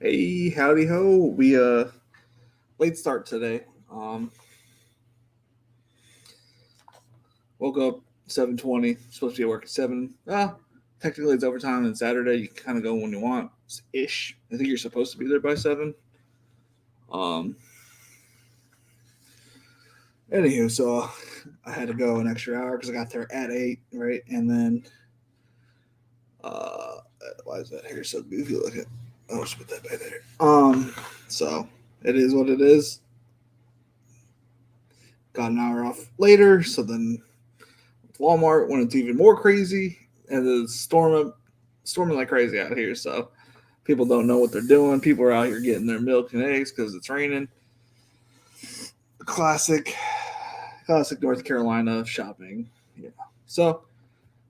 Hey, howdy ho. We late start today. Woke up 7:20. Supposed to be at work at 7. Technically it's overtime and Saturday. You can kind of go when you want ish. I think you're supposed to be there by 7. Um Anywho, so I had to go an extra hour because I got there at 8, right? And then uh why is that hair so goofy looking? I'll just put that back there. So it is what it is. Got an hour off later, so then Walmart when it's even more crazy, and it's storming like crazy out here. So people don't know what they're doing. People are out here getting their milk and eggs because it's raining. Classic, classic North Carolina shopping. Yeah. So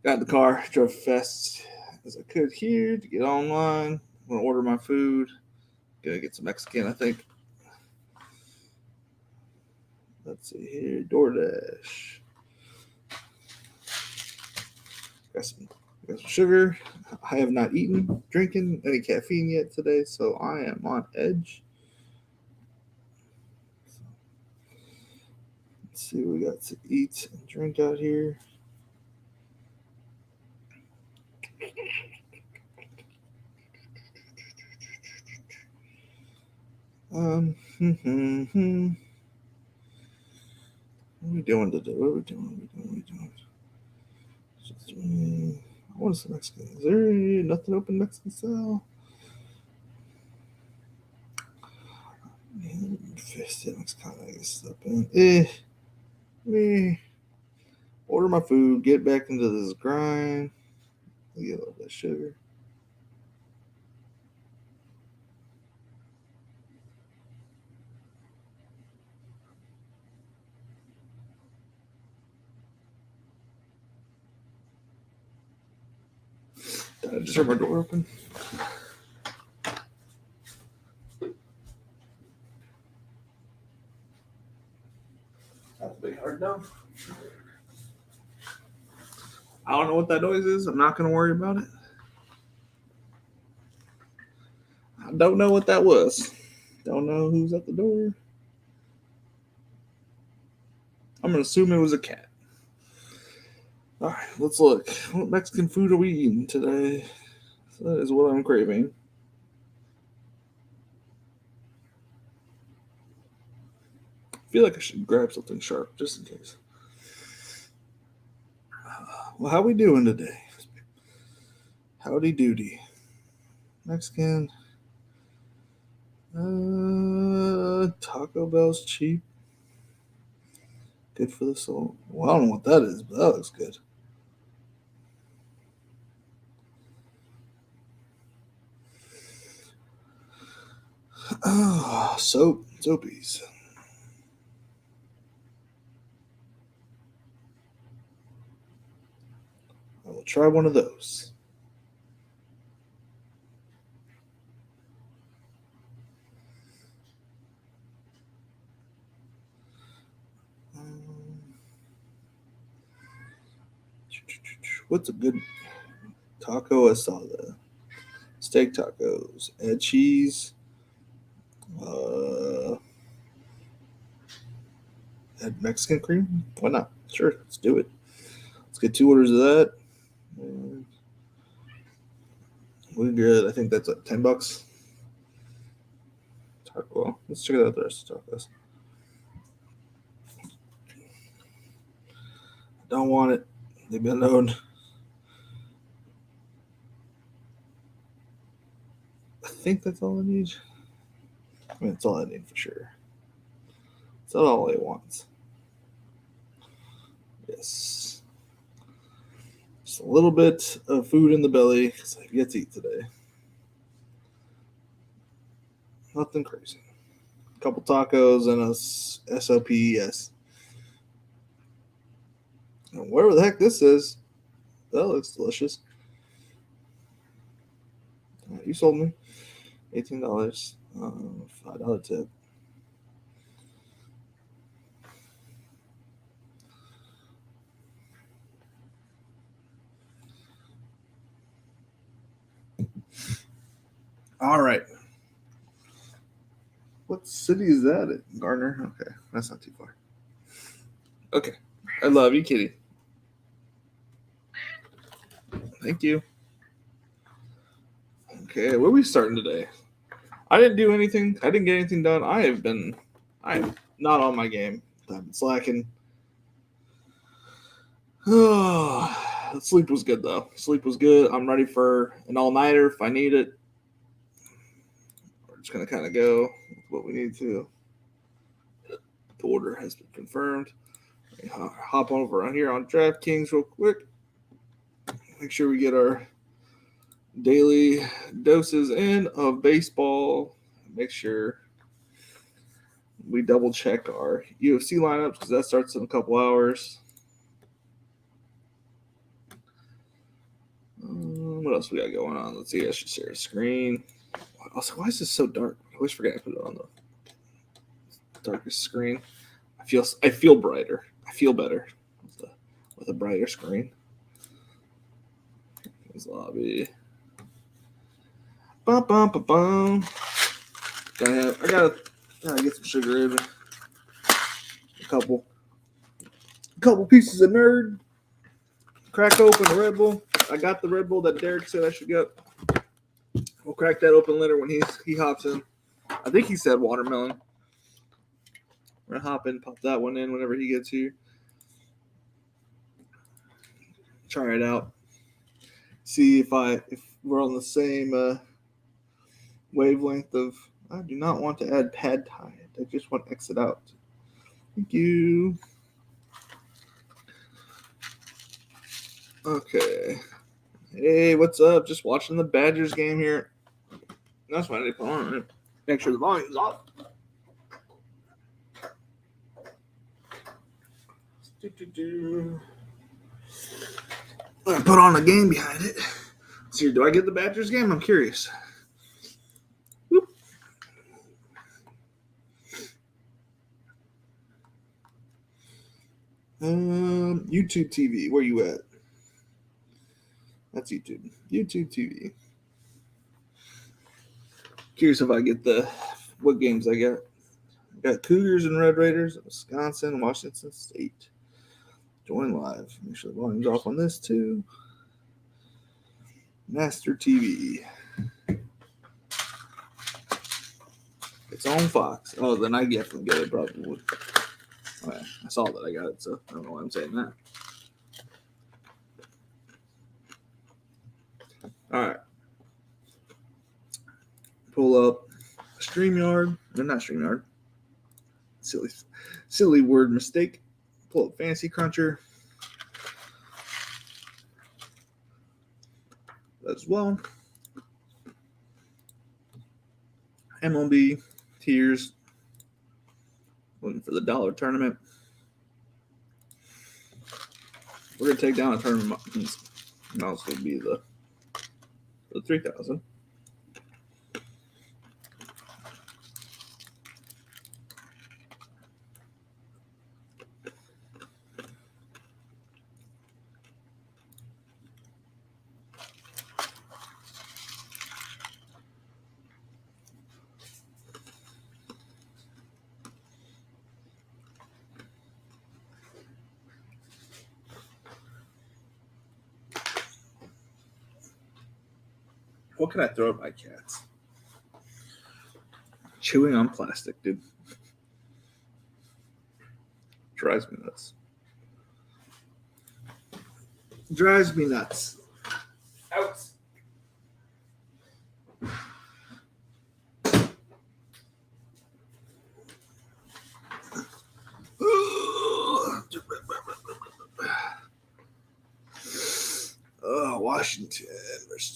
got in the car, drove fast as I could here to get online. I'm gonna order my food. Gonna get some Mexican, I think. Let's see here, DoorDash. Got some, got some sugar. I have not eaten, drinking any caffeine yet today, so I am on edge. Let's see what we got to eat and drink out here. What are we doing today? What are we doing? Just, I want some Mexican. Is there nothing open Mexican style? Man, fish looks kind of like stuff in. Order my food, get back into this grind. Get a little bit of sugar. Did I just heard my door open? That's a big hard no. I don't know what that noise is. I'm not going to worry about it. I don't know what that was. Don't know who's at the door. I'm going to assume it was a cat. All right, let's look. What Mexican food are we eating today? That is what I'm craving. I feel like I should grab something sharp just in case. Well, how we doing today? Howdy doody. Mexican. Taco Bell's cheap. Good for the soul. Well, I don't know what that is, but that looks good. Soapies. I will try one of those. What's a good taco asada? Steak tacos. Add cheese. Add Mexican cream? Why not? Sure, let's do it. Let's get 2 orders of that. We're good. I think that's like $10. Taco. Let's check out the rest of tacos. Don't want it. Leave me alone. I think that's all I need. I mean, that's all I need for sure. That's not all he wants. Yes. Just a little bit of food in the belly because I get to eat today. Nothing crazy. A couple tacos and a SOPs. And whatever the heck this is, that looks delicious. You sold me $18. $5 tip. All right. What city is that at? Gardner? Okay, that's not too far. Okay. I love you, kitty. Thank you. Okay, where are we starting today? I didn't do anything. I didn't get anything done. I am not on my game. I've been slacking. Sleep was good, though. Sleep was good. I'm ready for an all-nighter if I need it. We're just going to kind of go with what we need to. The order has been confirmed. Hop over on here on DraftKings real quick. Make sure we get our daily doses in of baseball. Make sure we double check our UFC lineups because that starts in a couple hours. What else we got going on? Let's see. I should share a screen. Also, why is this so dark? I always forget to put it on the darkest screen. I feel brighter. I feel better with a brighter screen. Here's lobby. Bum, bum, bum, bum. I gotta get some sugar in me. A couple pieces of nerd. Crack open the Red Bull. I got the Red Bull that Derek said I should get. We'll crack that open later when he hops in. I think he said watermelon. We're gonna hop in, pop that one in whenever he gets here. Try it out. See if we're on the same wavelength of. I do not want to add pad thai. I just want to exit out. Thank you. Okay. Hey, what's up? Just watching the Badgers game here. That's why I didn't put on it. Make sure the volume's off. I'm gonna put on a game behind it. See, do I get the Badgers game? I'm curious. Whoop. YouTube TV. Where you at? That's YouTube. YouTube TV. Curious if I get what games I got. I got Cougars and Red Raiders, Wisconsin, Washington State. Join live. Make sure the volume's off on this too. Master TV. It's on Fox. Oh, then I definitely get it probably. Oh, yeah. I saw that I got it, so I don't know why I'm saying that. All right. Pull up StreamYard. No, not StreamYard. Silly word mistake. Pull up Fantasy Cruncher as well. MLB tiers. Looking for the dollar tournament. We're gonna take down a tournament. Now it's gonna be the 3,000. What can I throw at my cats? Chewing on plastic, dude. Drives me nuts. Drives me nuts. Out.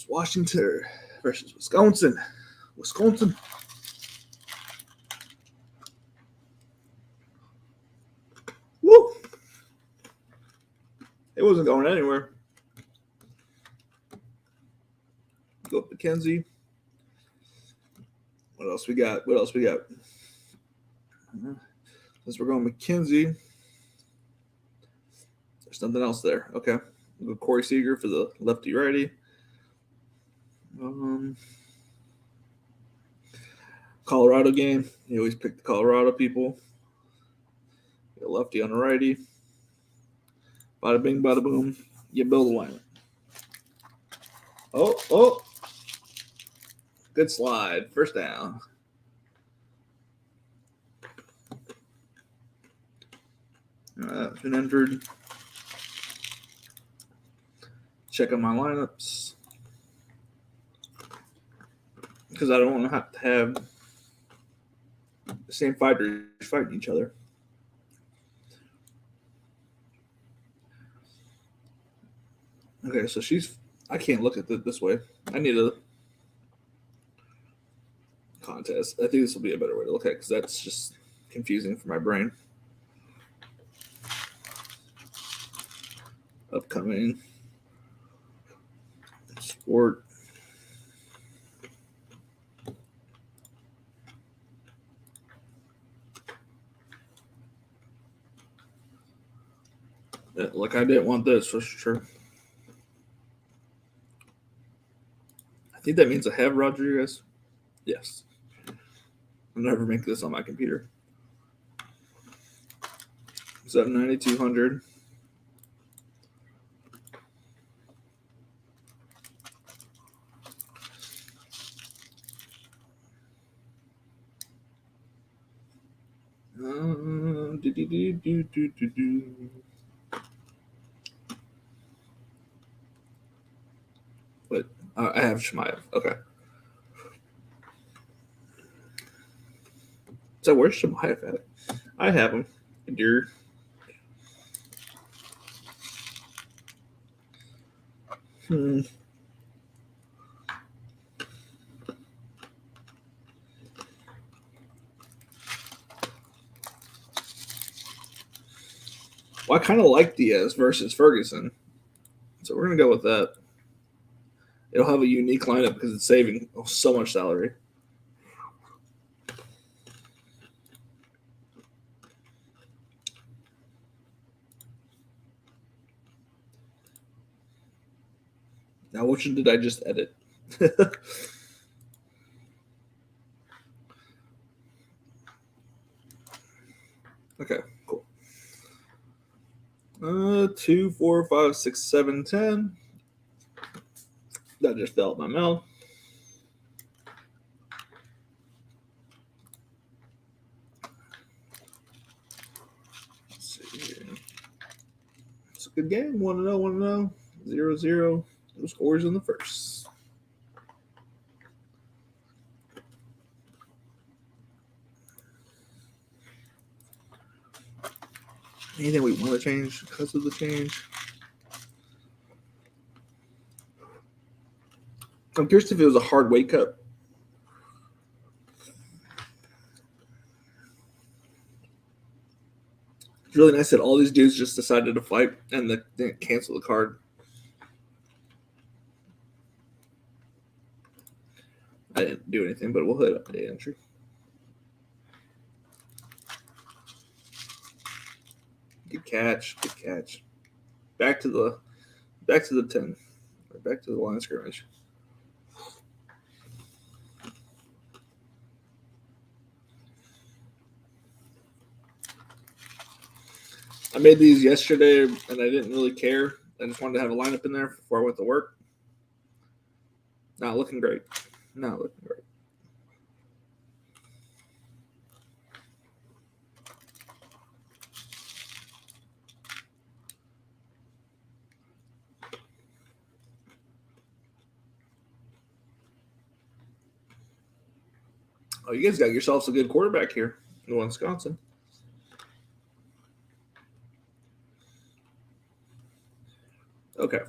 Washington versus Wisconsin. Woo! It wasn't going anywhere. Go up to Kenzie. What else we got? Since we're going McKenzie, there's nothing else there. Okay. We'll go Corey Seager for the lefty-righty. Colorado game. You always pick the Colorado people. Get a lefty on a righty. Bada bing, bada boom. You build a lineup. Oh. Good slide. First down. Been entered. Checking my lineups. Because I don't want to have the same fighters fighting each other. Okay, so I can't look at it this way. I need a contest. I think this will be a better way to look at it because that's just confusing for my brain. Upcoming sport. Yeah, look, I didn't want this for sure. I think that means I have Rodriguez. Yes. I'll never make this on my computer. 790-200. But I have Shemaev. Okay. So where's Shemaev at? I have him. Dear. Well, I kind of like Diaz versus Ferguson. So we're going to go with that. It'll have a unique lineup because it's saving so much salary. Now, which one did I just edit? Okay, cool. 2, 4, 5, 6, 7, 10. That just fell out my mouth. Let's see here. It's a good game. 1-0, 0-0. No scores in the first. Anything we want to change because of the change? I'm curious if it was a hard weight cut. It's really nice that all these dudes just decided to fight and they didn't cancel the card. I didn't do anything, but we'll hit up the entry. Good catch. Back to the 10. Back to the line of scrimmage. I made these yesterday, and I didn't really care. I just wanted to have a lineup in there before I went to work. Not looking great. Oh, you guys got yourselves a good quarterback here in Wisconsin. Okay.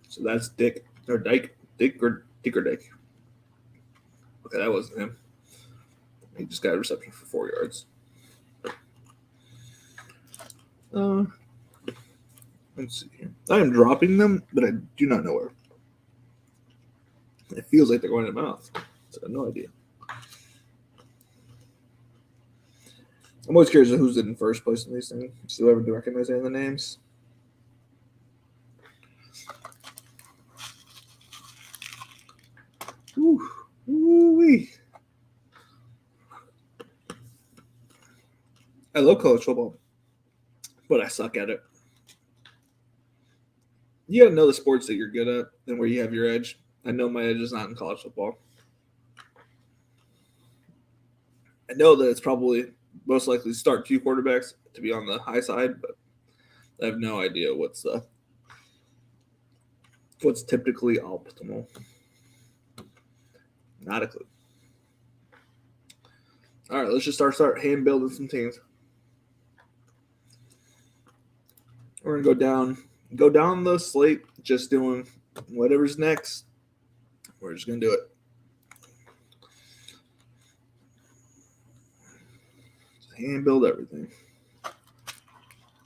So that's Dick. Okay, that wasn't him. He just got a reception for 4 yards. Let's see here. I am dropping them, but I do not know where. It feels like they're going in the mouth. So I have no idea. I'm always curious who's in first place in these things. Do I ever recognize any of the names? Ooh-wee. I love college football, but I suck at it. You got to know the sports that you're good at and where you have your edge. I know my edge is not in college football. I know that it's probably most likely start two quarterbacks to be on the high side, but I have no idea what's typically optimal. Not a clue. All right, let's just start hand building some teams. We're gonna go down the slate, just doing whatever's next. We're just gonna do it. Just hand build everything,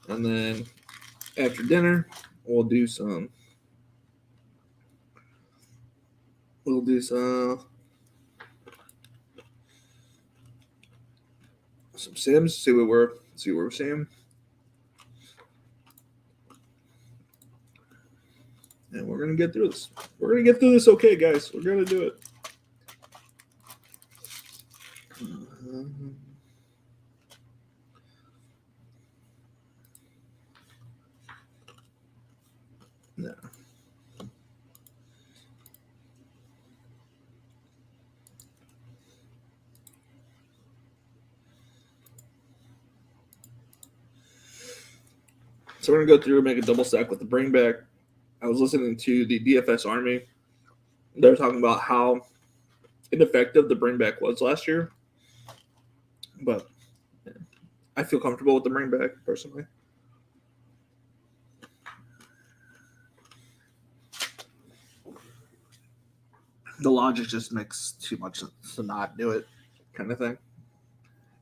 and then after dinner, we'll do some sims. See where we're seeing. And we're going to get through this. We're going to get through this okay, guys. We're going to do it. No. So we're going to go through and make a double stack with the bring back. I was listening to the DFS Army. They were talking about how ineffective the bring back was last year. But I feel comfortable with the bring back personally. The logic just makes too much sense to not do it, kind of thing.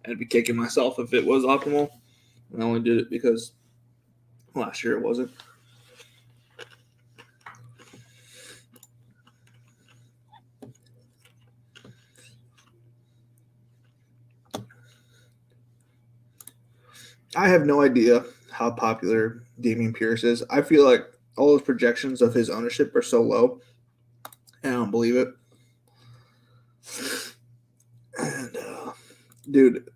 I'd be kicking myself if it was optimal. And I only did it because last year it wasn't. I have no idea how popular Dameon Pierce is. I feel like all those projections of his ownership are so low. I don't believe it. And, dude,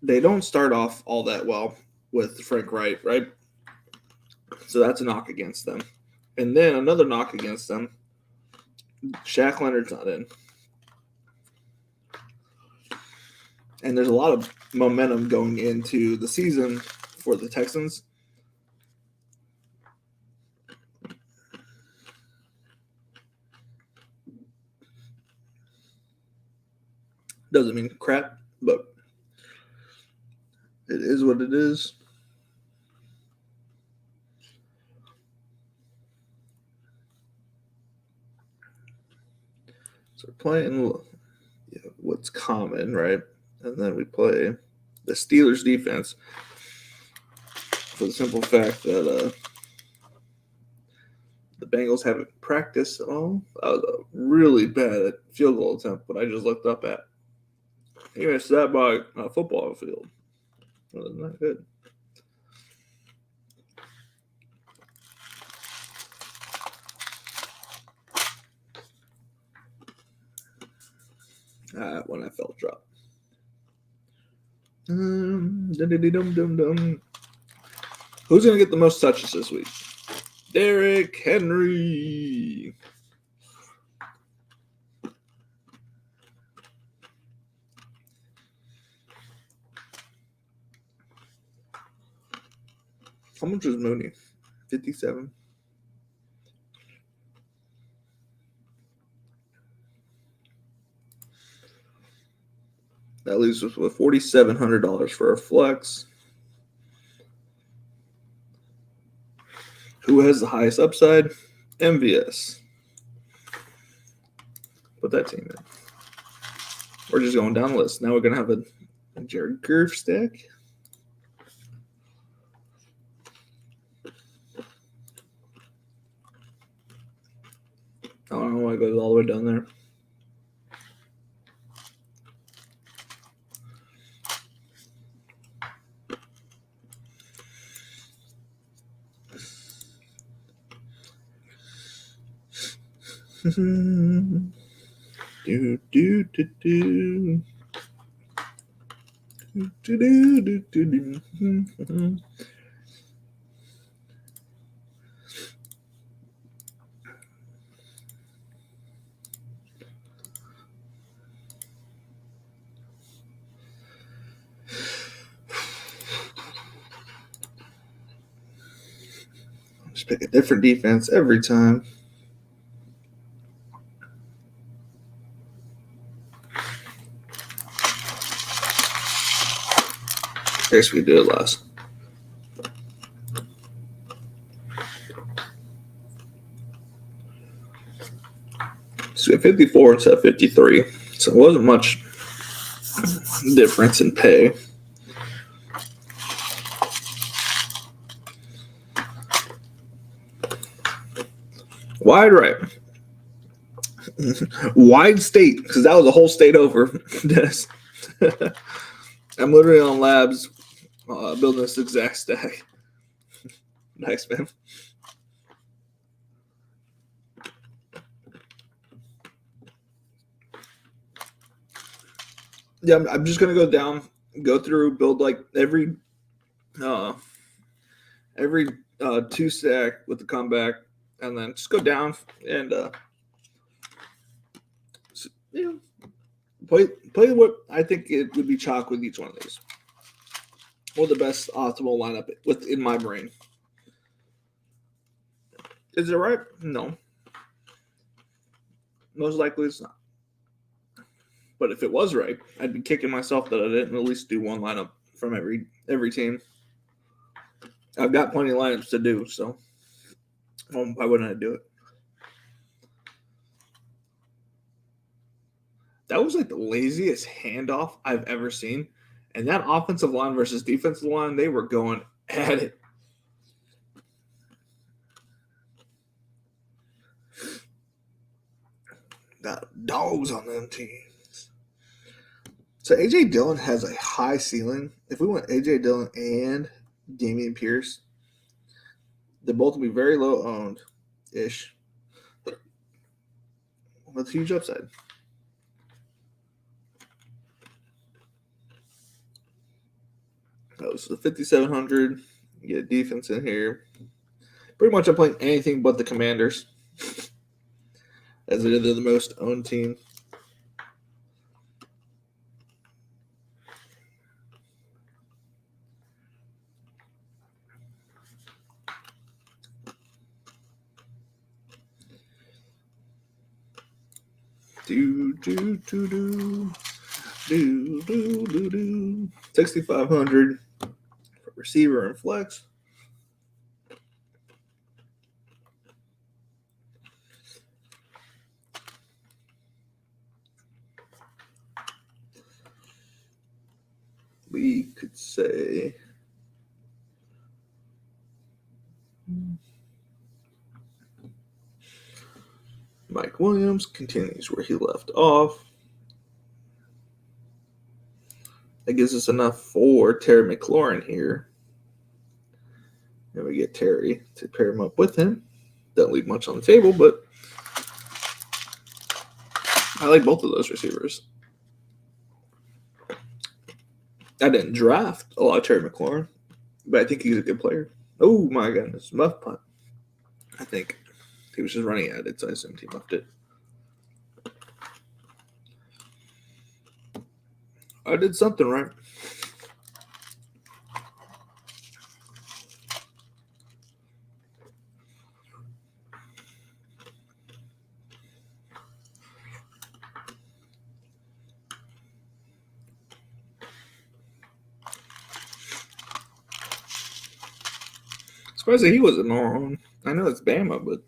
they don't start off all that well with Frank Wright, right? So that's a knock against them. And then another knock against them, Shaq Leonard's not in. And there's a lot of momentum going into the season for the Texans. Doesn't mean crap, but it is what it is. So we're playing what's common, right? And then we play the Steelers defense for the simple fact that the Bengals haven't practiced at all. That was a really bad field goal attempt, but I just looked up at. He missed that by a football field. That was not good. When I felt drop. Who's going to get the most touches this week? Derrick Henry. How much was Mooney? 57. That leaves us with $4,700 for a flex. Who has the highest upside? MVS. Put that team in. We're just going down the list. Now we're going to have a Jared Goff stack. I don't know why it goes all the way down there. do, do, do, do. Do, do, do, do, do. Just pick a different defense every time. I guess we do it last. So we have 54 instead of 53. So it wasn't much difference in pay. Wide right. Wide state, because that was a whole state over. Dennis. I'm literally on labs building this exact stack. Nice, man. Yeah, I'm just gonna go down, go through, build like every two stack with the comeback, and then just go down and play what I think it would be chalk with each one of these. Or the best optimal lineup within my brain. Is it right? No. Most likely it's not. But if it was right, I'd be kicking myself that I didn't at least do one lineup from every team. I've got plenty of lineups to do, so why wouldn't I do it? That was like the laziest handoff I've ever seen. And that offensive line versus defensive line, they were going at it. Got dogs on them teams. So A.J. Dillon has a high ceiling. If we went A.J. Dillon and Dameon Pierce, they're both will be very low owned-ish. With huge upside. Oh, so 5,700. You get a defense in here. Pretty much I'm playing anything but the Commanders. As they're the most owned team. Do, do, do, do. Do, do, do, do. 6,500 for receiver and flex. We could say Mike Williams continues where he left off. That gives us enough for Terry McLaurin here. And we get Terry to pair him up with him. Don't leave much on the table, but I like both of those receivers. I didn't draft a lot of Terry McLaurin, but I think he's a good player. Oh, my goodness. Muff punt. I think he was just running at it, so I assumed he muffed it. I did something right. Surprised that he wasn't on. I know it's Bama, but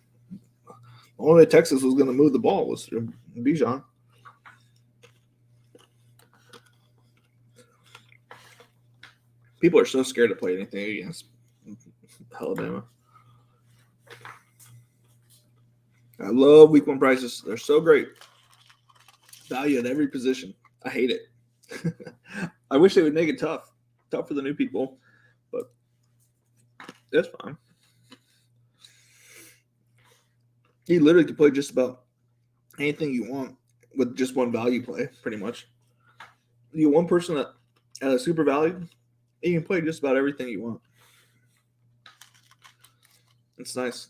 the only way Texas was going to move the ball was through Bijan. People are so scared to play anything against Alabama. I love week one prices. They're so great. Value at every position. I hate it. I wish they would make it tough. Tough for the new people, but that's fine. He literally could play just about anything you want with just one value play, pretty much. You one person at a super value, you can play just about everything you want. It's nice.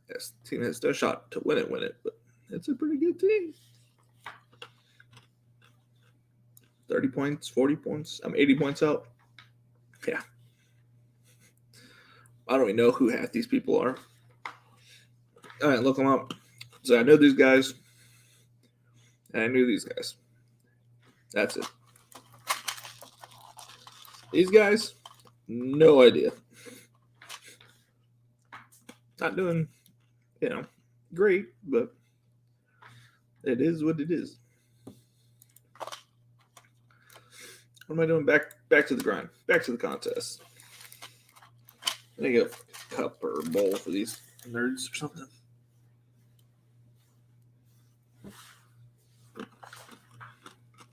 Yes, the team has no shot to win it, but it's a pretty good team. 30 points, 40 points. I'm 80 points out. Yeah. I don't even know who half these people are. All right, look them up. So I know these guys, and I knew these guys. That's it. These guys, no idea. Not doing, great, but it is what it is. What am I doing? Back to the grind. Back to the contest. I get a cup or a bowl for these nerds or something.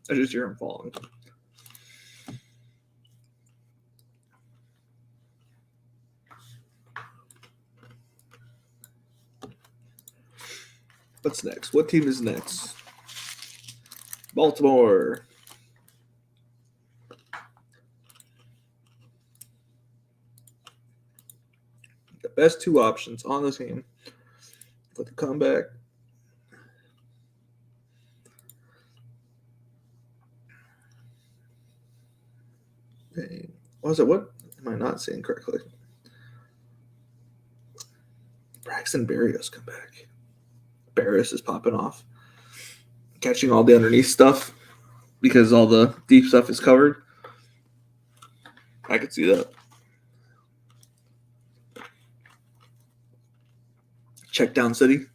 I just hear them falling. What's next? What team is next? Baltimore. The best two options on the team for the comeback. What was it? What am I not seeing correctly? Braxton Berrios come back. Barris is popping off, catching all the underneath stuff because all the deep stuff is covered. I could see that. Check down city.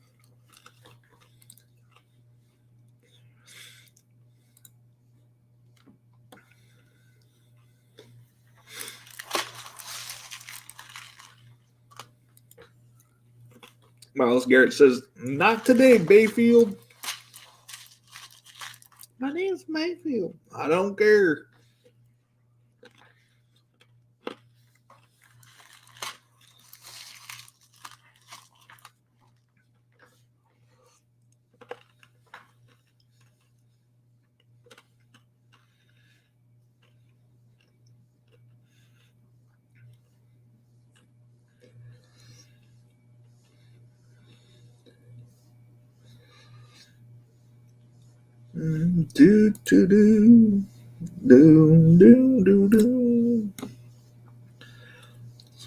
Miles Garrett says, "Not today, Bayfield. My name's Mayfield. I don't care." Do do do do do do do.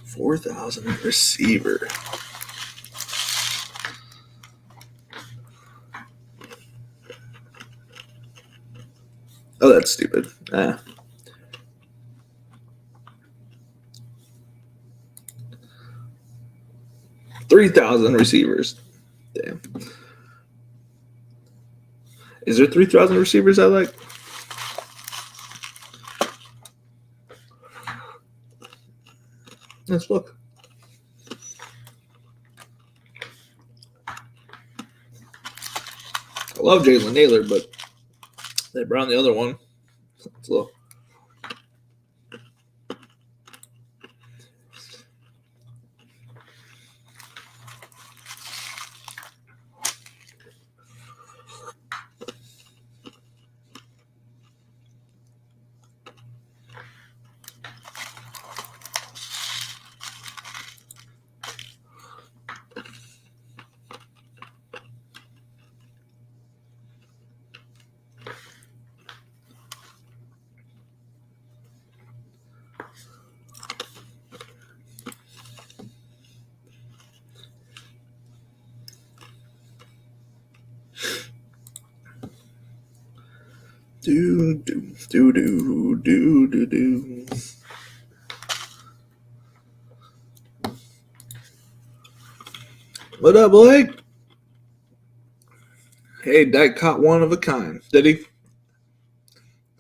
4,000 receiver. Oh, that's stupid. 3,000 receivers. Damn. Is there 3,000 receivers I like? Let's look. I love Jalen Naylor, but they brought on the other one. Let's look. Do do do do do do do. What up, Blake? Hey, Dyke caught one of a kind. Did he?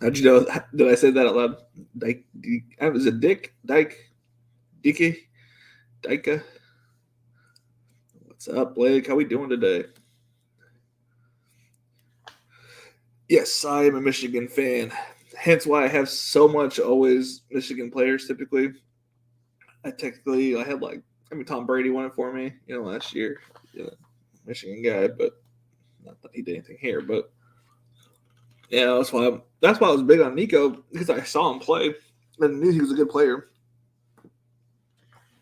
How'd you know? Did I say that out loud? Dyke. Was it Dick? Dyke? Dicky? Dyka? What's up, Blake? How we doing today? Yes, I am a Michigan fan. hence why I have so much always Michigan players typically. I had Tom Brady won it for me, last year. Yeah, Michigan guy, but not that he did anything here. But yeah, that's why I was big on Nico, because I saw him play and knew he was a good player.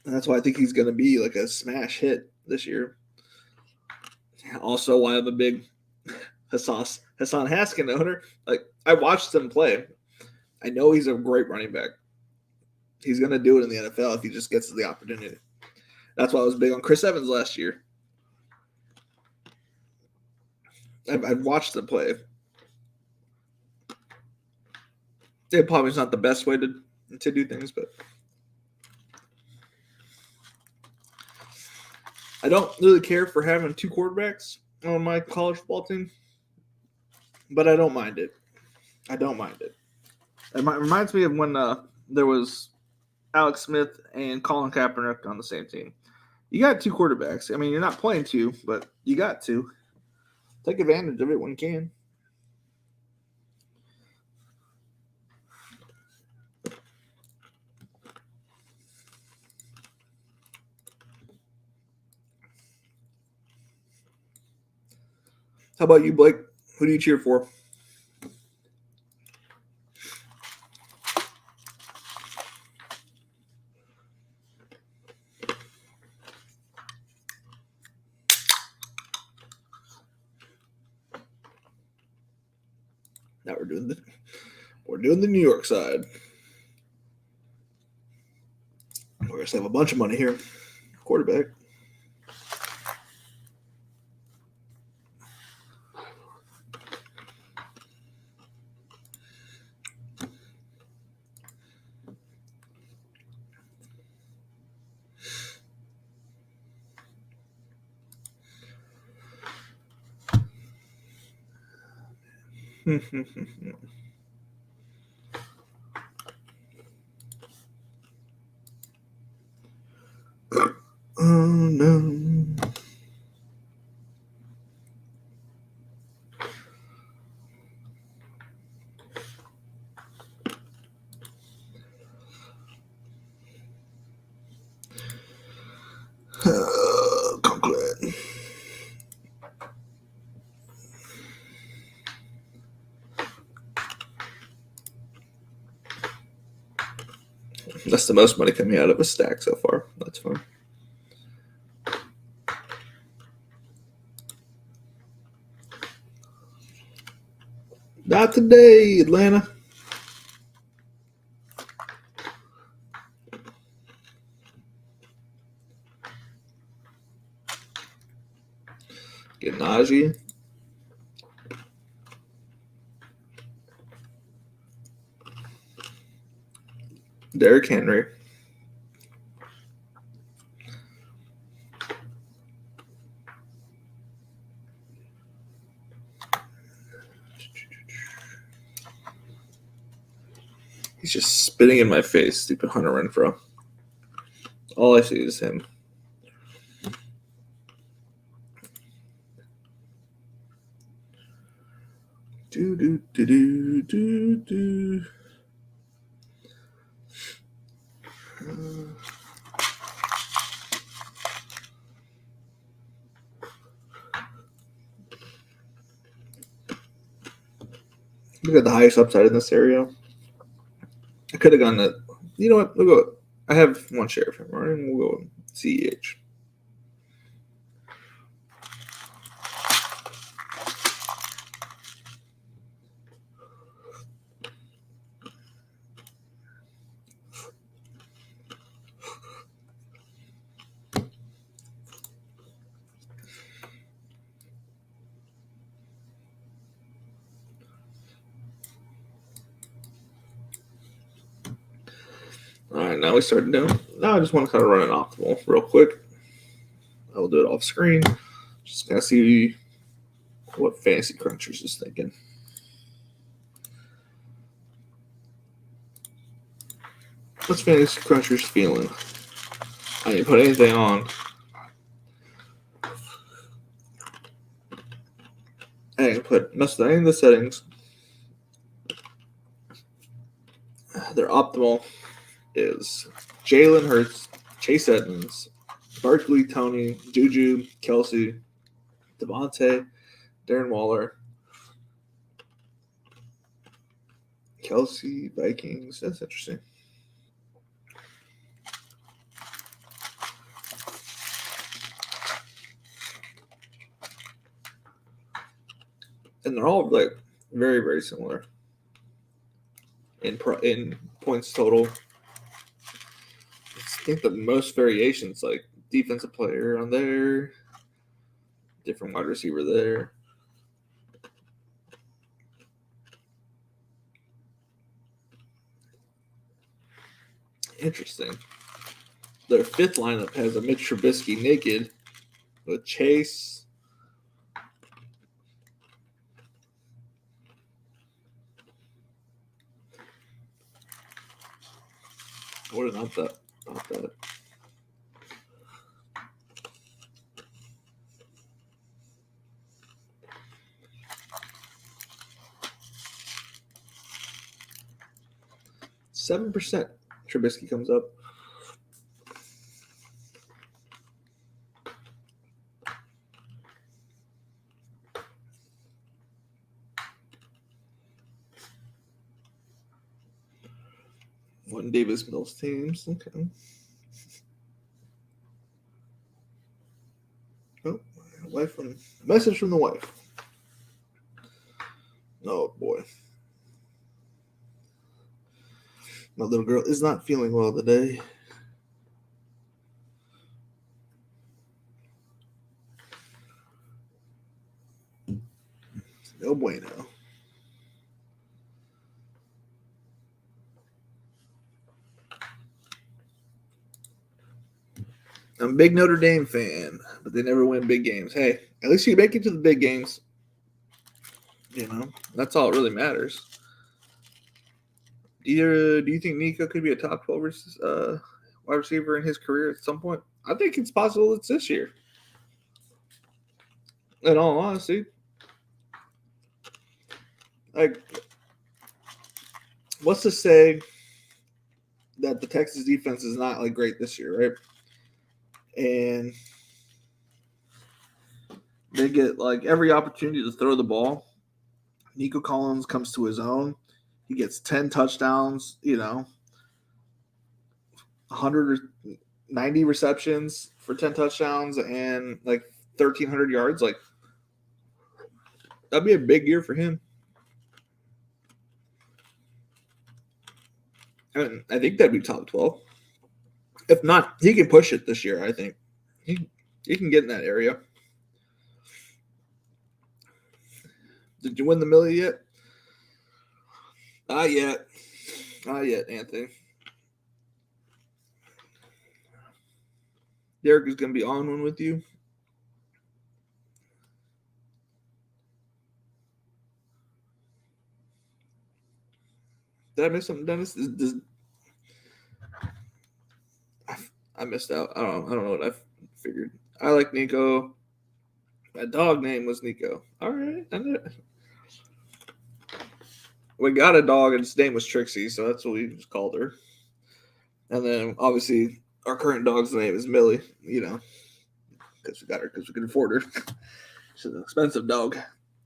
And that's why I think he's going to be like a smash hit this year. Also, why I'm a big Hassan Haskin owner. Like, I watched him play. I know he's a great running back. He's going to do it in the NFL if he just gets the opportunity. That's why I was big on Chris Evans last year. I've watched him play. It probably is not the best way to do things, but I don't really care for having two quarterbacks on my college football team, but I don't mind it. It reminds me of when there was Alex Smith and Colin Kaepernick on the same team. You got two quarterbacks. I mean, you're not playing two, but you got two. Take advantage of it when you can. How about you, Blake? Who do you cheer for? Now we're doing the New York side. We're gonna save a bunch of money here. Quarterback. Oh no. Conklin. That's the most money coming out of a stack so far. That's fun. Not today, Atlanta. Get Najee. Derrick Henry. He's just spitting in my face, stupid Hunter Renfrow. All I see is him. Do. Look at the highest upside in this area. I could have gone that. You know what? We'll go. I have one share of him, right? And we'll go CEH. All right, now we start doing. Now I just want to kind of run an optimal real quick. I will do it off screen. Just kind of see what Fantasy Crunchers is thinking. What's Fantasy Crunchers feeling? I didn't put anything on. I didn't put mess with any of the settings. Their optimal is Jalen Hurts, Chase Edmonds, Barkley, Tony, Juju, Kelsey, Devontae, Darren Waller, Kelsey, Vikings. That's interesting. And they're all like very, very similar in points total. I think the most variations like defensive player on there, different wide receiver there. Interesting. Their fifth lineup has a Mitch Trubisky naked with Chase. What is not that? Not that. %. Trubisky comes up. One Davis Mills teams. Okay. Oh, message from the wife. Oh boy. My little girl is not feeling well today. No bueno. I'm a big Notre Dame fan, but they never win big games. Hey, at least you make it to the big games. You know, that's all that really matters. Do you think Nico could be a top 12 wide receiver in his career at some point? I think it's possible it's this year. In all honesty, like, what's to say that the Texas defense is not like great this year, right? And they get like every opportunity to throw the ball. Nico Collins comes to his own. He gets 10 touchdowns, 190 receptions for 10 touchdowns and like 1,300 yards. Like, that'd be a big year for him. And I think that'd be top 12. If not, he can push it this year, I think. He can get in that area. Did you win the Millie yet? Not yet. Not yet, Anthony. Derek is going to be on one with you. Did I miss something, Dennis? I missed out. I don't know what I figured. I like Nico. My dog name was Nico. All right. We got a dog, and his name was Trixie, so that's what we just called her. And then, obviously, our current dog's name is Millie, because we got her because we could afford her. She's an expensive dog.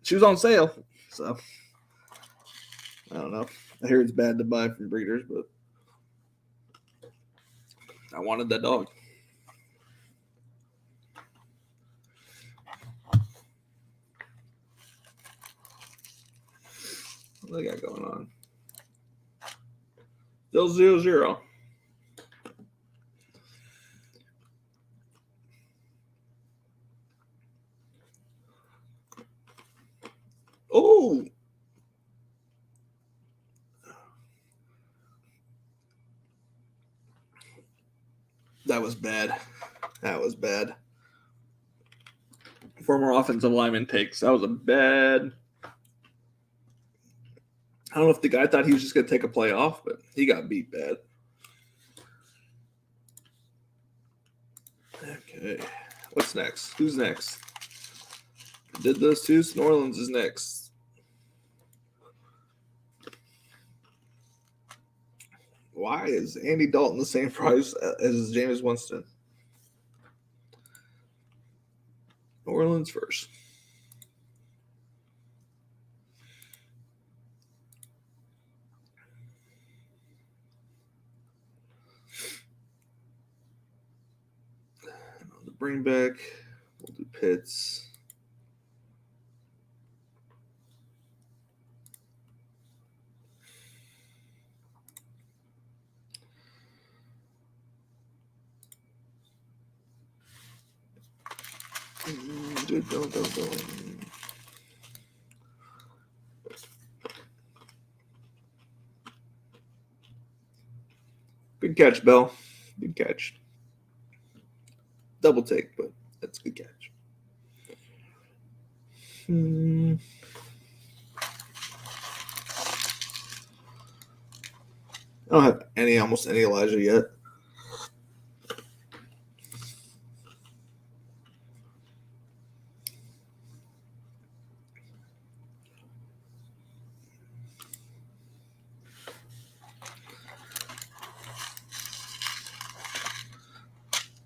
She was on sale, so I don't know. I hear it's bad to buy from breeders, but I wanted that dog. What do they got going on? Still 0-0. Oh! That was bad. That was bad. Former offensive lineman takes. That was a bad. I don't know if the guy thought he was just going to take a play off, but he got beat bad. Okay. What's next? Who's next? Did those two? New Orleans is next. Why is Andy Dalton the same price as Jameis Winston? New Orleans first. The bring back. We'll do Pitts. Good catch, Bell. Good catch. Double take, but that's a good catch. I don't have almost any Elijah yet.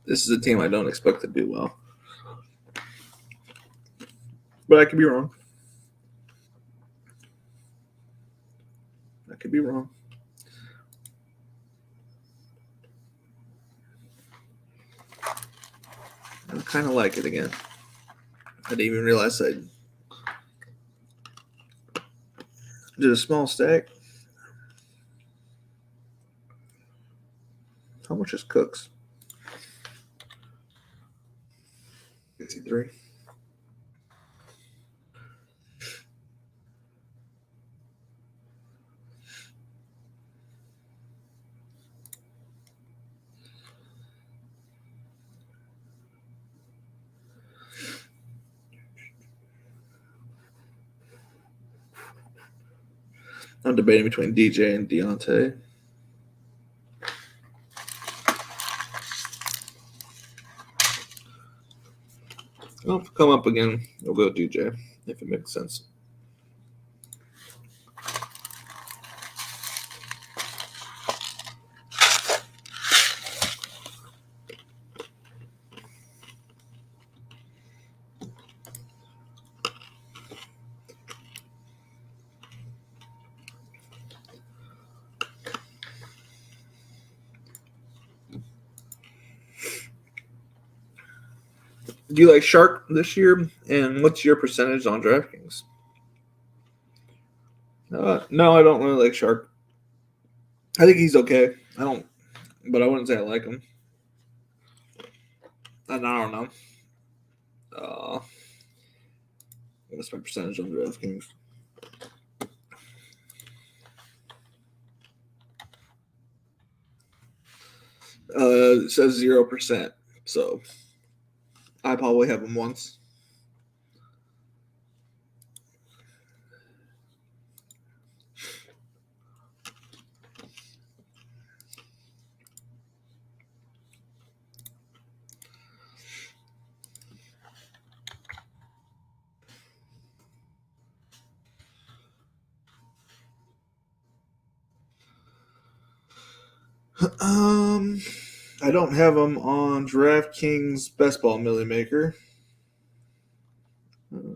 This is a team I don't expect to do well. But I could be wrong. I could be wrong. I kind of like it again. I didn't even realize I did a small stack. How much is Cooks? 53. I'm debating between DJ and Deontay. Well, if come up again, we'll go DJ if it makes sense. Do you like Shark this year? And what's your percentage on DraftKings? No, I don't really like Shark. I think he's okay. But I wouldn't say I like him. And I don't know. What's my percentage on DraftKings? It says 0%. So I probably have him once. I don't have him on DraftKings Best Ball Millie Maker. Let's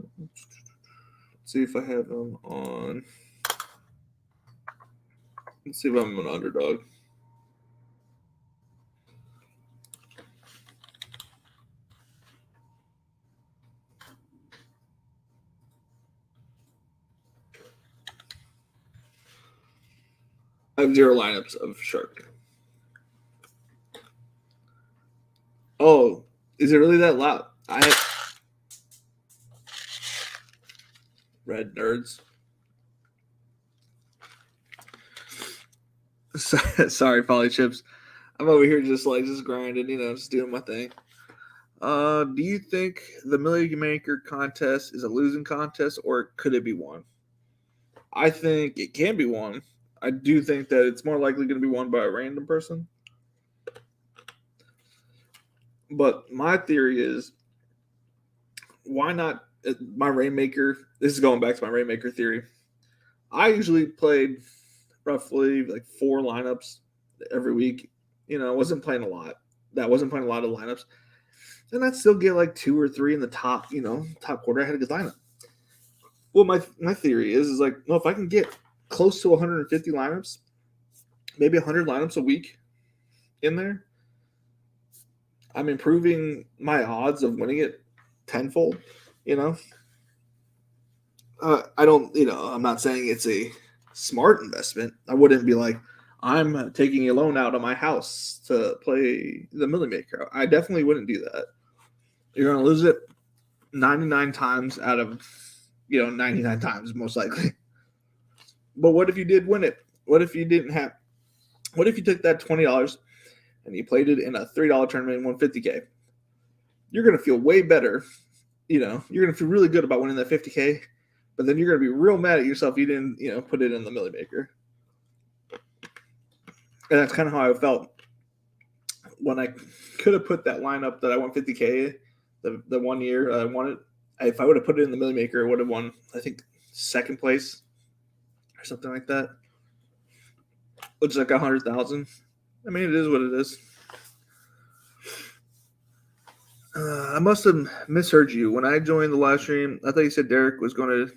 see if I have him on. Let's see if I'm an underdog. I have 0 lineups of Shark. Oh, is it really that loud? I have red nerds. Sorry, Polly Chips. I'm over here just grinding, just doing my thing. Do you think the Millie Maker contest is a losing contest, or could it be won? I think it can be won. I do think that it's more likely going to be won by a random person. But my theory is, why not my Rainmaker? This is going back to my Rainmaker theory. I usually played roughly 4 lineups every week. Wasn't playing a lot. That wasn't playing a lot of lineups. And I'd still get like 2 or 3 in the top, top quarter. I had a good lineup. Well, my theory is like, well, if I can get close to 150 lineups, maybe 100 lineups a week in there, I'm improving my odds of winning it tenfold. I don't, I'm not saying it's a smart investment. I wouldn't be like, I'm taking a loan out of my house to play the Millie Maker. I definitely wouldn't do that. You're going to lose it 99 times out of, 99 times most likely. But what if you did win it? What if you took that $20 and you played it in a $3 tournament and won $50K? You're going to feel way better. You're going to feel really good about winning that $50K, but then you're going to be real mad at yourself you didn't, put it in the Millie Maker. And that's kind of how I felt when I could have put that lineup that I won $50K the 1 year I won it. If I would have put it in the Millie Maker, I would have won, I think, second place or something like that. Which is like 100,000. I mean, it is what it is. I must have misheard you. When I joined the live stream, I thought you said Derek was going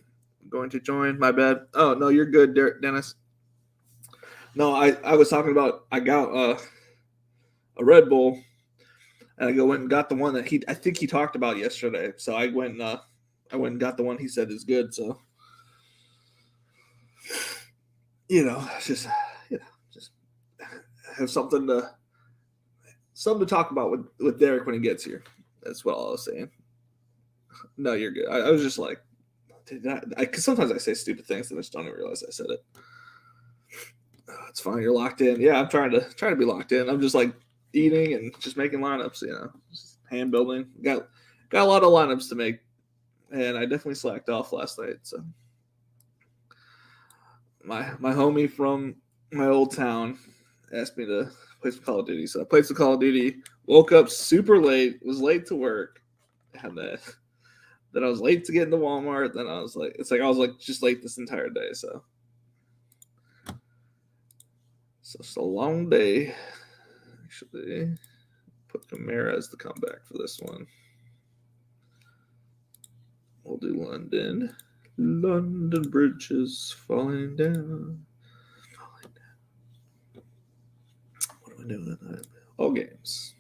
to join. My bad. Oh, no, you're good, Dennis. No, I was talking about I got a Red Bull, and I went and got the one that I think he talked about yesterday. So I went and got the one he said is good. So just have something to talk about with Derek when he gets here. That's what I was saying. No, you're good. I was just like, because sometimes I say stupid things and I just don't even realize I said it. It's fine. You're locked in. Yeah, I'm trying to be locked in. I'm just like eating and just making lineups. Just hand building. Got a lot of lineups to make, and I definitely slacked off last night. So my homie from my old town asked me to play some Call of Duty. So I played some Call of Duty. Woke up super late. Was late to work. And then I was late to get into Walmart. Then I was like, I was like just late this entire day. So it's a long day. Actually, put Camara as the comeback for this one. We'll do London. London Bridge is falling down. What am I doing? All games.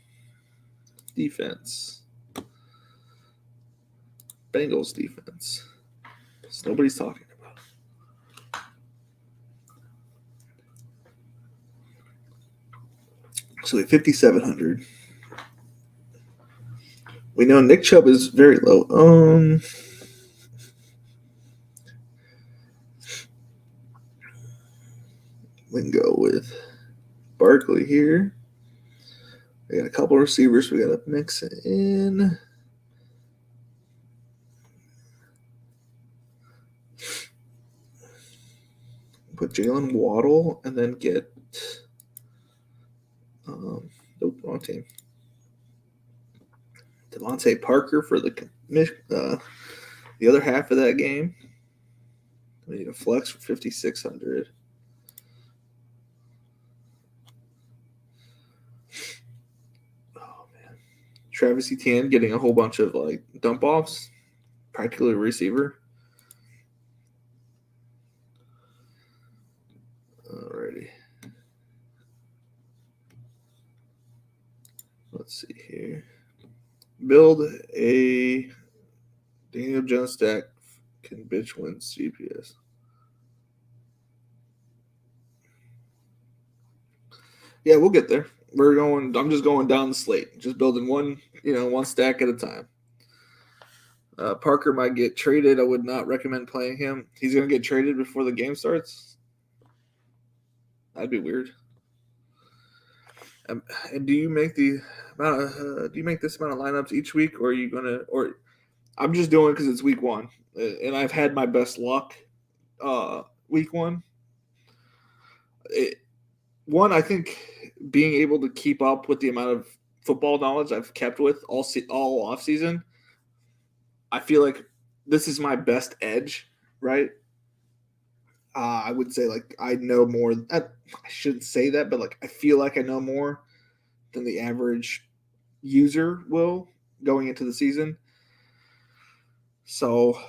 Defense. Bengals defense. So nobody's talking about. So we have 5,700. We know Nick Chubb is very low. We can go with Barkley here. We got a couple of receivers we got to mix in. Put Jalen Waddle and then get nope, wrong team. Devontae Parker for the other half of that game. We need a flex for 5,600. Oh man, Travis Etienne getting a whole bunch of like dump offs, practically a receiver. Alrighty. Let's see here. Build a Daniel Jones stack. Can bitch wins GPS. Yeah, we'll get there. I'm just going down the slate, just building one stack at a time. Parker might get traded. I would not recommend playing him. He's going to get traded before the game starts. That'd be weird. And do you make this amount of lineups each week, or are you gonna? Or I'm just doing it because it's week one, and I've had my best luck. Week one. I think being able to keep up with the amount of football knowledge I've kept with all off season, I feel like this is my best edge, right? I would say like I know more. I shouldn't say that, but like I feel like I know more than the average user will going into the season. So,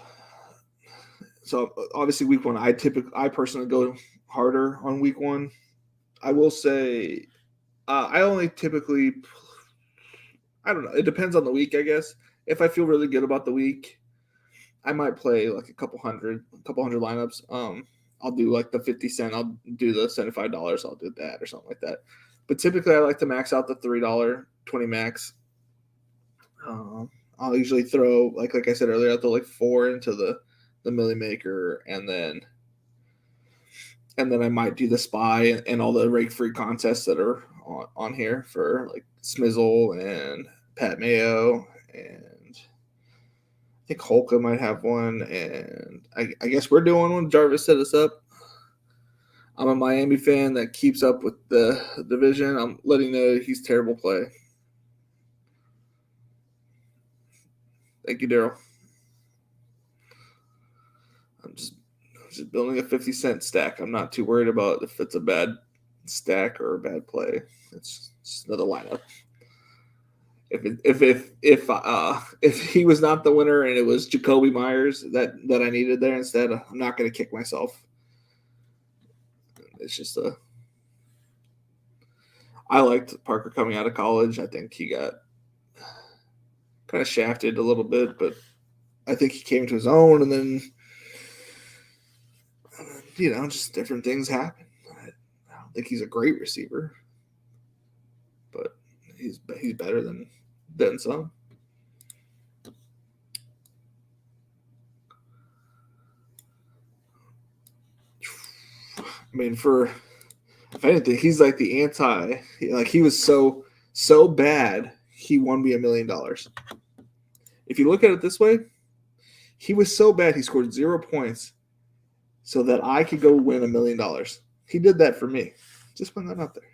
so obviously week one, I personally go harder on week one. I will say I only typically, I don't know. It depends on the week, I guess. If I feel really good about the week, I might play like a couple hundred lineups. I'll do like the 50 cent. I'll do the $75. I'll do that or something like that. But typically, I like to max out the $3 20 max. I'll usually throw like I said earlier, I'll throw like four into the Millie Maker, and then I might do the spy and all the rake free contests that are on here for like Smizzle and Pat Mayo, and I think Holka might have one, and I guess we're doing one. Jarvis set us up. I'm a Miami fan that keeps up with the division. I'm letting know he's terrible play. Thank you, Daryl. I'm just building a 50 cent stack. I'm not too worried about if it's a bad stack or a bad play. It's just another lineup. If he was not the winner and it was Jacoby Myers that I needed there instead, I'm not going to kick myself. It's just I liked Parker coming out of college. I think he got kind of shafted a little bit, but I think he came to his own, and then just different things happen. I don't think he's a great receiver, but he's better than some. I mean, if anything, he's like the anti. Like he was so bad, he won me $1 million. If you look at it this way, he was so bad he scored 0 points, so that I could go win $1 million. He did that for me. Just putting that out there,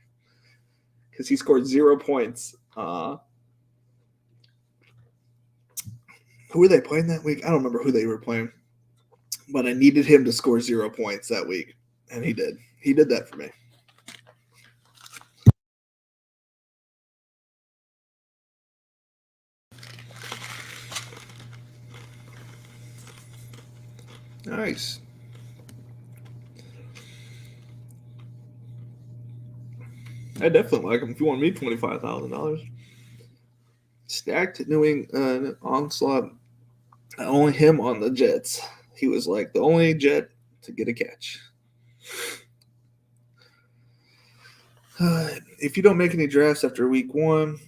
because he scored 0 points. Who were they playing that week? I don't remember who they were playing, but I needed him to score 0 points that week, and he did. He did that for me. Nice. I definitely like him. If you want me $25,000, stacked New England onslaught. Only him on the Jets. He was like the only Jet to get a catch. If you don't make any drafts after week one,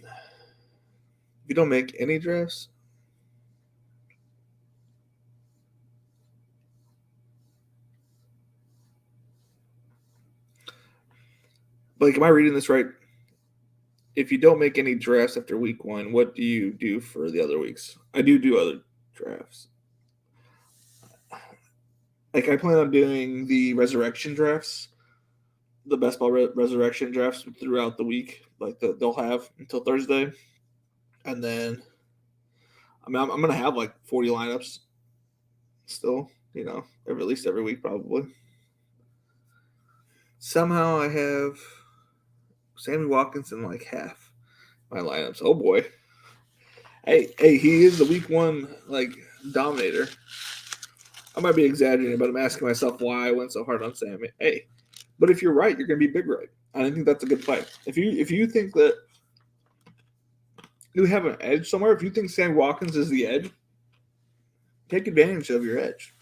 if you don't make any drafts, like, am I reading this right? If you don't make any drafts after week one, what do you do for the other weeks? I do other drafts. Like, I plan on doing the resurrection drafts, the best ball resurrection drafts throughout the week. Like, they'll have until Thursday. And then, I mean, I'm going to have like 40 lineups still, at least every week probably. Somehow I have Sammy Watkins in like half my lineups. Oh boy. Hey, he is the week one like dominator. I might be exaggerating, but I'm asking myself why I went so hard on Sammy. Hey, but if you're right, you're gonna be big right. I think that's a good play. If you think that you have an edge somewhere, if you think Sammy Watkins is the edge, take advantage of your edge.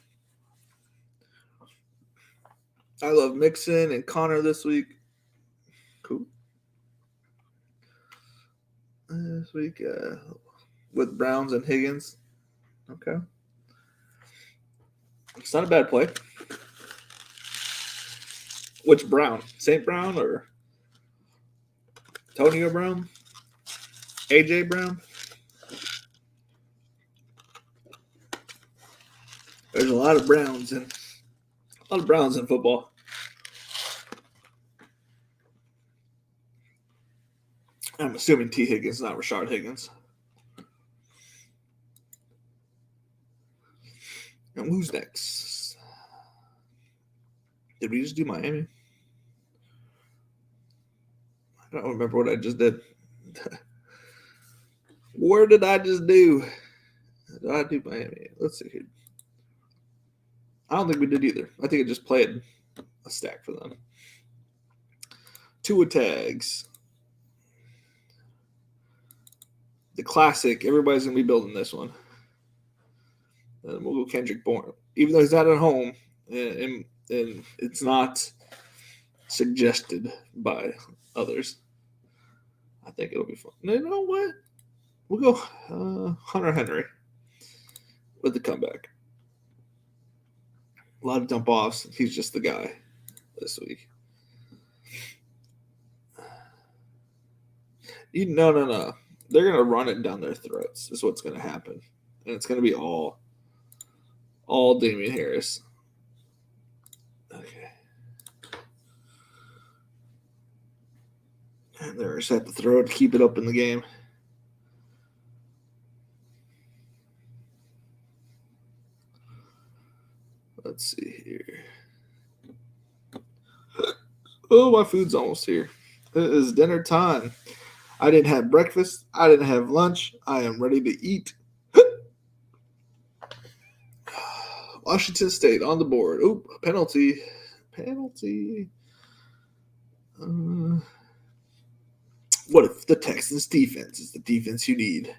I love Mixon and Connor this week. Cool. This week with Browns and Higgins. Okay. It's not a bad play. Which Brown? St. Brown or Antonio Brown? AJ Brown? There's a lot of Browns in football. I'm assuming T. Higgins, not Rashard Higgins. And who's next? Did we just do Miami? I don't remember what I just did. Where did I just do? Did I do Miami? Let's see here. I don't think we did either. I think I just played a stack for them. Tua tags. The classic. Everybody's going to be building this one. And we'll go Kendrick Bourne. Even though he's not at home, and it's not suggested by others, I think it'll be fun. You know what? We'll go Hunter Henry with the comeback. A lot of dump offs. He's just the guy this week. No. They're going to run it down their throats is what's going to happen. And it's going to be all Damian Harris. Okay. And they're just have to throw it to keep it up in the game. Let's see here. Oh, my food's almost here. It is dinner time. I didn't have breakfast. I didn't have lunch. I am ready to eat. Washington State on the board. Oop, penalty. What if the Texans defense is the defense you need?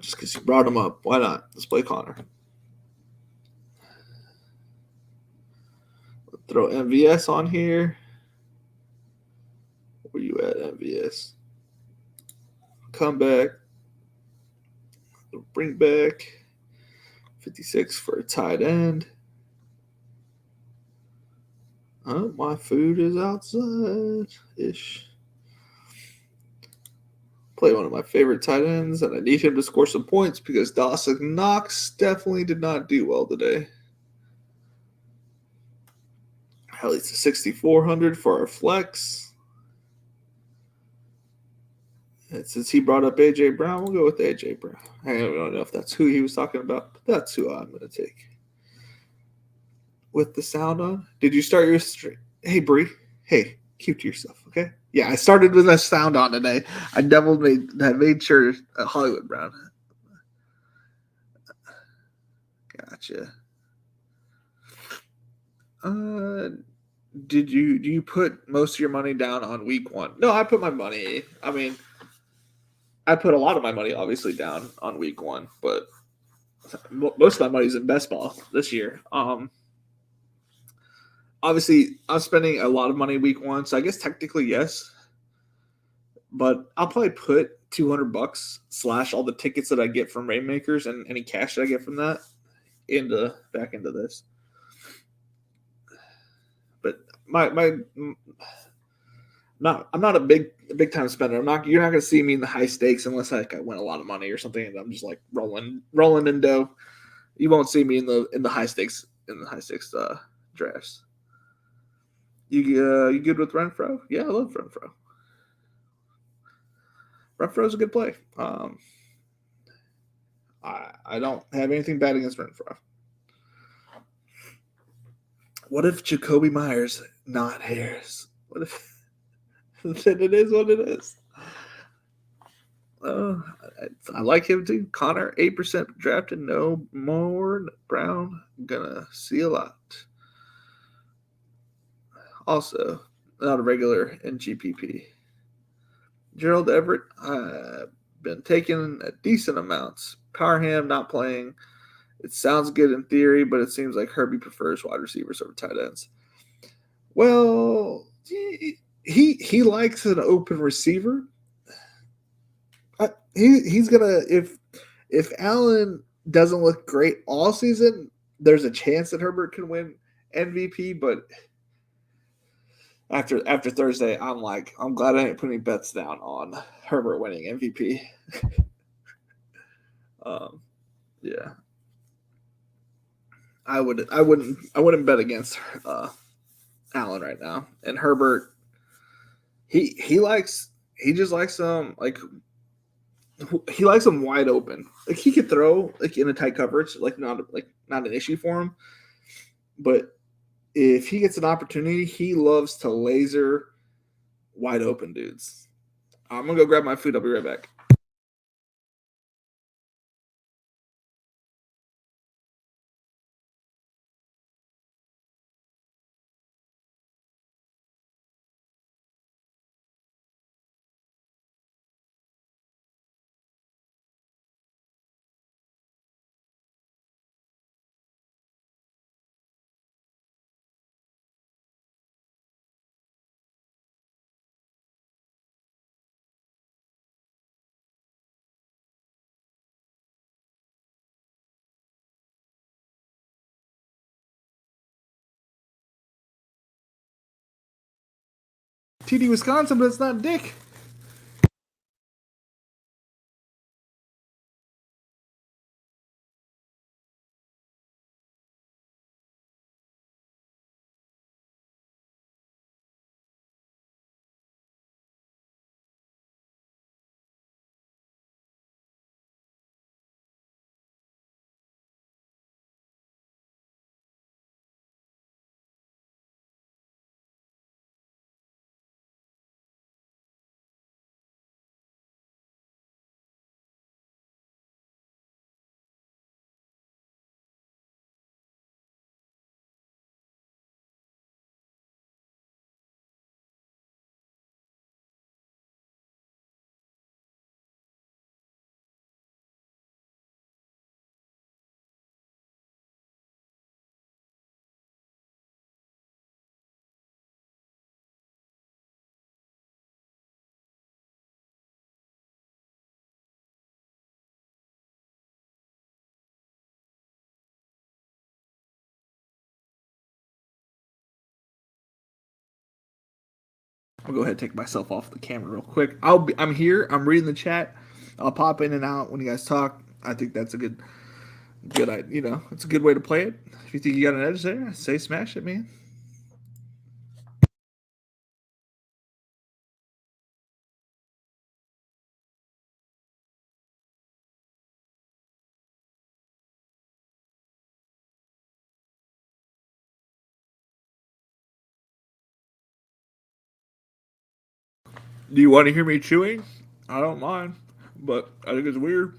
Just because you brought him up. Why not? Let's play Connor. Throw MVS on here. Where you at, MVS? Come back. Bring back 56 for a tight end. Oh, my food is outside-ish. Play one of my favorite tight ends, and I need him to score some points because Dawson Knox definitely did not do well today. At least a 6,400 for our flex. And since he brought up A.J. Brown, we'll go with A.J. Brown. I don't know if that's who he was talking about, but that's who I'm going to take. With the sound on. Did you start your stream? Hey, Bree. Hey, keep to yourself, okay? Yeah, I started with a sound on today. I made sure Hollywood Brown. Gotcha. Do you put most of your money down on week one? No, I put my money. I put a lot of my money obviously down on week one, but most of my money's in best ball this year. Obviously, I'm spending a lot of money week one, so I guess technically yes. But I'll probably put $200 / all the tickets that I get from Rainmakers and any cash that I get from that back into this. But I'm not a big time spender. You're not going to see me in the high stakes unless I win a lot of money or something, and I'm just like rolling in dough. You won't see me in the high stakes drafts. You good with Renfro? Yeah, I love Renfro. Renfro's a good play. I don't have anything bad against Renfro. What if Jacoby Myers, not Harris? What if then it is what it is? I like him too. Connor, 8% drafted, no more. Brown, gonna see a lot. Also, not a regular in GPP. Gerald Everett, I've been taking a decent amounts. Powerham not playing. It sounds good in theory, but it seems like Herbie prefers wide receivers over tight ends. Well, he likes an open receiver. He's gonna if Allen doesn't look great all season, there's a chance that Herbert can win MVP, but after Thursday, I'm glad I didn't put any bets down on Herbert winning MVP. Yeah, I wouldn't bet against Allen right now. And Herbert, he just likes he likes them wide open. Like he could throw like in a tight coverage, not an issue for him. But if he gets an opportunity, he loves to laser wide open dudes. I'm gonna go grab my food. I'll be right back. TD Wisconsin, but it's not Dick. I'll go ahead and take myself off the camera real quick. I'm here. I'm reading the chat. I'll pop in and out when you guys talk. I think that's a good. It's a good way to play it. If you think you got an edge there, say smash it, man. Do you want to hear me chewing? I don't mind, but I think it's weird.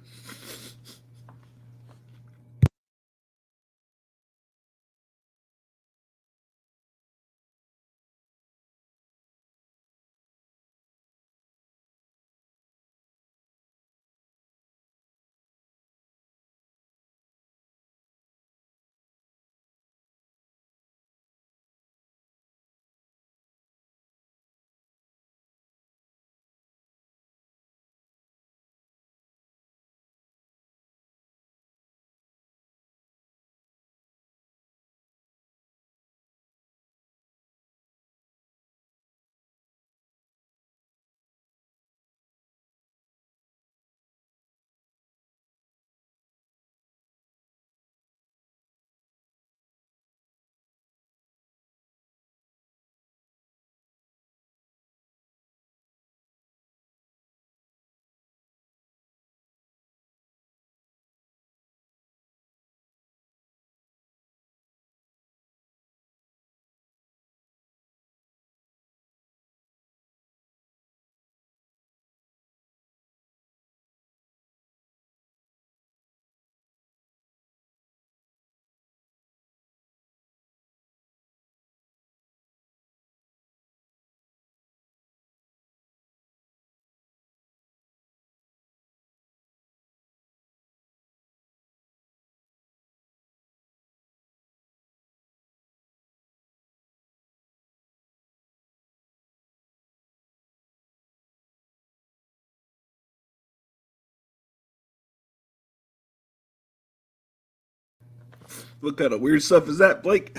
What kind of weird stuff is that, Blake?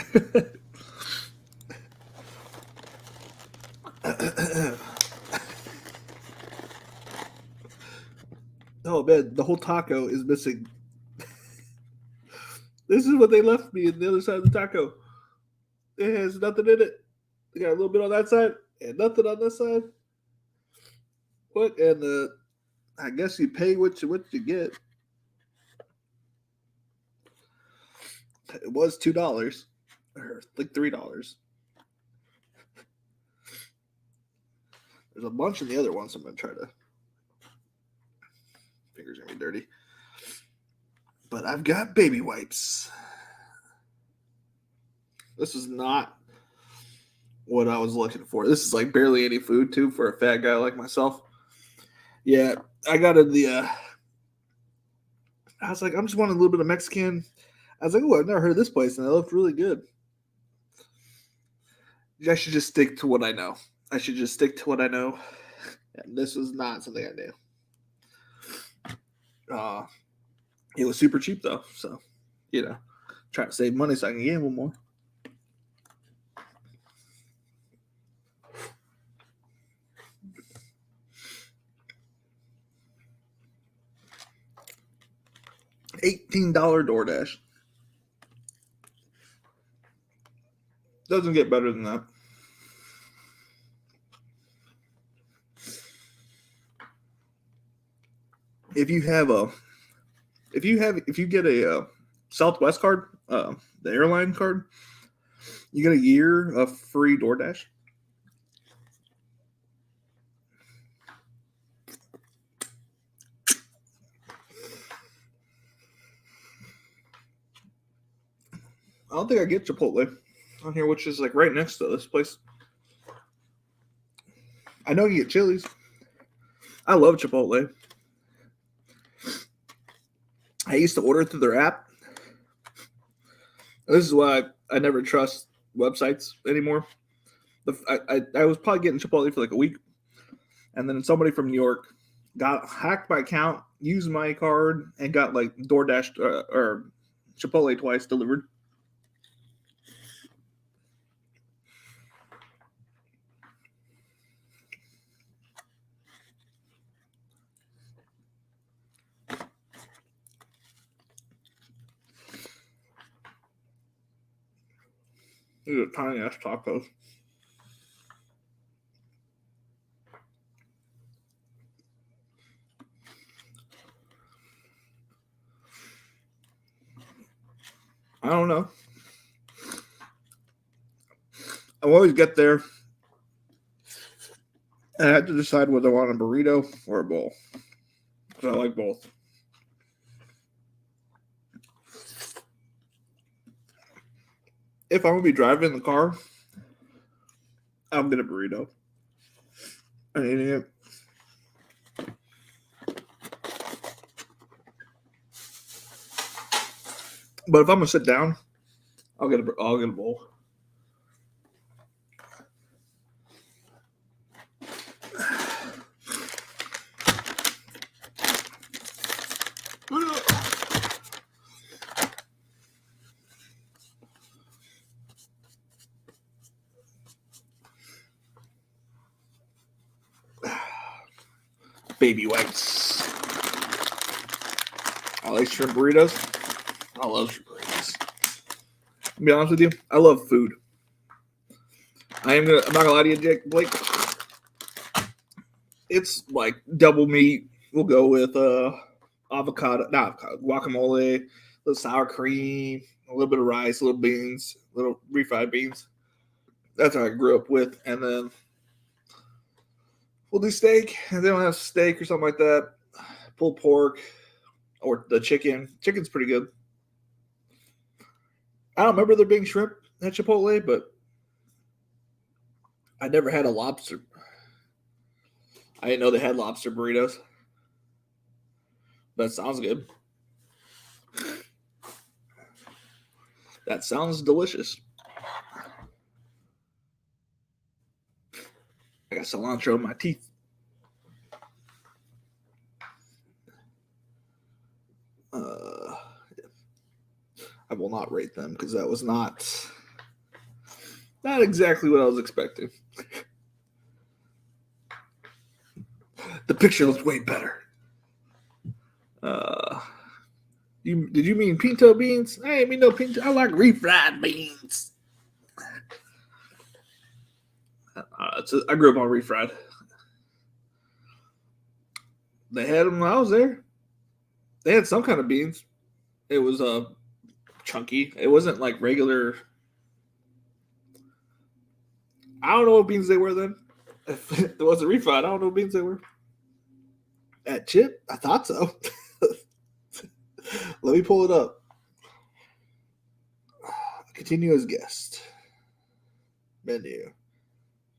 Oh man, the whole taco is missing. This is what they left me in the other side of the taco. It has nothing in it. They got a little bit on that side and nothing on this side. What and I guess you pay what you get. It was $2 or like $3. There's a bunch of the other ones. I'm gonna try to. Fingers gonna be dirty. But I've got baby wipes. This is not what I was looking for. This is like barely any food too for a fat guy like myself. Yeah, I got the. I was like, I'm just wanting a little bit of Mexican. I was like, oh, I've never heard of this place, and it looked really good. I should just stick to what I know. And this was not something I knew. It was super cheap though, so trying to save money so I can gamble more. $18 DoorDash. Doesn't get better than that. If you get a Southwest card, the airline card, you get a year of free DoorDash. I don't think I get Chipotle on here, which is like right next to this place. I know you get Chili's. I love Chipotle. I used to order through their app. This is why I never trust websites anymore. I was probably getting Chipotle for like a week, and then somebody from New York got hacked my account, used my card, and got like DoorDash or Chipotle twice delivered. These are tiny ass tacos. I don't know. I always get there and I have to decide whether I want a burrito or a bowl. Because I like both. If I'm going to be driving in the car, I'll get a burrito. I'm eating it. But if I'm going to sit down, I'll get a bowl. Baby wipes. I like shrimp burritos. I love shrimp burritos. To be honest with you, I love food. I'm not gonna lie to you, Blake. It's like double meat. We'll go with guacamole, a little sour cream, a little bit of rice, a little beans, a little refried beans. That's how I grew up with. And then we'll do steak, and then we'll have steak or something like that. Pulled pork or the chicken. Chicken's pretty good. I don't remember there being shrimp at Chipotle, but I never had a lobster. I didn't know they had lobster burritos. That sounds good. That sounds delicious. I got cilantro in my teeth. I will not rate them because that was not exactly what I was expecting. The picture looks way better. Did you mean pinto beans? I ain't mean no pinto. I like refried beans. I grew up on refried. They had them when I was there. They had some kind of beans. It was chunky. It wasn't like regular. I don't know what beans they were then. If it wasn't refried, I don't know what beans they were. At Chip, I thought so. Let me pull it up. Continue as guest. Menu.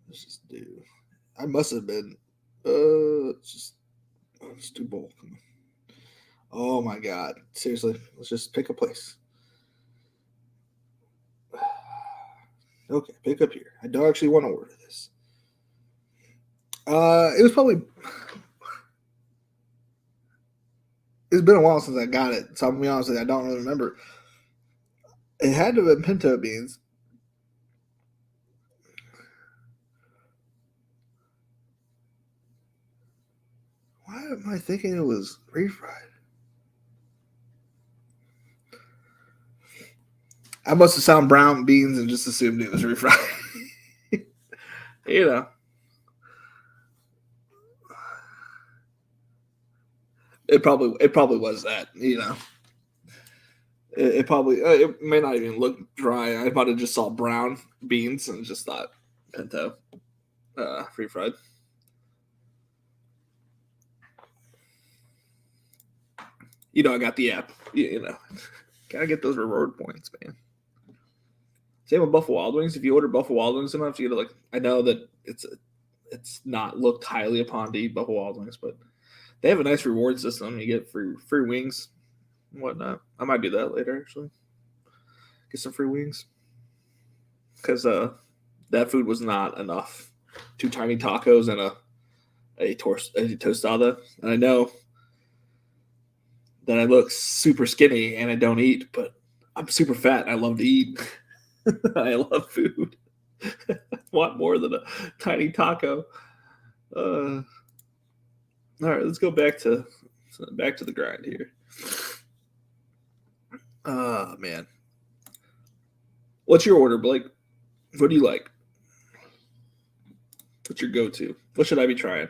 Let's just do. I must have been. Let's do both. Oh my God! Seriously, let's just pick a place. Okay, pick up here. I don't actually want to order this. It was probably. It's been a while since I got it, so I'm gonna be honest with you, I don't really remember. It had to have been pinto beans. Why am I thinking it was refried? I must have found brown beans and just assumed it was refried. You know. It probably was that, you know. It probably it may not even look dry. I might have just saw brown beans and just thought pinto, refried. You know, I got the app. You know, gotta get those reward points, man. Same with Buffalo Wild Wings. If you order Buffalo Wild Wings enough, you get like. I know that it's not looked highly upon to eat Buffalo Wild Wings, but they have a nice reward system. You get free wings and whatnot. I might do that later, actually. Get some free wings. Because that food was not enough. 2 tiny tacos and a tostada. And I know that I look super skinny and I don't eat, but I'm super fat and I love to eat. I love food. I want more than a tiny taco. All right, let's go back to the grind here. Man. What's your order, Blake? What do you like? What's your go-to? What should I be trying?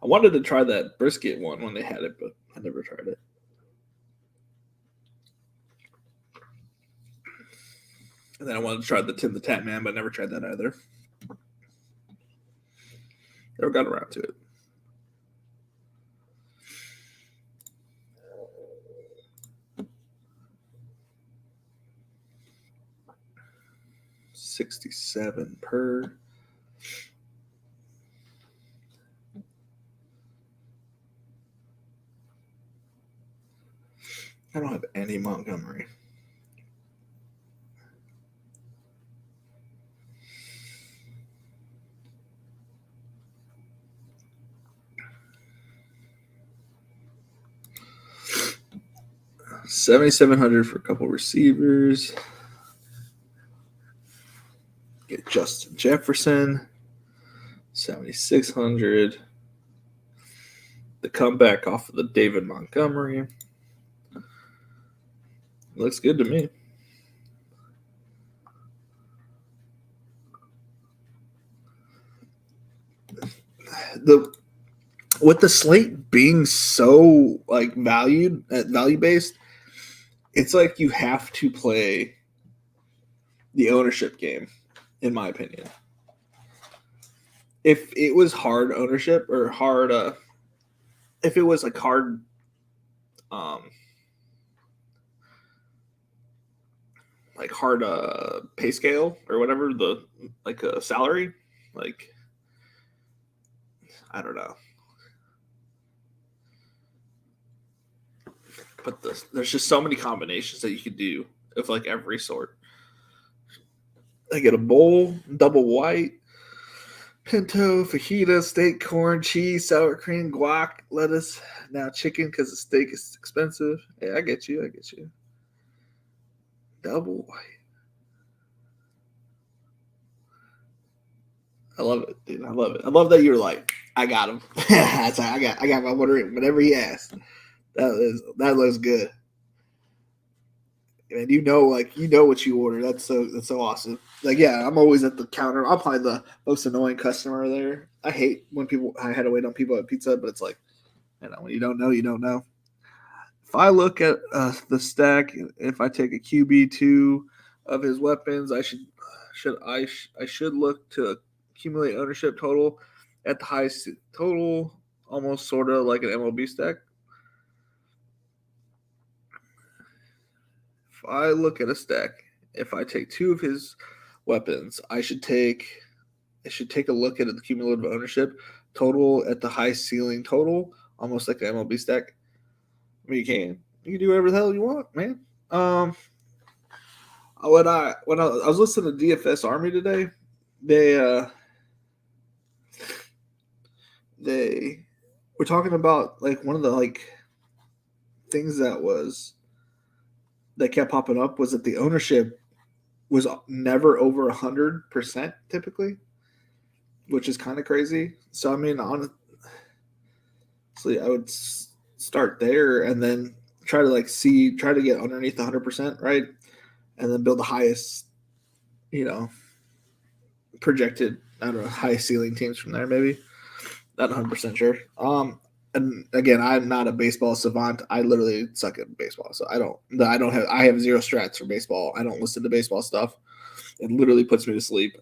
I wanted to try that brisket one when they had it, but I never tried it. And then I wanted to try the Tim the Tap Man, but I never tried that either. Never got around to it. $67 per. I don't have any Montgomery. $7,700 for a couple receivers. Get Justin Jefferson. $7,600. The comeback off of the David Montgomery. Looks good to me. With the slate being so like value based, it's like you have to play the ownership game, in my opinion. If it was hard ownership or hard, if it was like hard, pay scale or whatever, the like a salary, like I don't know. But there's just so many combinations that you could do of like every sort. I get a bowl, double white, pinto, fajita, steak, corn, cheese, sour cream, guac, lettuce. Now chicken because the steak is expensive. Yeah, I get you. Double white. I love it, dude. I love it. I love that you're like, I got him. That's I got my order whatever he asked. That looks good. And you know what you order. That's so awesome. Like, yeah, I'm always at the counter. I'm probably the most annoying customer there. I hate when I had to wait on people at pizza, but it's like when you don't know, you don't know. If I look at the stack, if I take a QB2 of his weapons, I should look to accumulate ownership total at the highest total, almost sort of like an MLB stack. If I look at a stack, if I take 2 of his weapons, I should take a look at the cumulative ownership total at the high ceiling total, almost like an MLB stack. I mean, you can do whatever the hell you want, man. When I was listening to DFS Army today, they were talking about like one of the like things that kept popping up was that the ownership was never over 100% typically, which is kind of crazy. So I mean, honestly, I would start there and then try to get underneath 100%, right? And then build the highest, projected, I don't know, highest ceiling teams from there, maybe. Not 100% sure. And again, I'm not a baseball savant. I literally suck at baseball, so I have zero strats for baseball. I don't listen to baseball stuff. It literally puts me to sleep.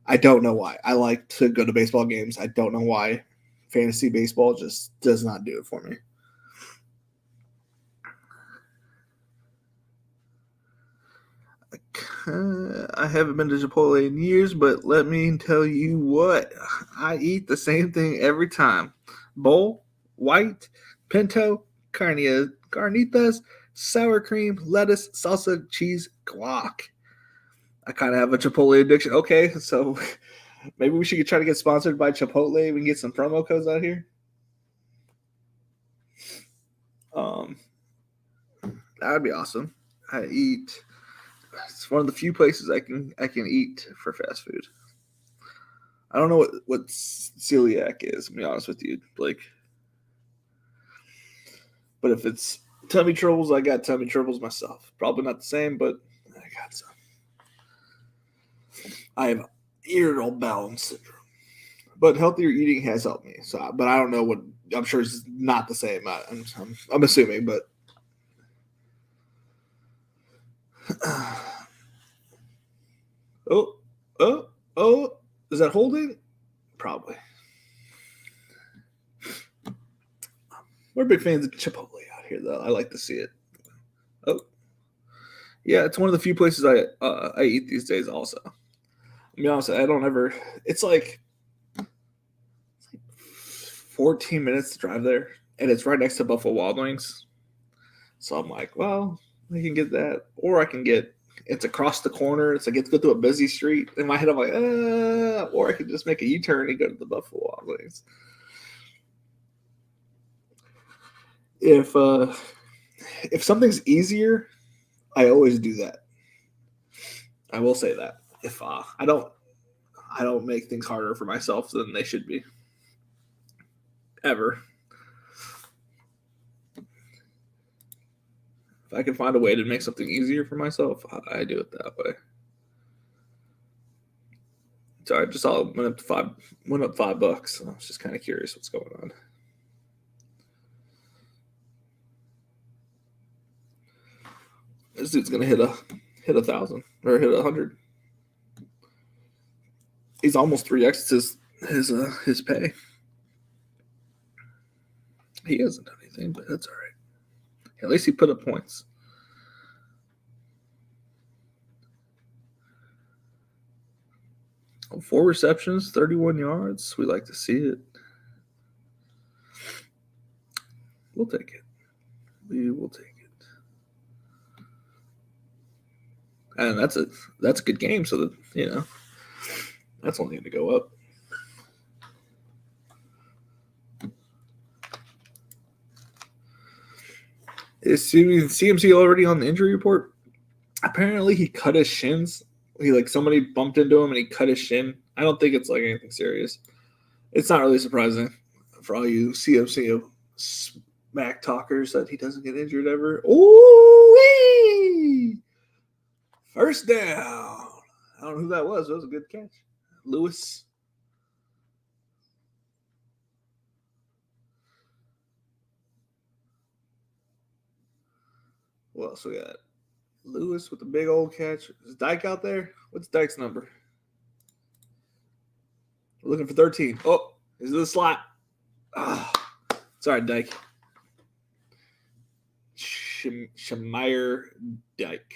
I don't know why. I like to go to baseball games. I don't know why. Fantasy baseball just does not do it for me. I haven't been to Chipotle in years, but let me tell you what. I eat the same thing every time. Bowl, white, pinto, carnitas, sour cream, lettuce, salsa, cheese, guac. I kind of have a Chipotle addiction. Okay, so maybe we should try to get sponsored by Chipotle. We can get some promo codes out here. That would be awesome. It's one of the few places I can eat for fast food. I don't know what celiac is, to be honest with you, Blake. But if it's tummy troubles, I got tummy troubles myself. Probably not the same, but I got some. I have irritable bowel syndrome. But healthier eating has helped me. So, but I don't know what. I'm sure it's not the same. I'm assuming, but. Oh! Is that holding? Probably. We're big fans of Chipotle out here, though. I like to see it. Oh, yeah, it's one of the few places I eat these days. Also, to be honest, I don't ever. It's like 14 minutes to drive there, and it's right next to Buffalo Wild Wings. So I'm like, well, I can get that, or I can get. It's across the corner. It's like it's go through a busy street. In my head, I'm like, or I could just make a U-turn and go to the Buffalo Wild Wings. If something's easier, I always do that. I will say that. If I don't make things harder for myself than they should be. Ever. If I can find a way to make something easier for myself, I do it that way. So I just went up $5. I was just kind of curious what's going on. This dude's gonna hit 1,000 or hit 100. He's almost 3x his pay. He hasn't done anything, but that's all right. At least he put up points. Oh, 4 receptions, 31 yards. We like to see it. We'll take it. We will take it. And that's a good game. So that that's only going to go up. Is CMC already on the injury report? Apparently, he cut his shins. Somebody bumped into him and he cut his shin. I don't think it's like anything serious. It's not really surprising for all you CMC smack talkers that he doesn't get injured ever. Ooh-wee! First down. I don't know who that was. That was a good catch. Lewis. Who else we got? Lewis with the big old catch. Is Dyke out there? What's Dyke's number? We're looking for 13. Oh, is it a slot? Oh, sorry, Dyke. Shamir Dyke.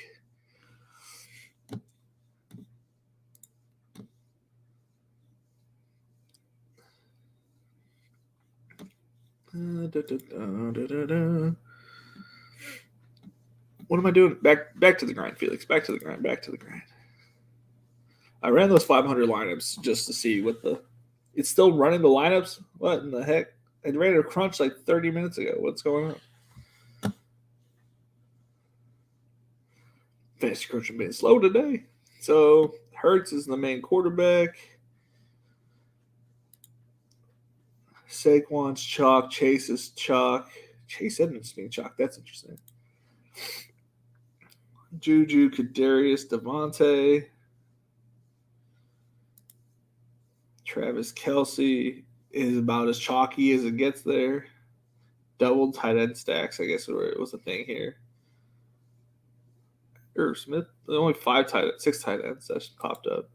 What am I doing? Back to the grind, Felix. Back to the grind. Back to the grind. I ran those 500 lineups just to see what the. It's still running the lineups. What in the heck? I ran a crunch like 30 minutes ago. What's going on? Fantasy coaching being slow today. So Hurts is the main quarterback. Saquon's chalk. Chase is chalk. Chase Edmonds being chalk. That's interesting. Juju, Kadarius, Devontae, Travis Kelce is about as chalky as it gets there. Double tight end stacks, I guess, was a thing here. Irv Smith, only 6 tight ends that popped up.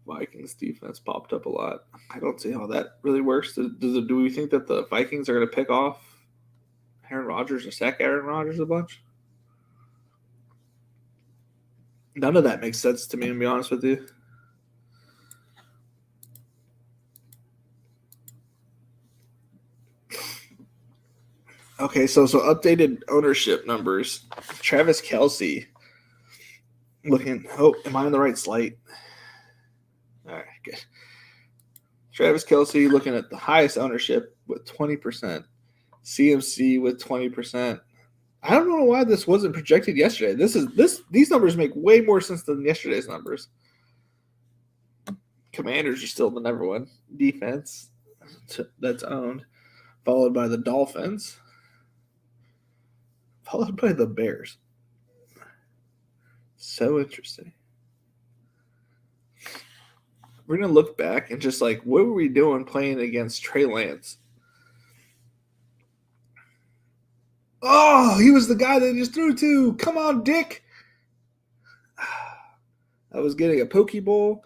Vikings defense popped up a lot. I don't see how that really works. Do we think that the Vikings are going to pick off Aaron Rodgers or sack Aaron Rodgers a bunch? None of that makes sense to me, to be honest with you. Okay, so updated ownership numbers. Travis Kelce looking. Oh, am I on the right slate? All right, good. Travis Kelce looking at the highest ownership with 20%. CMC with 20%. I don't know why this wasn't projected yesterday. These numbers make way more sense than yesterday's numbers. Commanders are still the number one defense that's owned, followed by the Dolphins, followed by the Bears. So interesting. We're going to look back and just like, what were we doing playing against Trey Lance? Oh, he was the guy they just threw to. Come on, Dick. I was getting a Pokeball,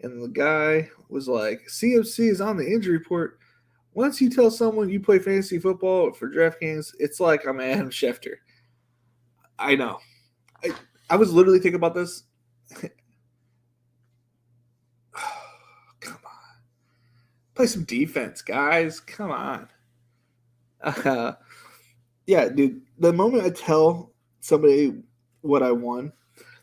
and the guy was like, CMC is on the injury report. Once you tell someone you play fantasy football for DraftKings, it's like I'm Adam Schefter. I know. I was literally thinking about this. Come on. Play some defense, guys. Come on. Yeah, dude. The moment I tell somebody what I won,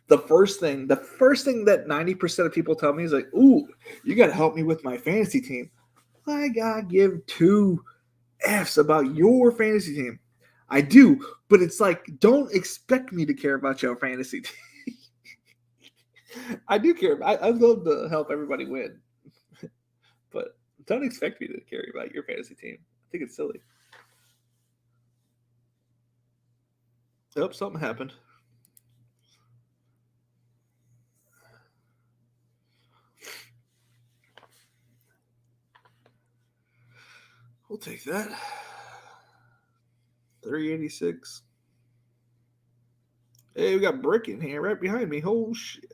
the first thing that 90% of people tell me is like, ooh, you got to help me with my fantasy team. I got to give 2 Fs about your fantasy team. I do, but it's like, don't expect me to care about your fantasy team. I do care. I love to help everybody win. But don't expect me to care about your fantasy team. I think it's silly. Oh, something happened. We'll take that. 386. Hey, we got Brick in here right behind me. Oh, shit.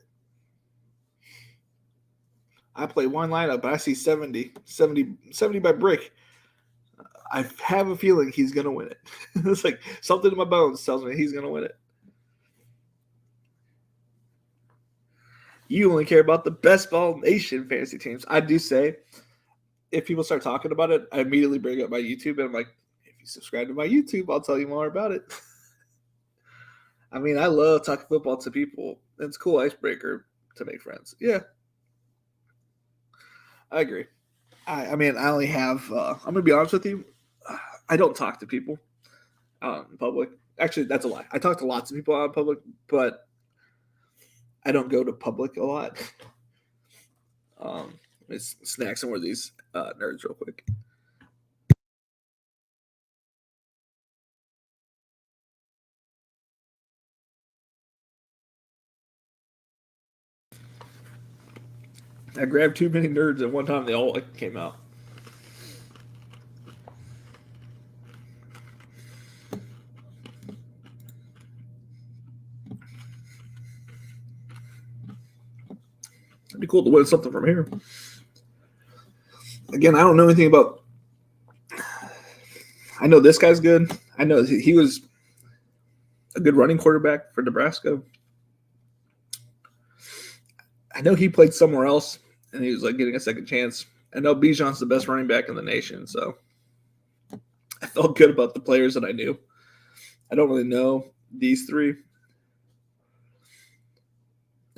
I play one lineup, but I see 70 by Brick. I have a feeling he's going to win it. It's like something in my bones tells me he's going to win it. You only care about the best ball nation fantasy teams. I do say, if people start talking about it, I immediately bring up my YouTube, and I'm like, if you subscribe to my YouTube, I'll tell you more about it. I mean, I love talking football to people. It's a cool icebreaker to make friends. Yeah. I agree. I mean, I only have, I'm going to be honest with you, I don't talk to people in public. Actually, that's a lie. I talk to lots of people out in public, but I don't go to public a lot. Let me snack some more of these nerds real quick. I grabbed too many nerds at one time. They all came out. It'd be cool to win something from here. Again, I don't know anything about. I know this guy's good. I know he was a good running quarterback for Nebraska. I know he played somewhere else, and he was like getting a second chance. I know Bijan's the best running back in the nation, so I felt good about the players that I knew. I don't really know these three.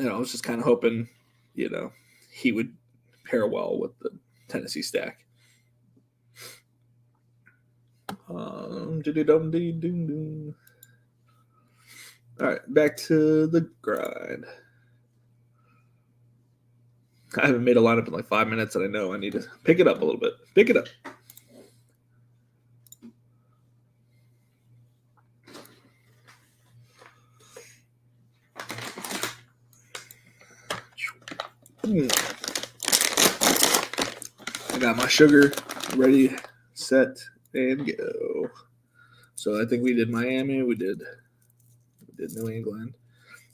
I was just kind of hoping, he would pair well with the Tennessee stack. All right, back to the grind. I haven't made a lineup in like 5 minutes, and I know I need to pick it up a little bit. Pick it up. I got my sugar ready, set, and go. So I think we did Miami. We did New England.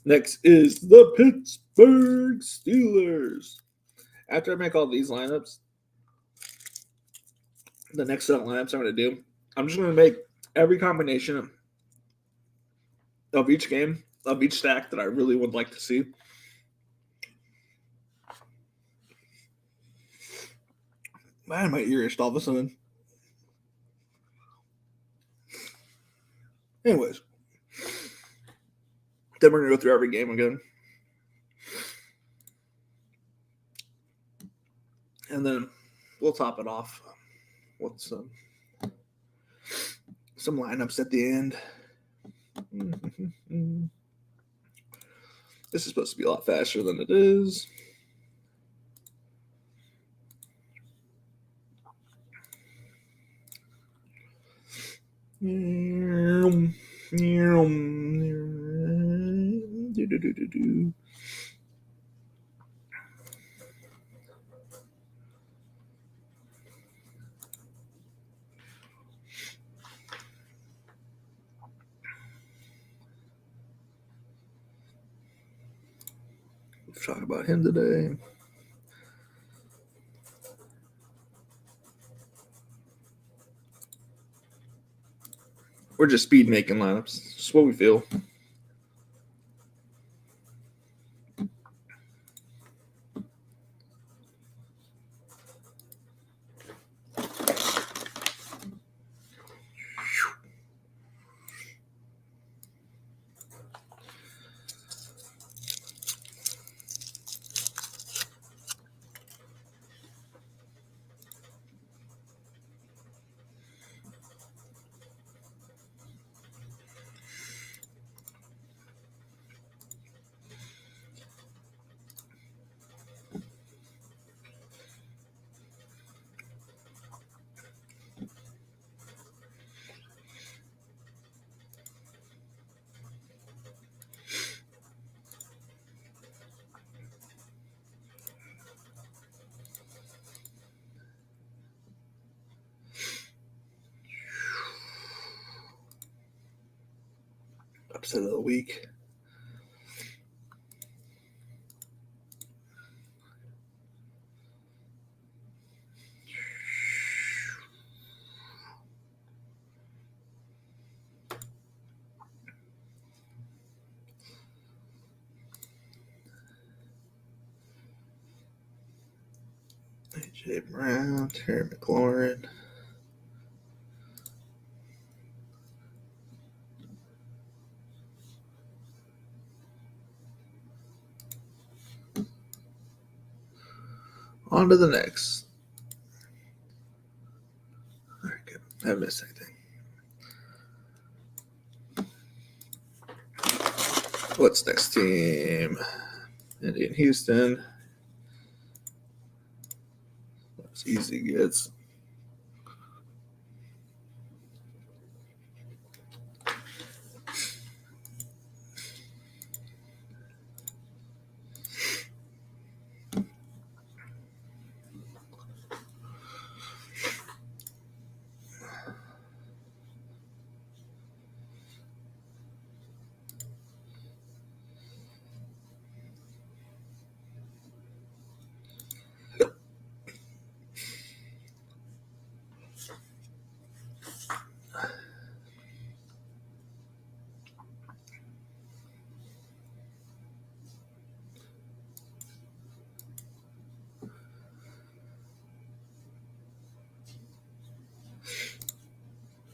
Next is the Pittsburgh Steelers. After I make all these lineups, the next set of lineups I'm going to do, I'm just going to make every combination of each game, of each stack that I really would like to see. Man, my ear itched all of a sudden. Anyways, then we're going to go through every game again. And then we'll top it off with some lineups at the end. This is supposed to be a lot faster than it is. We'll talk about him today. We're just speed making lineups. It's what we feel. Upset of the week. A.J. Brown, Terry McLaurin. On to the next. All right, good. I haven't missed anything. What's next team? Indian Houston. That's easy gets.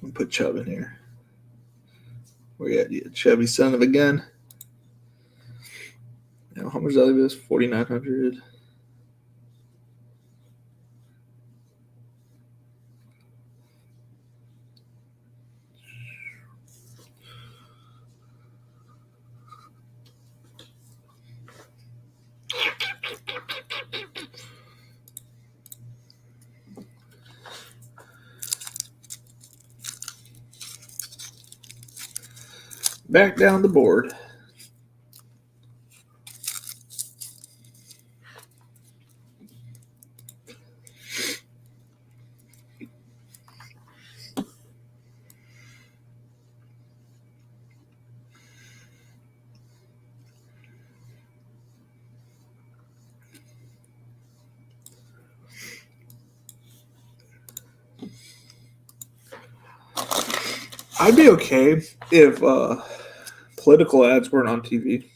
I'll put Chubb in here. Where you at? You chubby son of a gun. Now, how much value is 4,900? Back down the board. I'd be okay if political ads weren't on TV.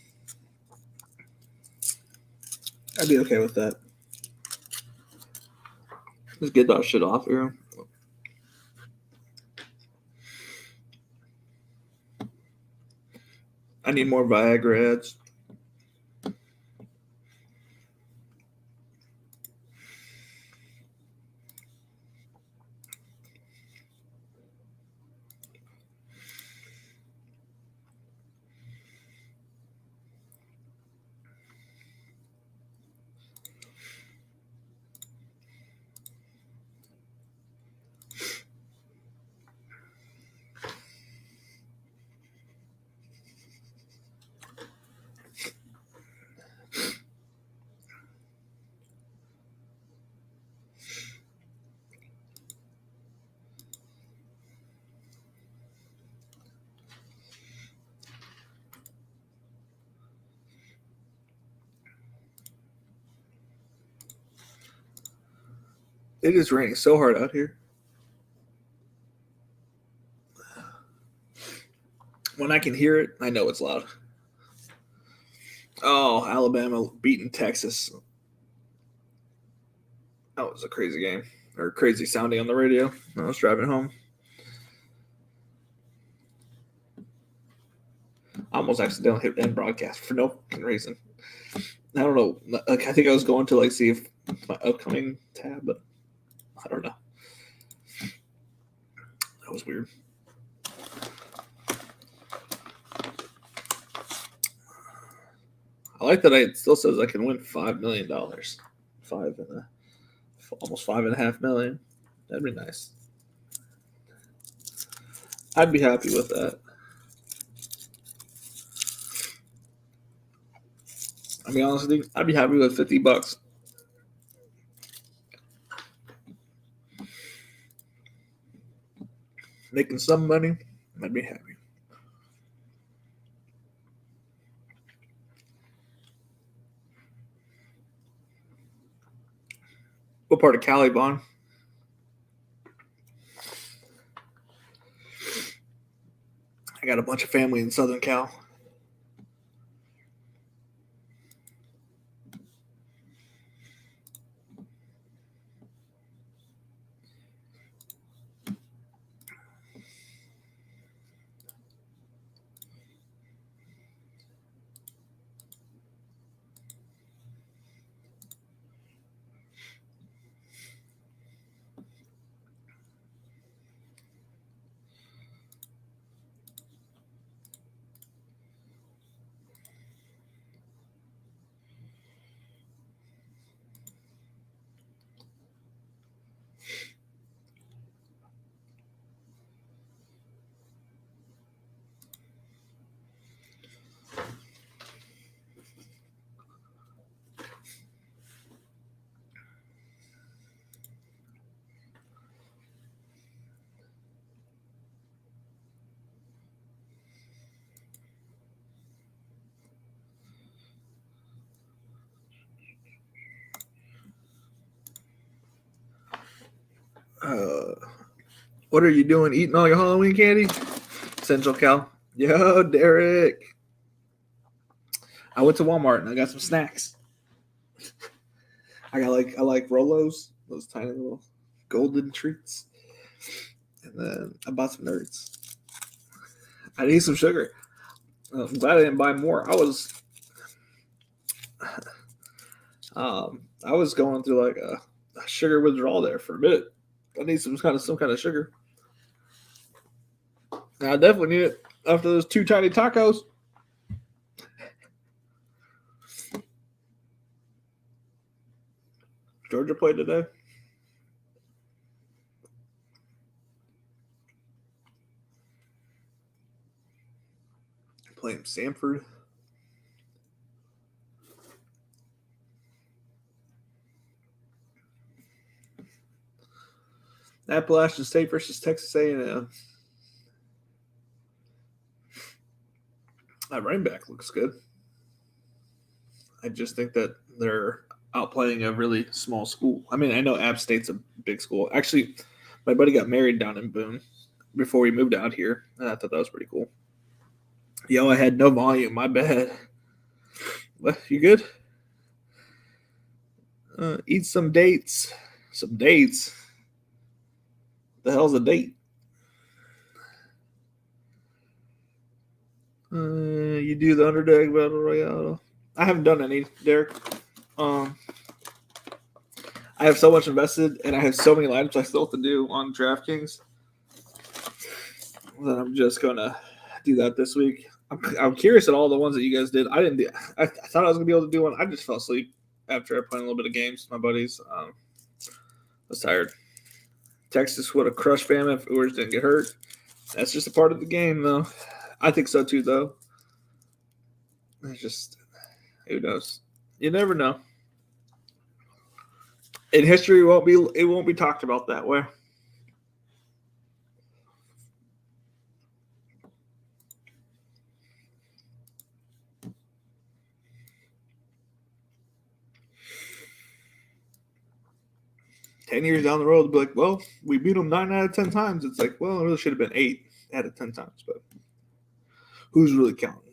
I'd be okay with that. Let's get that shit off here. I need more Viagra ads. It is raining so hard out here. When I can hear it, I know it's loud. Oh, Alabama beating Texas. That was a crazy game. Or crazy sounding on the radio when I was driving home. I almost accidentally hit end broadcast for no reason. I don't know. Like, I think I was going to see if my upcoming tab, but I don't know. That was weird. I like that it still says I can win $5 million. Almost $5.5 million. That'd be nice. I'd be happy with that. I'll be honest with you, I'd be happy with $50. Making some money, I'd be happy. What part of Cali, Vaughn? I got a bunch of family in Southern Cal. What are you doing? Eating all your Halloween candy? Central Cal. Yo, Derek. I went to Walmart and I got some snacks. I like Rolos, those tiny little golden treats. And then I bought some Nerds. I need some sugar. I'm glad I didn't buy more. I was going through like a sugar withdrawal there for a bit. I need some kind of sugar. And I definitely need it after those 2 tiny tacos. Georgia played today. Playing Samford. Appalachian State versus Texas A&M. That running back looks good. I just think that they're outplaying a really small school. I mean, I know App State's a big school. Actually, my buddy got married down in Boone before we moved out here, and I thought that was pretty cool. Yo, I had no volume. My bad. What? You good? Eat some dates. Some dates? The hell's a date? You do the Underdog Battle Royale. I haven't done any, Derek. I have so much invested, and I have so many items I still have to do on DraftKings that I'm just gonna do that this week. I'm curious at all the ones that you guys did. I didn't do. I thought I was gonna be able to do one. I just fell asleep after I played a little bit of games with my buddies. I was tired. Texas would have crushed Bama if Ewers didn't get hurt. That's just a part of the game, though. I think so too, though. It's just, who knows? You never know. In history, it won't be talked about that way. $10 down the road, they'll be like, well, we beat them 9 out of 10 times. It's like, well, it really should have been 8 out of 10 times, but who's really counting?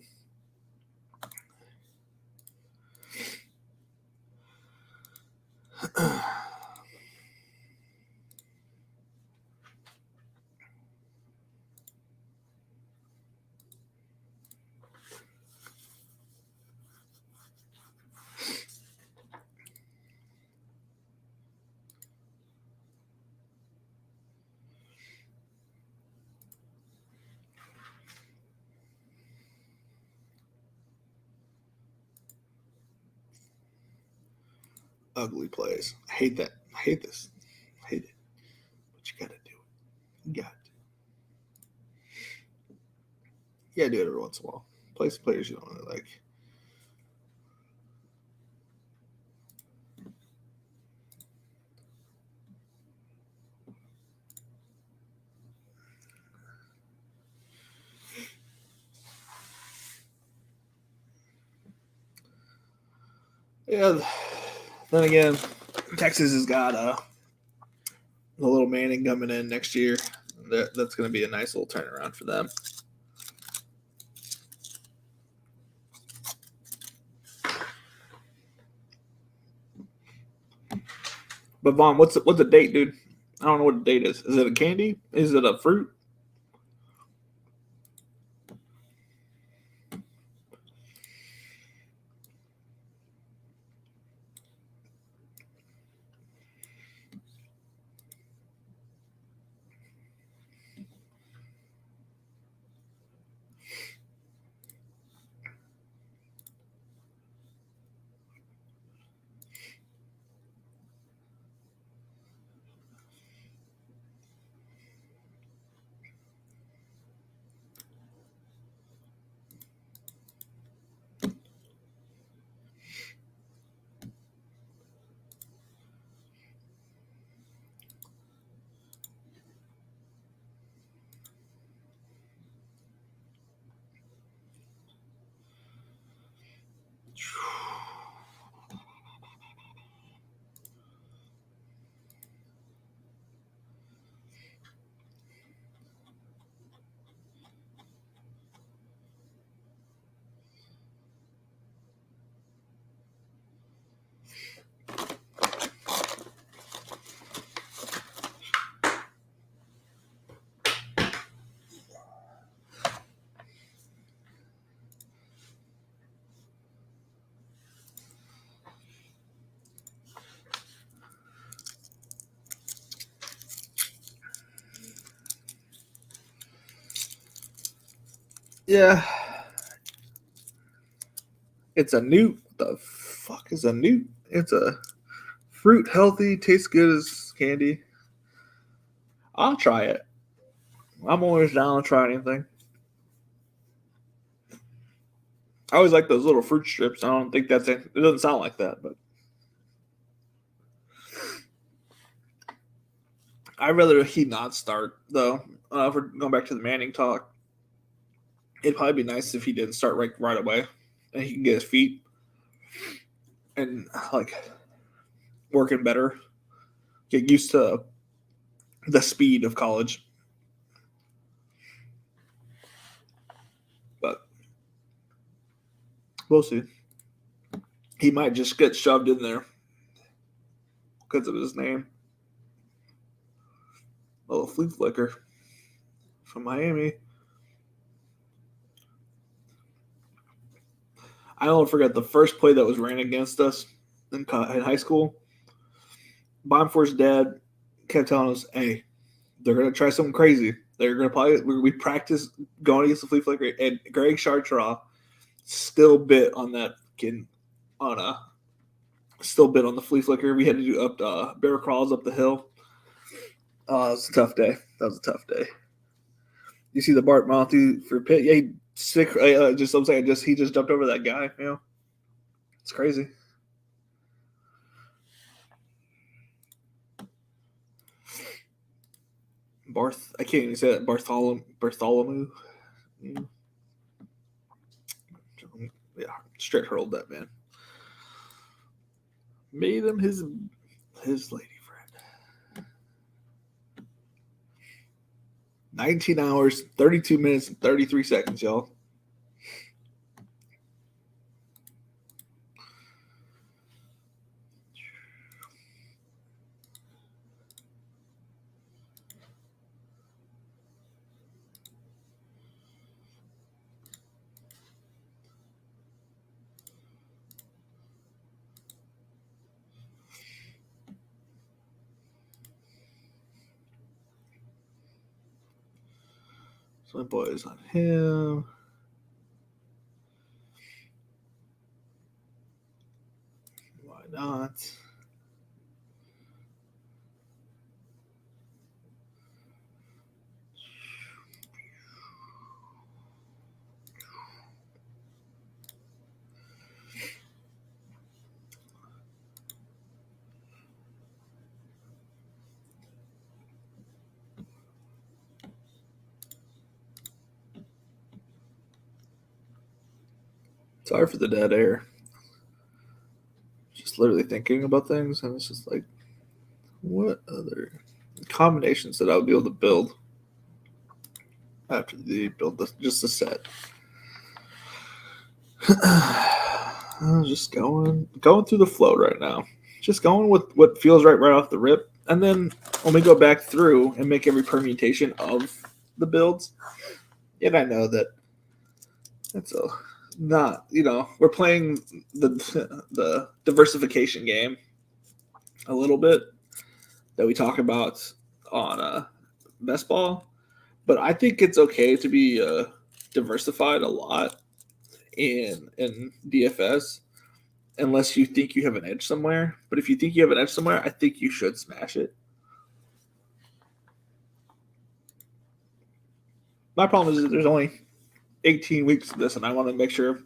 Ugly plays. I hate that. I hate this. I hate it. But you gotta do it. You got to. You gotta do it every once in a while. Play some players you don't really like. Yeah. Then again, Texas has got the little Manning coming in next year. That's going to be a nice little turnaround for them. But Vaughn, what's the date, dude? I don't know what the date is. Is it a candy? Is it a fruit? Yeah. It's a newt. What the fuck is a newt? It's a fruit, healthy, tastes good as candy. I'll try it. I'm always down to try anything. I always like those little fruit strips. I don't think that's it. It doesn't sound like that, but I'd rather he not start though. If we're going back to the Manning talk, it'd probably be nice if he didn't start right away, and he can get his feet and like working better, get used to the speed of college. But we'll see. He might just get shoved in there because of his name. A little flea flicker from Miami. I don't forget the first play that was ran against us in high school. Bonfor's dad kept telling us, "Hey, they're gonna try something crazy. They're gonna probably we practice going against the flea flicker." And Greg Chartraw still bit on that kid on a still bit on the flea flicker. We had to do up bear crawls up the hill. Oh, it was a tough day. That was a tough day. You see the Bart Monty for Pitt? Yeah, he sick. Just I'm saying, he just jumped over that guy. You know, it's crazy. I can't even say that. Bartholomew. Yeah, straight hurled that man. Made him his lady friend. 19 hours, 32 minutes, and 33 seconds, y'all. So my boy's on him. Why not? Sorry for the dead air. Just literally thinking about things, and it's just like, what other combinations that I would be able to build after the build just the set. I'm just going through the flow right now. Just going with what feels right off the rip, and then when we go back through and make every permutation of the builds, and I know that it's not we're playing the diversification game a little bit that we talk about on best ball, but I think it's okay to be diversified a lot in DFS unless you think you have an edge somewhere. But if you think you have an edge somewhere, I think you should smash it. My problem is that there's only 18 weeks of this, and I want to make sure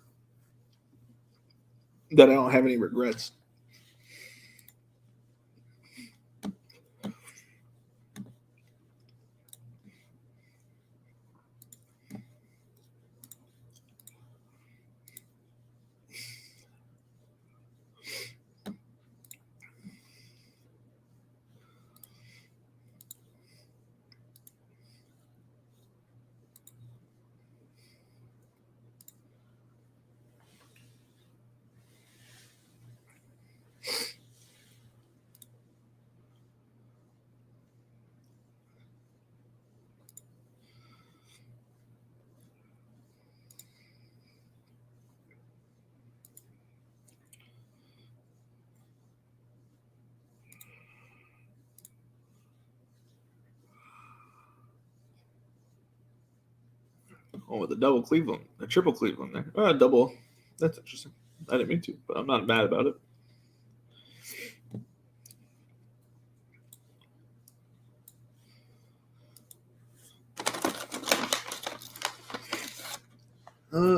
that I don't have any regrets. Oh, with a double Cleveland, a triple Cleveland there. Oh, a double. That's interesting. I didn't mean to, but I'm not mad about it.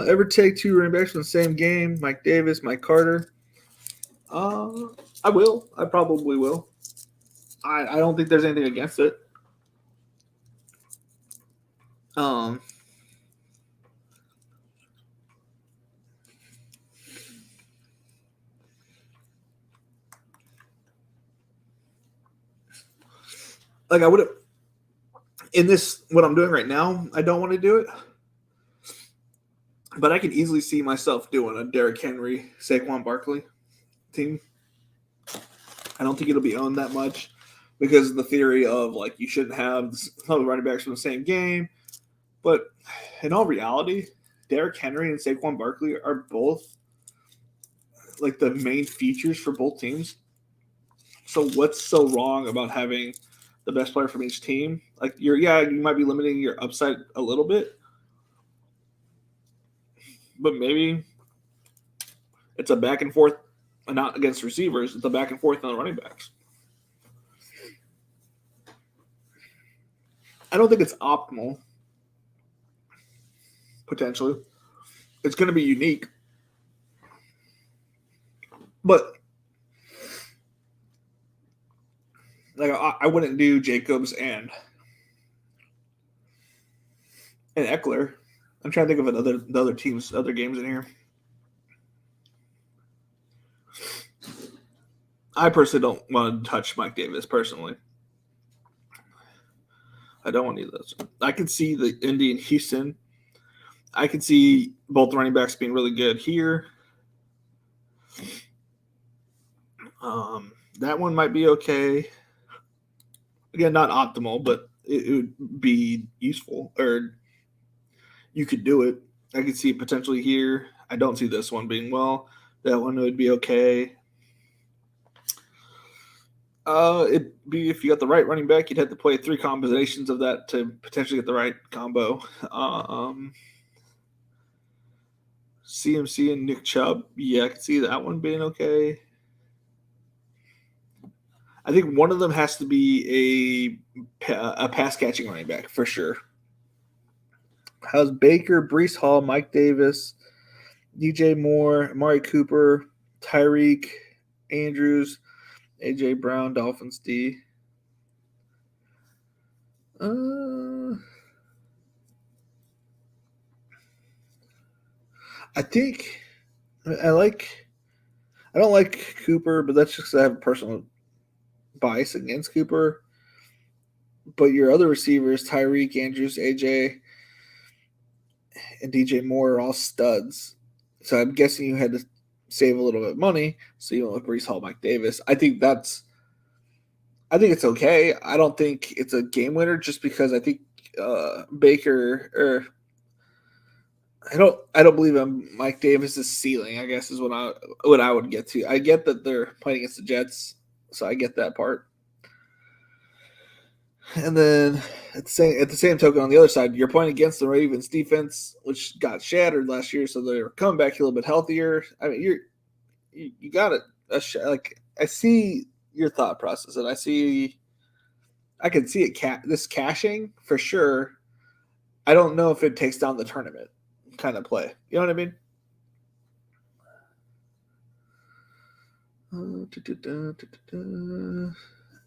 Ever take two running backs from the same game? Mike Davis, Mike Carter. I will. I probably will. I don't think there's anything against it. Like I would have in this what I'm doing right now. I don't want to do it, but I can easily see myself doing a Derrick Henry, Saquon Barkley team. I don't think it'll be owned that much because of the theory of like you shouldn't have some running backs from the same game. But in all reality, Derrick Henry and Saquon Barkley are both like the main features for both teams. So what's so wrong about having the best player from each team? Like you might be limiting your upside a little bit, but maybe it's a back and forth, not against receivers. It's a back and forth on the running backs. I don't think it's optimal. Potentially, it's going to be unique, but like I wouldn't do Jacobs and Eckler. I'm trying to think of the other teams, other games in here. I personally don't want to touch Mike Davis personally. I don't want to do this. I can see the Indy and Houston. I can see both running backs being really good here. That one might be okay. Again, not optimal, but it would be useful, or you could do it. I could see it potentially here. I don't see this one being well. That one would be okay. It'd be if you got the right running back, you'd have to play 3 combinations of that to potentially get the right combo. CMC and Nick Chubb, yeah, I can see that one being okay. I think one of them has to be a pass catching running back for sure. How's Baker, Brees Hall, Mike Davis, DJ Moore, Amari Cooper, Tyreek, Andrews, AJ Brown, Dolphins D. I think I don't like Cooper, but that's just because I have a personal bias against Cooper. But your other receivers, Tyreek, Andrews, AJ, and DJ Moore are all studs. So I'm guessing you had to save a little bit of money, so you went with Brees Hall, Mike Davis. I think it's okay. I don't think it's a game winner just because I think Baker or I don't believe Mike Davis' ceiling, I guess, is what I would get to. I get that they're playing against the Jets, so I get that part. And then at the same token, on the other side, you're playing against the Ravens defense, which got shattered last year, so they're coming back a little bit healthier. I mean, you got it. Like I see your thought process, and I can see it this cashing for sure. I don't know if it takes down the tournament kind of play. You know what I mean?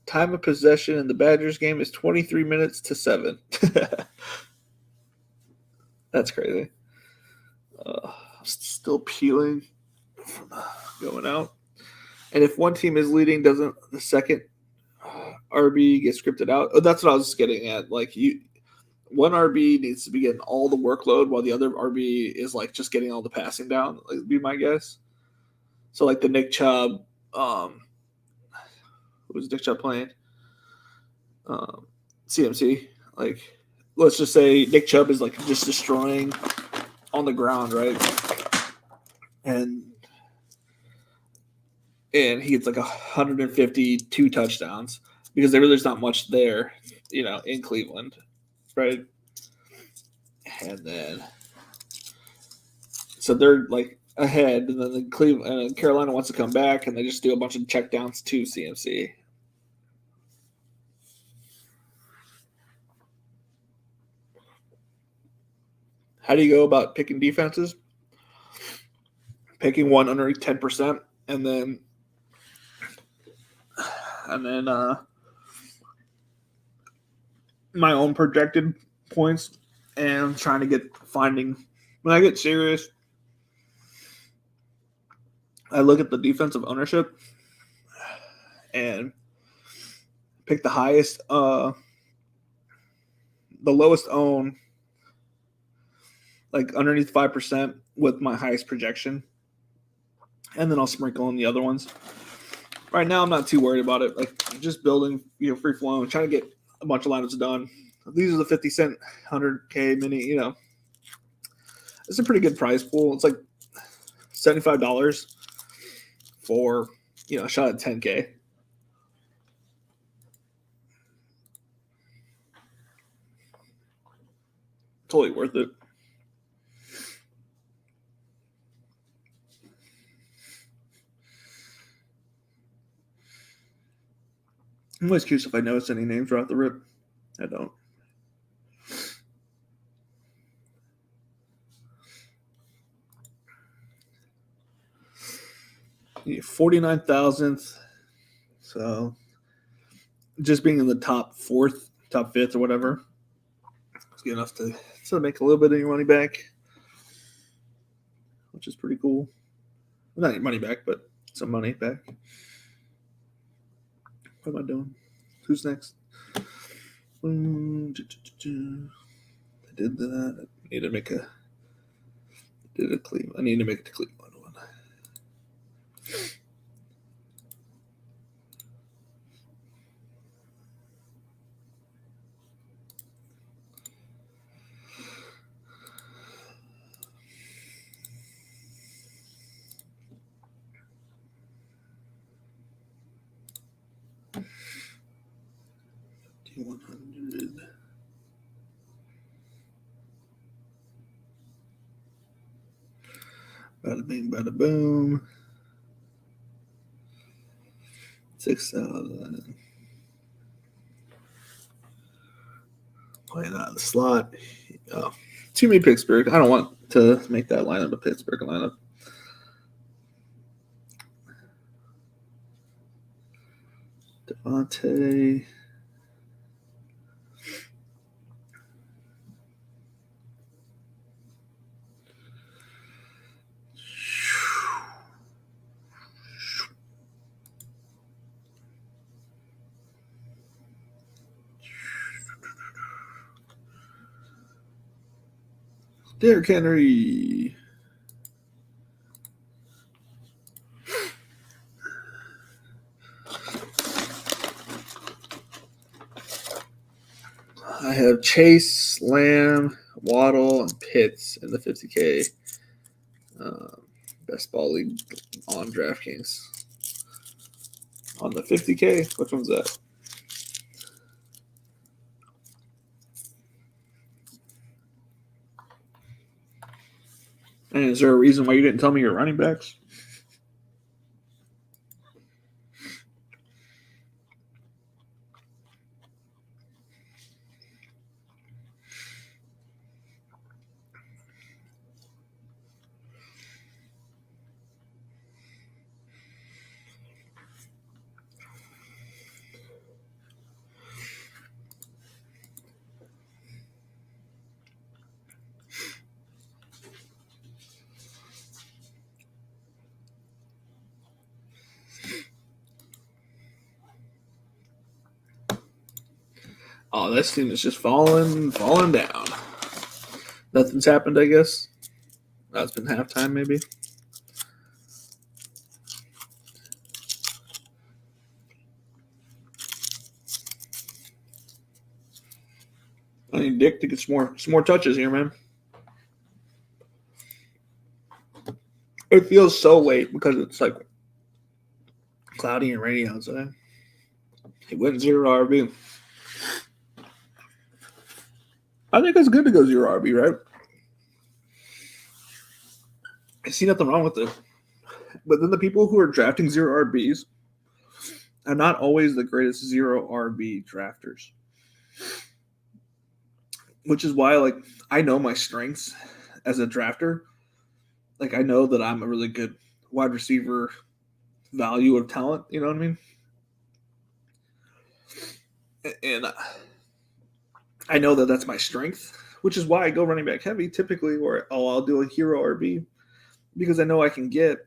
Time of possession in the Badgers game is 23 minutes to 7. That's crazy. Still peeling from going out. And if one team is leading, doesn't the second RB get scripted out? Oh, that's what I was getting at. Like one RB needs to be getting all the workload while the other RB is like just getting all the passing down. Like, would be my guess. So like the Nick Chubb, who was Nick Chubb playing? CMC. Like, let's just say Nick Chubb is like just destroying on the ground, right? And he gets like 152 touchdowns because there's not much there, in Cleveland, right? And then, so they're like ahead, and then Cleveland, Carolina wants to come back, and they just do a bunch of checkdowns to CMC. How do you go about picking defenses? Picking one under 10%, and then my own projected points, and trying to finding. When I get serious, I look at the defensive ownership and pick the highest, the lowest own, like underneath 5% with my highest projection. And then I'll sprinkle in the other ones. Right now, I'm not too worried about it. Like, just building, free flowing, trying to get a bunch of lineups done. These are the 50-cent 100K mini, It's a pretty good prize pool. It's like $75 for, a shot at 10K. Totally worth it. I'm always curious if I notice any names right off the rip. I don't. Yeah, 49,000th. So just being in the top fifth or whatever, it's good enough to make a little bit of your money back, which is pretty cool. Well, not your money back, but some money back. What am I doing? Who's next? I did that. I need to make a Cleveland. I need to make the Cleveland one. $100. Bada bing, bada boom. 6,000. Playing out of the slot. Oh, too many Pittsburgh. I don't want to make that lineup a Pittsburgh lineup. Devontae. Derrick Henry. I have Chase, Lamb, Waddle, and Pitts in the 50K best ball league on DraftKings. On the 50K, which one's that? And is there a reason why you didn't tell me your running backs? Oh, this team is just falling down. Nothing's happened, I guess. That's been halftime, maybe. I need Dick to get some more touches here, man. It feels so late because it's like cloudy and rainy outside. He went 0 RB. I think it's good to go 0 RB, right? see nothing wrong with it. But then the people who are drafting zero RBs are not always the greatest zero RB drafters. Which is why, like, I know my strengths as a drafter. Like, I know that I'm a really good wide receiver value of talent. You know what I mean? And I know that that's my strength, which is why I go running back heavy typically, or I'll do a hero RB, because I know I can get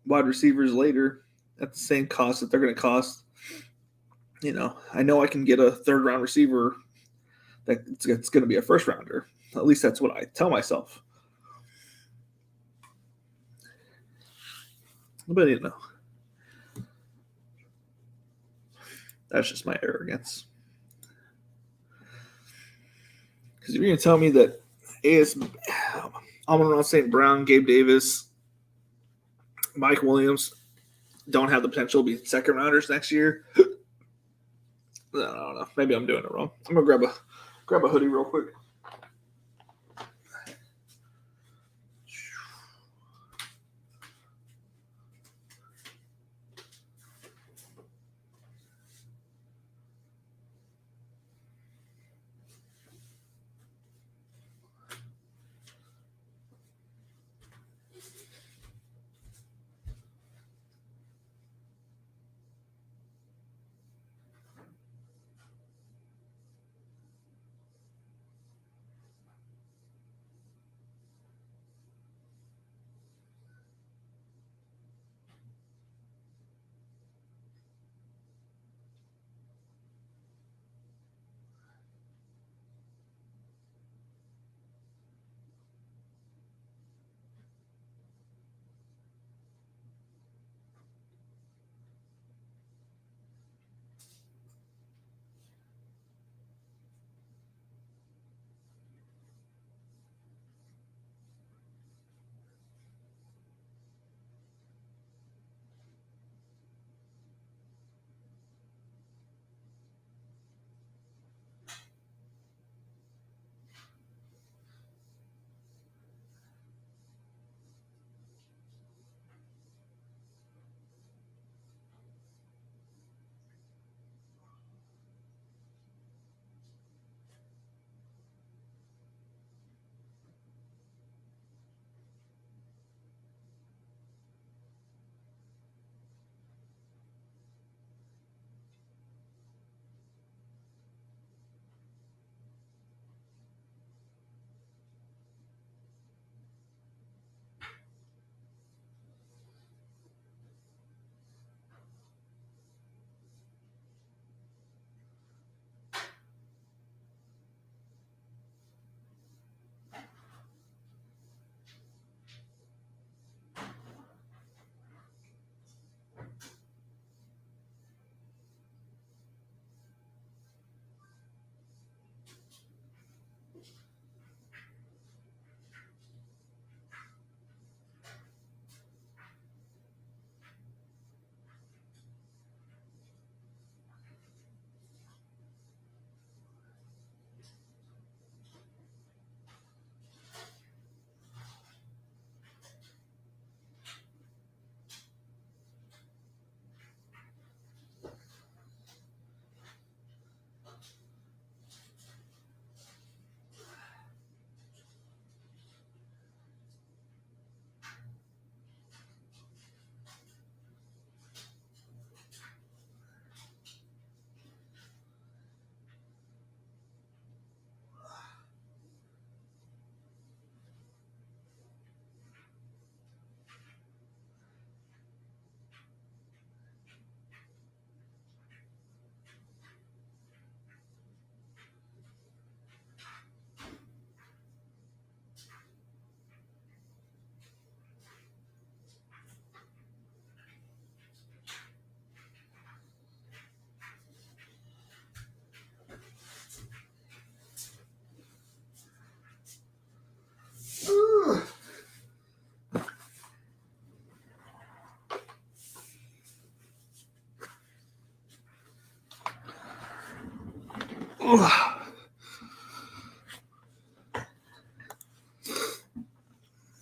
wide receivers later at the same cost that they're going to cost. You know, I know I can get a third round receiver that's going to be a first rounder. At least that's what I tell myself. But, you know, that's just my arrogance. Because if you're going to tell me that Amon-Ra St. Brown, Gabe Davis, Mike Williams don't have the potential to be second rounders next year, I don't know. Maybe I'm doing it wrong. I'm going to grab a hoodie real quick.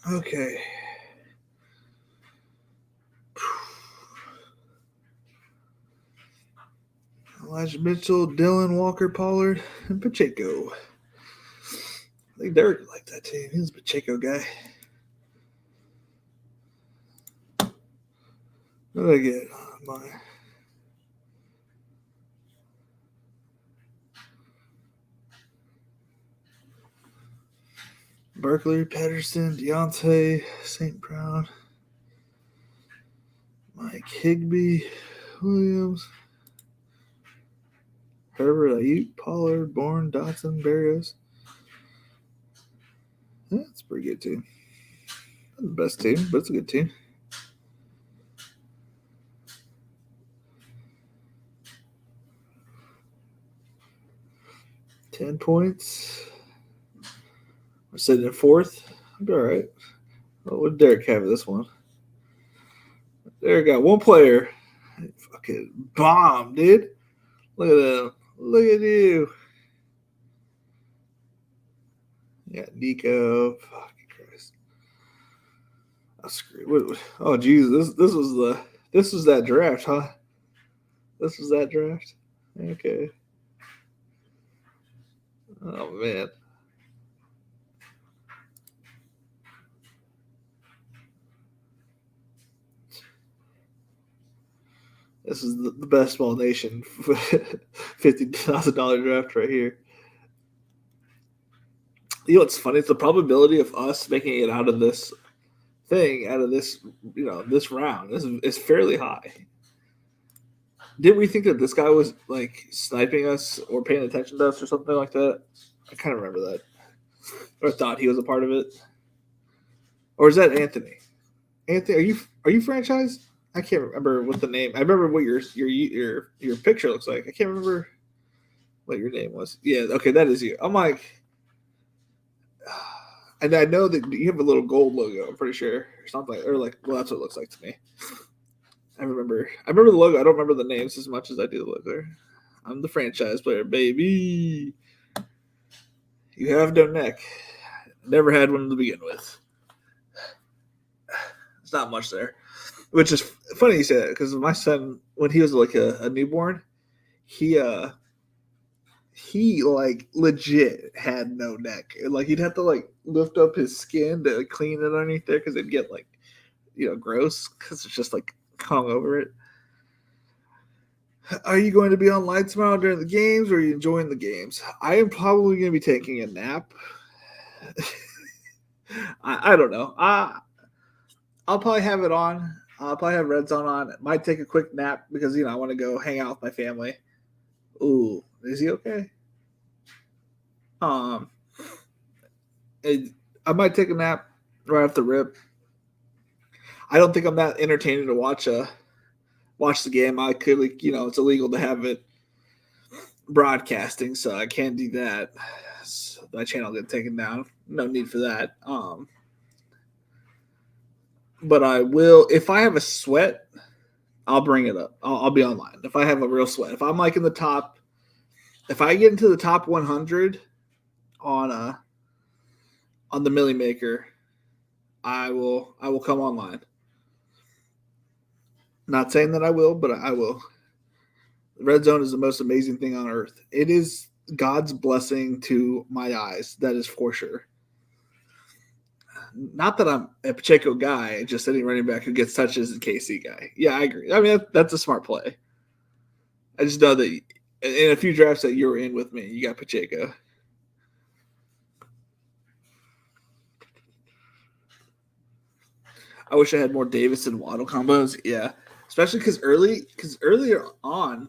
Okay. Elijah Mitchell, Dylan, Walker, Pollard, and Pacheco. I think Derek would like that team. He's a Pacheco guy. What did I get? Berkeley, Patterson, Deontay, St. Brown, Mike Higbee, Williams, Herbert, Ayuk, Pollard, Bourne, Dotson, Barrios. Yeah, that's a pretty good team. Not the best team, but it's a good team. $10 points. We're sitting in fourth. I'll be all right. What did Derek have this one? Derek got one player. Fucking bomb, dude. Look at him. Look at you. Yeah, Nico. Fucking Christ. I'm screwed. Oh, Jesus. This was that draft, huh? This was that draft? Okay. Oh, man. This is the best ball nation $50,000 draft right here. You know what's funny? It's the probability of us making it out of this thing, out of this, this round is fairly high. Did we think that this guy was like sniping us or paying attention to us or something like that? I kind of remember that, or thought he was a part of it. Or is that Anthony? Anthony, are you franchised? I can't remember what the name. I remember what your picture looks like. I can't remember what your name was. Yeah, okay, that is you. I'm like, and I know that you have a little gold logo. I'm pretty sure, or something, or like, well, that's what it looks like to me. I remember the logo. I don't remember the names as much as I do the logo. I'm the franchise player, baby. You have no neck. Never had one to begin with. It's not much there. Which is funny you say that, because my son, when he was like a newborn, he like legit had no neck. Like he'd have to like lift up his skin to like, clean it underneath there because it'd get like, gross because it's just like hung over it. Are you going to be on lights tomorrow during the games, or are you enjoying the games? I am probably going to be taking a nap. I don't know. I'll probably have it on. I'll probably have Red Zone on. Might take a quick nap because, I want to go hang out with my family. Ooh, is he okay? I might take a nap right off the rip. I don't think I'm that entertaining to watch the game. I could, it's illegal to have it broadcasting, so I can't do that. So my channel get taken down. No need for that. But I will, if I have a sweat, I'll bring it up. I'll be online. If I have a real sweat, if I'm like in the top, if I get into the top 100 on the Millie Maker, I will come online. Not saying that I will, but I will. Red Zone is the most amazing thing on earth. It is God's blessing to my eyes. That is for sure. Not that I'm a Pacheco guy, just any running back who gets touches and KC guy. Yeah, I agree. I mean, that's a smart play. I just know that in a few drafts that you were in with me, you got Pacheco. I wish I had more Davis and Waddle combos. Yeah, especially because earlier on,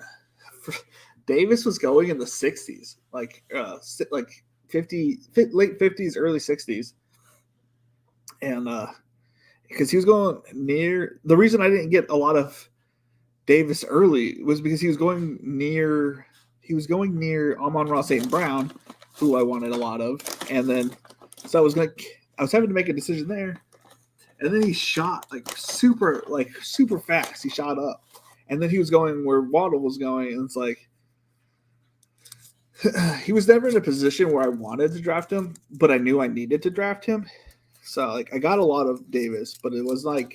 Davis was going in the 60s, like 50, late 50s, early 60s. And because he was going near, the reason I didn't get a lot of Davis early was because he was going near Amon-Ra St. Brown, who I wanted a lot of, and then so I was having to make a decision there, and then he shot super fast. He shot up, and then he was going where Waddle was going, and it's like he was never in a position where I wanted to draft him, but I knew I needed to draft him. So I got a lot of Davis, but it was not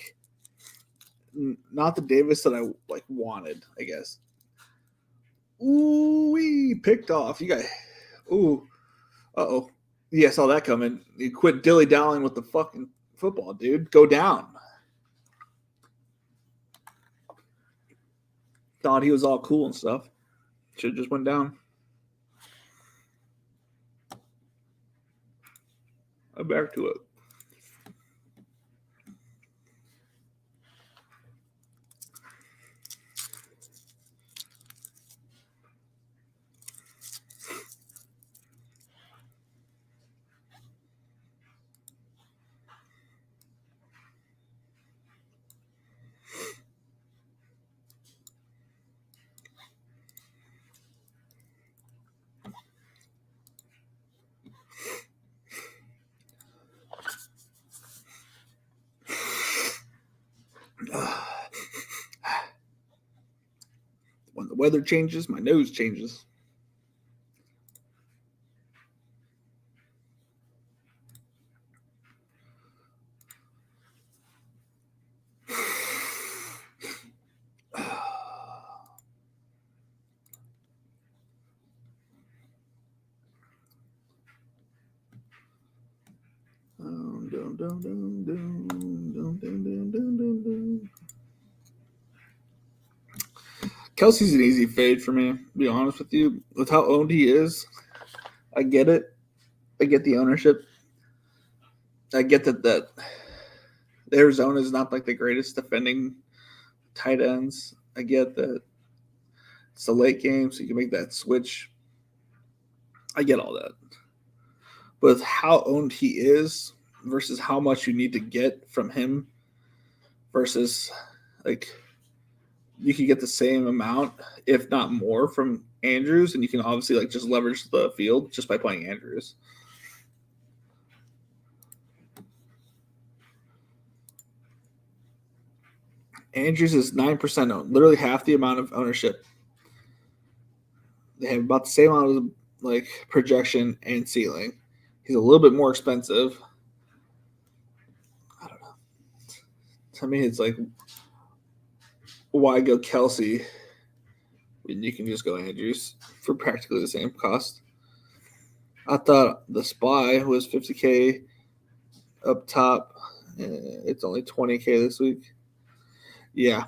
the Davis that I wanted, I guess. Ooh, we picked off. You got. Ooh. Uh-oh. Yeah, I saw that coming. You quit dilly-dallying with the fucking football, dude. Go down. Thought he was all cool and stuff. Should have just went down. I'm back to it. When the weather changes, my nose changes. Kelsey's an easy fade for me, to be honest with you. With how owned he is, I get it. I get the ownership. I get that Arizona is not like the greatest defending tight ends. I get that it's a late game, so you can make that switch. I get all that. But with how owned he is versus how much you need to get from him versus like you could get the same amount, if not more, from Andrews, and you can obviously like just leverage the field just by playing Andrews. Andrews is 9% owned, literally half the amount of ownership. They have about the same amount of like projection and ceiling. He's a little bit more expensive. I don't know. To me, it's like, why go Kelsey when you can just go Andrews for practically the same cost? I thought the SPY was 50K up top. It's only 20K this week. Yeah,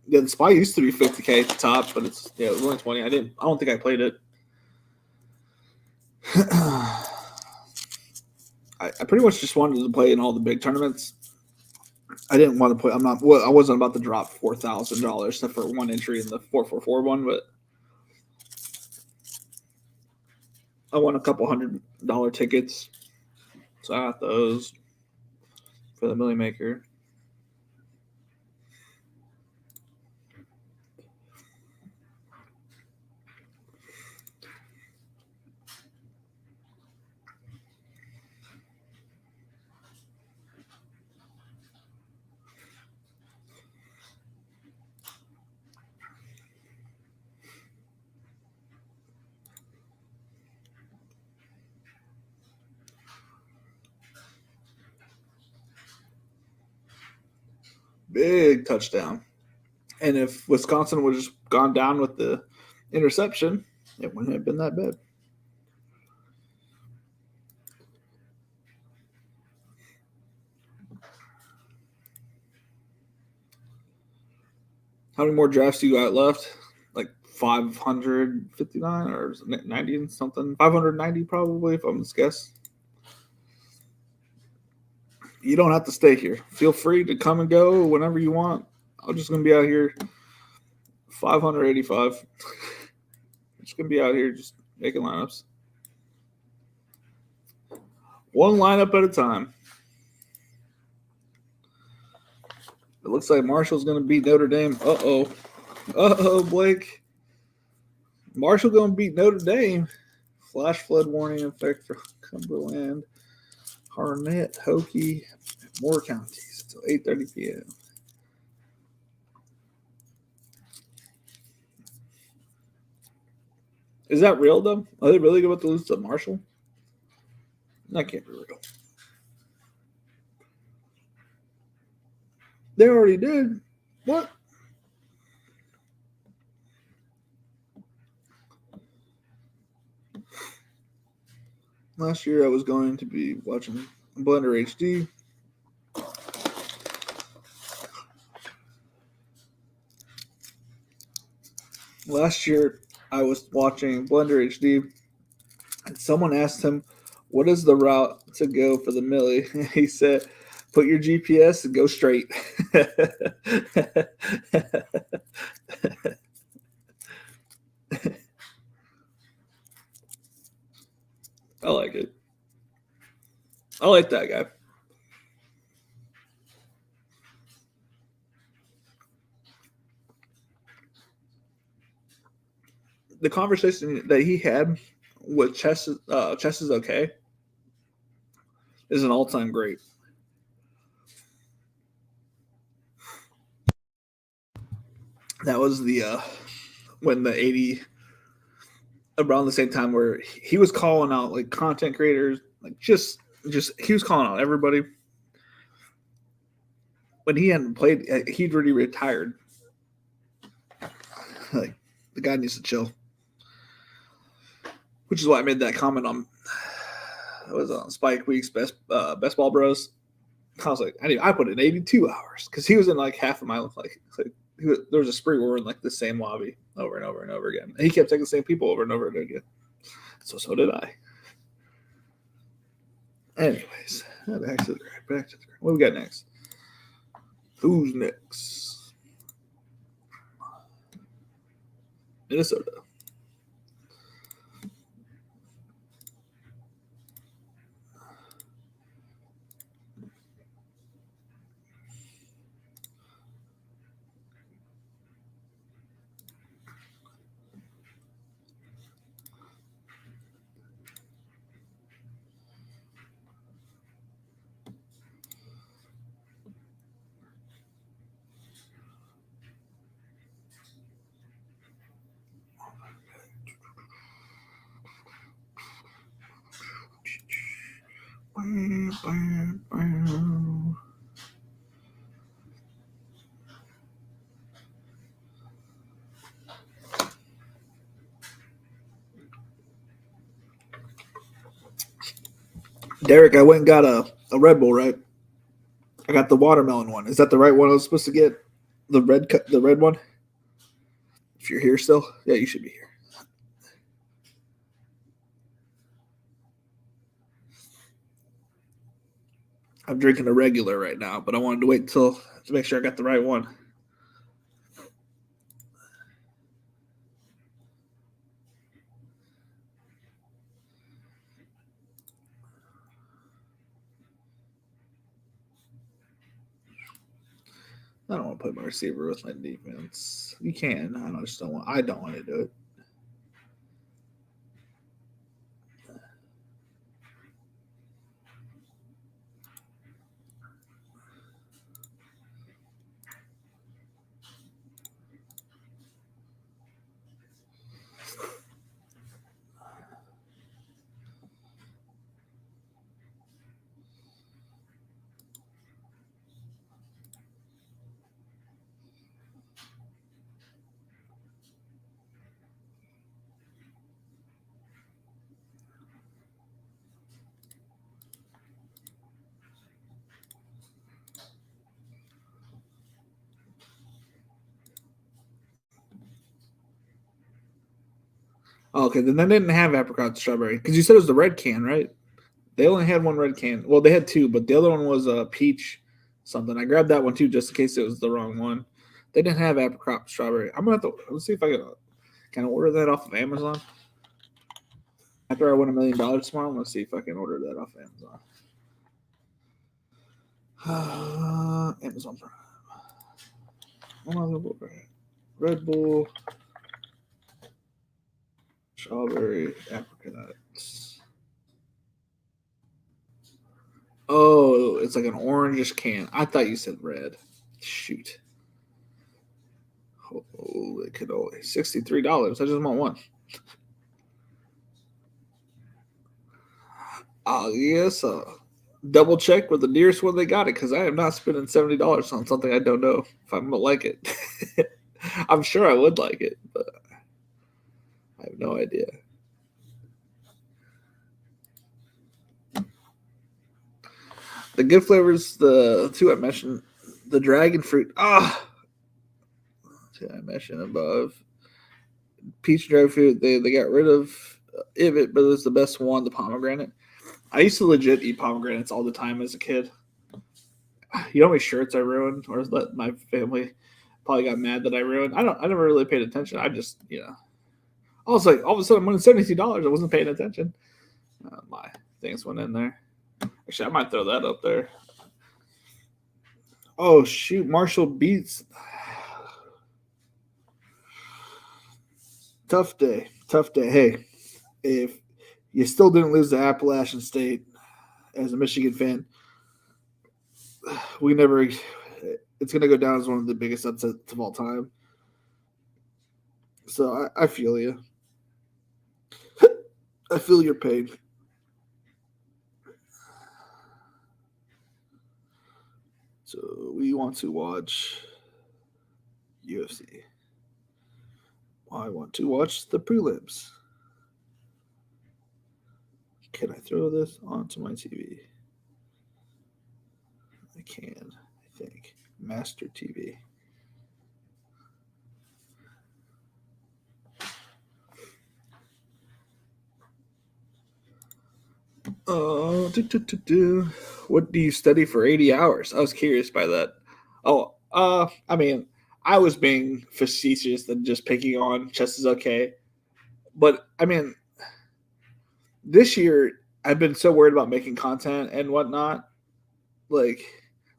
the SPY used to be 50K at the top, but it was only 20. I don't think I played it. I pretty much just wanted to play in all the big tournaments. I didn't want to play. I wasn't about to drop $4,000 for one entry in the 444 one, but I won a couple $100 tickets, so I got those for the Rainmaker. Big touchdown. And if Wisconsin would have just gone down with the interception, it wouldn't have been that bad. How many more drafts do you got left? Like 559 or 90 and something? 590 probably, if I'm going to guess. You don't have to stay here. Feel free to come and go whenever you want. I'm just going to be out here 585. Just going to be out here just making lineups. One lineup at a time. It looks like Marshall's going to beat Notre Dame. Uh-oh. Uh-oh, Blake. Marshall going to beat Notre Dame. Flash flood warning in effect for Cumberland, Harnett, Hokie, and Moore counties until 8:30 p.m. Is that real, though? Are they really about to lose to Marshall? That can't be real. They already did. What? Last year I was going to be watching Blender HD. Last year I was watching Blender HD, and someone asked him, "What is the route to go for the millie?" And he said, "Put your GPS and go straight." I like it. I like that guy. The conversation that he had with Chess is okay is an all-time great. That was the when the 80 around the same time where he was calling out like content creators, like just he was calling out everybody. When he hadn't played, he'd already retired. Like the guy needs to chill, which is why I made that comment on it was on Spike Week's best ball bros. I was like, I put in 82 hours because he was in like half of my like there was a spree where we're in like the same lobby over and over and over again. And he kept taking the same people over and over again. So did I. Anyways, back to the grind. What we got next? Who's next? Minnesota. Derek, I went and got a Red Bull, right? I got the watermelon one. Is that the right one I was supposed to get? The red one? If you're here still? Yeah, you should be here. I'm drinking a regular right now, but I wanted to wait to make sure I got the right one. I don't want to put my receiver with my defense. You can. I don't want to do it. Oh, okay, then they didn't have apricot strawberry because you said it was the red can, right? They only had one red can. Well, they had two, but the other one was a peach something. I grabbed that one too just in case it was the wrong one. They didn't have apricot strawberry. I'm gonna have to let's see if I can I order that off of Amazon. After I win $1 million tomorrow, I'm gonna see if I can order that off Amazon. Amazon Prime. Red Bull, strawberry, apricots. Oh, it's like an orangish can. I thought you said red. Shoot. Holy cannoli. $63. I just want one. Yes. Double check with the nearest one they got it because I am not spending $70 on something I don't know if I'm gonna like it. I'm sure I would like it, but I have no idea. The good flavors, the two I mentioned, the dragon fruit. Two I mentioned above. Peach dragon fruit. They got rid of it, but it's the best one. The pomegranate. I used to legit eat pomegranates all the time as a kid. You know how many shirts I ruined, or that my family probably got mad that I ruined. I never really paid attention. I just I was like, all of a sudden I'm winning $72. I wasn't paying attention. My things went in there. Actually, I might throw that up there. Oh shoot, Marshall beats. Tough day. Hey, if you still didn't lose to Appalachian State as a Michigan fan, it's going to go down as one of the biggest upsets of all time. So I feel you. I feel your pain. So we want to watch UFC. I want to watch the prelims. Can I throw this onto my TV? I can, I think. Master TV. What do you study for 80 hours? I was curious by that. I mean, I was being facetious and just picking on chess is okay. But, I mean, this year, I've been so worried about making content and whatnot. Like,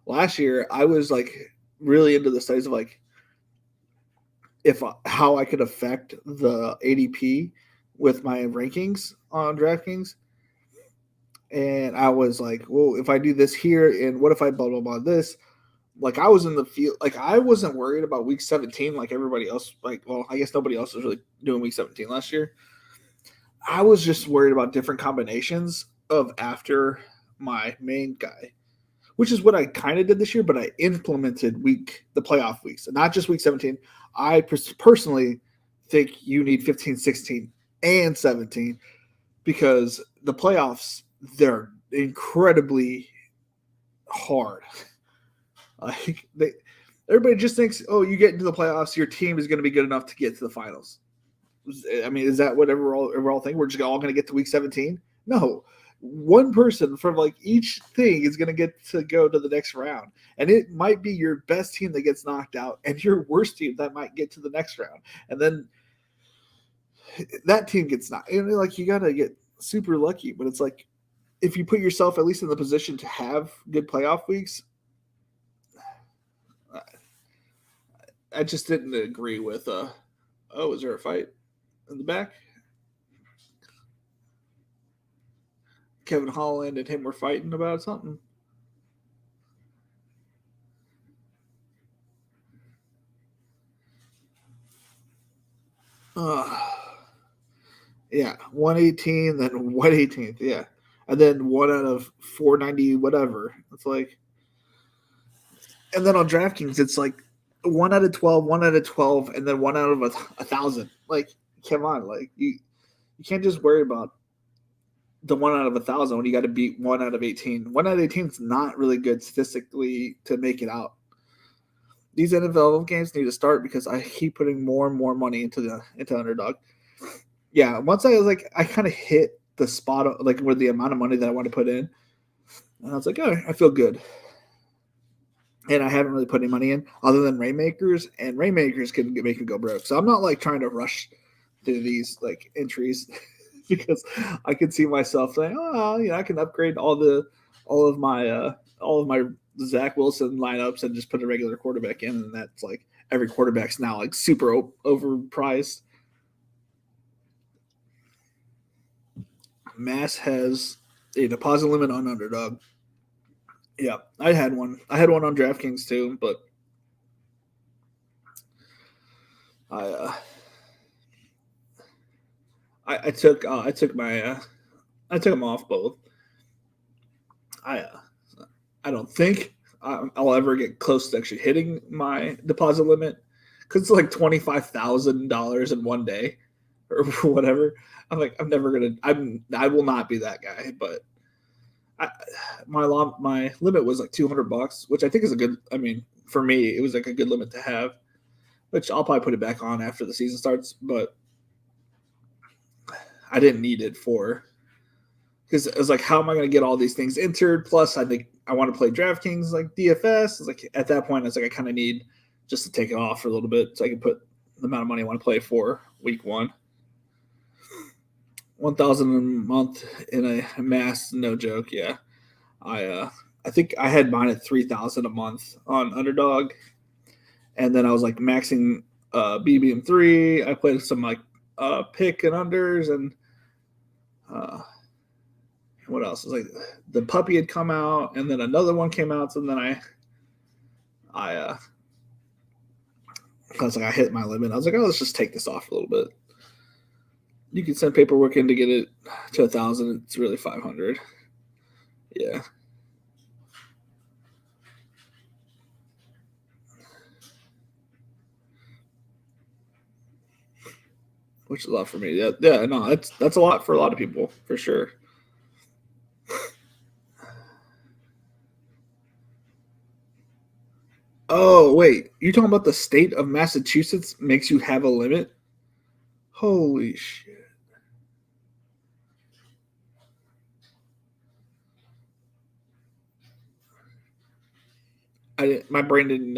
last year, I was, like, really into the studies of, like, how I could affect the ADP with my rankings on DraftKings. And I was like, well, if I do this here, and what if I blah, blah, blah, this? Like, I was in the field. Like, I wasn't worried about week 17 like everybody else. Like, well, I guess nobody else was really doing week 17 last year. I was just worried about different combinations of after my main guy, which is what I kind of did this year, but I implemented the playoff weeks, and not just week 17. I personally think you need 15, 16, and 17 because the playoffs, they're incredibly hard. Like everybody just thinks, oh, you get into the playoffs, your team is going to be good enough to get to the finals. I mean, is that what we're all thinking? We're just all going to get to week 17? No. One person from like each thing is going to get to go to the next round. And it might be your best team that gets knocked out and your worst team that might get to the next round. And then that team gets knocked. And like, you got to get super lucky. But it's like, if you put yourself at least in the position to have good playoff weeks, I just didn't agree with, is there a fight in the back? Kevin Holland and him were fighting about something. Yeah, 118, then 118th, yeah. And then 1 out of 490, whatever. It's like, and then on DraftKings, it's like 1 out of 12, 1 out of 12, and then 1 out of 1,000. Like, come on, like you can't just worry about the 1 out of 1,000 when you got to beat 1 out of 18. 1 out of 18 is not really good statistically to make it out. These NFL games need to start because I keep putting more and more money into underdog. Yeah, once I kind of hit the spot like where the amount of money that I want to put in, and I was like, oh, I feel good. And I haven't really put any money in other than Rainmakers, and Rainmakers can make me go broke. So I'm not like trying to rush through these like entries because I can see myself saying, oh, I can upgrade all of my Zach Wilson lineups and just put a regular quarterback in, and that's like every quarterback's now like super overpriced. Mass has a deposit limit on underdog. Yeah, I had one. I had one on DraftKings too, but I took them off both. I don't think I'll ever get close to actually hitting my deposit limit because it's like $25,000 in one day or whatever. I'm like, I will not be that guy, but my limit was like $200, which I think is a good. I mean, for me, it was like a good limit to have. Which I'll probably put it back on after the season starts, but I didn't need it for because it was like, how am I going to get all these things entered? Plus, I think I want to play DraftKings like DFS. It's like at that point, it's like I kind of need just to take it off for a little bit so I can put the amount of money I want to play for week 1. 1,000 a month in a mass, no joke. Yeah, I think I had mine at 3,000 a month on Underdog, and then I was like maxing BBM3. I played some like pick and unders, and what else? It was like the puppy had come out, and then another one came out. So then I was like, I hit my limit. I was like, oh, let's just take this off a little bit. You can send paperwork in to get it to 1,000. It's really 500. Yeah. Which is a lot for me. Yeah, no, that's a lot for a lot of people, for sure. Oh, wait. You talking about the state of Massachusetts makes you have a limit? Holy shit. My brain didn't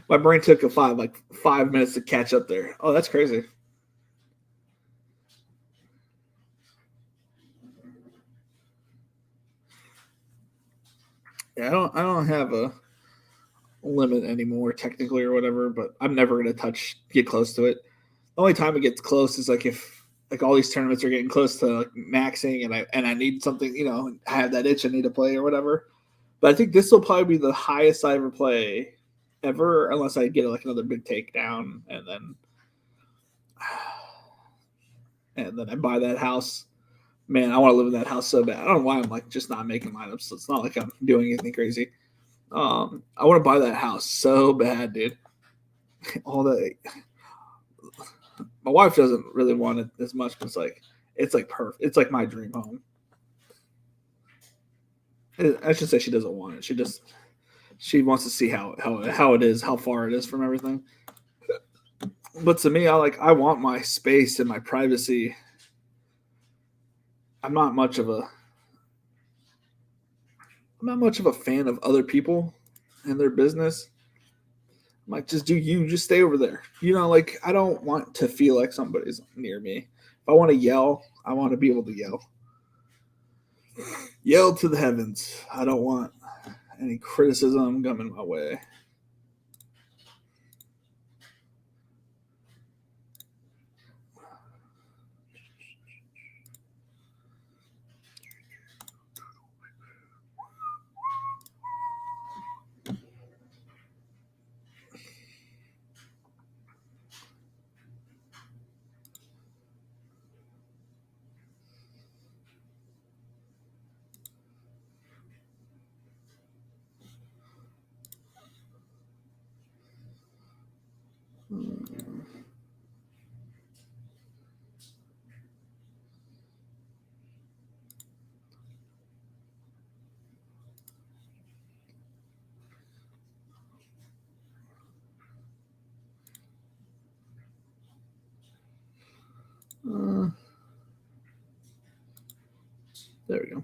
my brain took a 5 minutes to catch up there. Oh, that's crazy. Yeah, I don't have a limit anymore technically or whatever, but I'm never gonna get close to it. The only time it gets close is like if like all these tournaments are getting close to like maxing and I need something, I have that itch I need to play or whatever. But I think this will probably be the highest I ever play ever, unless I get like another big takedown and then I buy that house. Man, I want to live in that house so bad. I don't know why I'm like just not making lineups. It's not like I'm doing anything crazy. I want to buy that house so bad, dude. All that. My wife doesn't really want it as much, but it's like perfect. It's like my dream home. I should say she doesn't want it. She wants to see how it is, how far it is from everything. But to me, I want my space and my privacy. I'm not much of a fan of other people and their business. I'm like, just just stay over there. Like I don't want to feel like somebody's near me. If I want to yell, I want to be able to yell. Yell to the heavens. I don't want any criticism coming my way. There we go.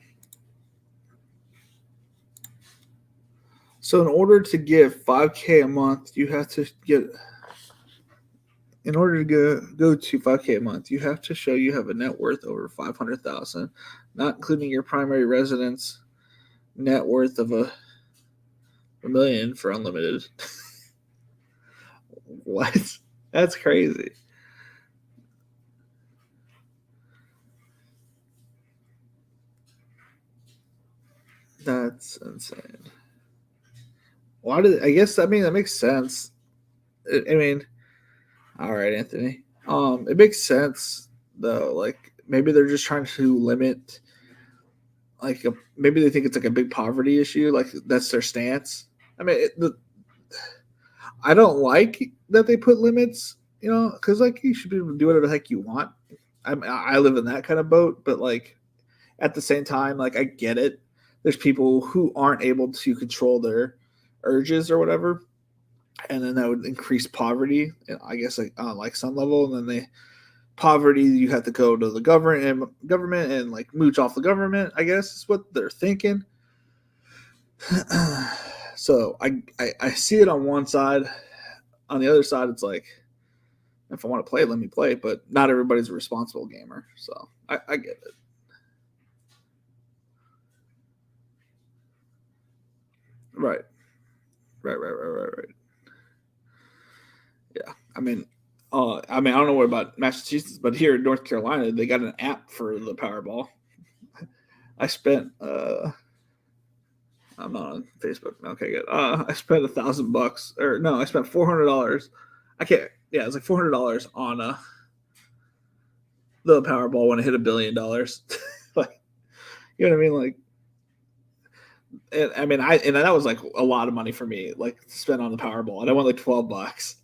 So in order to give 5K a month, you have to get. In order to go to 5K a month, you have to show you have a net worth over 500,000, not including your primary residence net worth of a million for unlimited. What? That's crazy. That's insane. Why did I guess? I mean, that makes sense. I mean, all right, Anthony. It makes sense though. Like maybe they're just trying to limit. Maybe they think it's like a big poverty issue. Like that's their stance. I mean, I don't like that they put limits. Because like you should be able to do whatever the heck you want. I live in that kind of boat, but like at the same time, like I get it. there's people who aren't able to control their urges or whatever, and then that would increase poverty, I guess, like on like some level. And then poverty, you have to go to the government and like mooch off the government, I guess is what they're thinking. So I see it on one side. On the other side, it's like, if I want to play, let me play. But not everybody's a responsible gamer, so I get it. Right. Yeah, I don't know what about Massachusetts, but here in North Carolina, they got an app for the Powerball. I spent I'm not on Facebook. Okay, good. I spent $1,000, or no, I spent $400. I can't. Yeah, it's like $400 on the Powerball when it hit $1 billion. Like, you know what I mean? Like, and that was like a lot of money for me, like to spend on the Powerball, and I won like $12.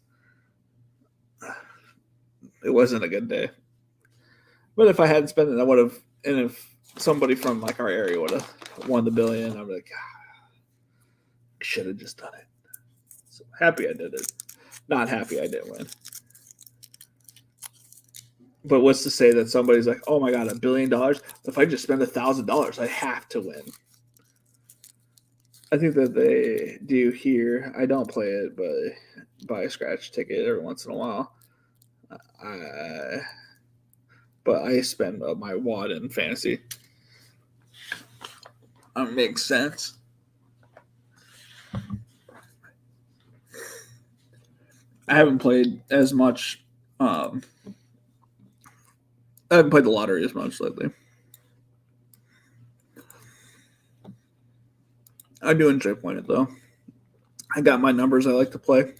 It wasn't a good day. But if I hadn't spent it, I would have. And if somebody from like our area would have won the billion, I'd be like, I should have just done it. So happy I did it. Not happy I didn't win. But what's to say that somebody's like, oh my god, $1 billion? If I just spend $1,000, I have to win. I think that they do here. I don't play it, but buy a scratch ticket every once in a while. But I spend my wad in fantasy. Makes sense. I haven't played as much. I haven't played the lottery as much lately. I do enjoy playing it though. I got my numbers I like to play.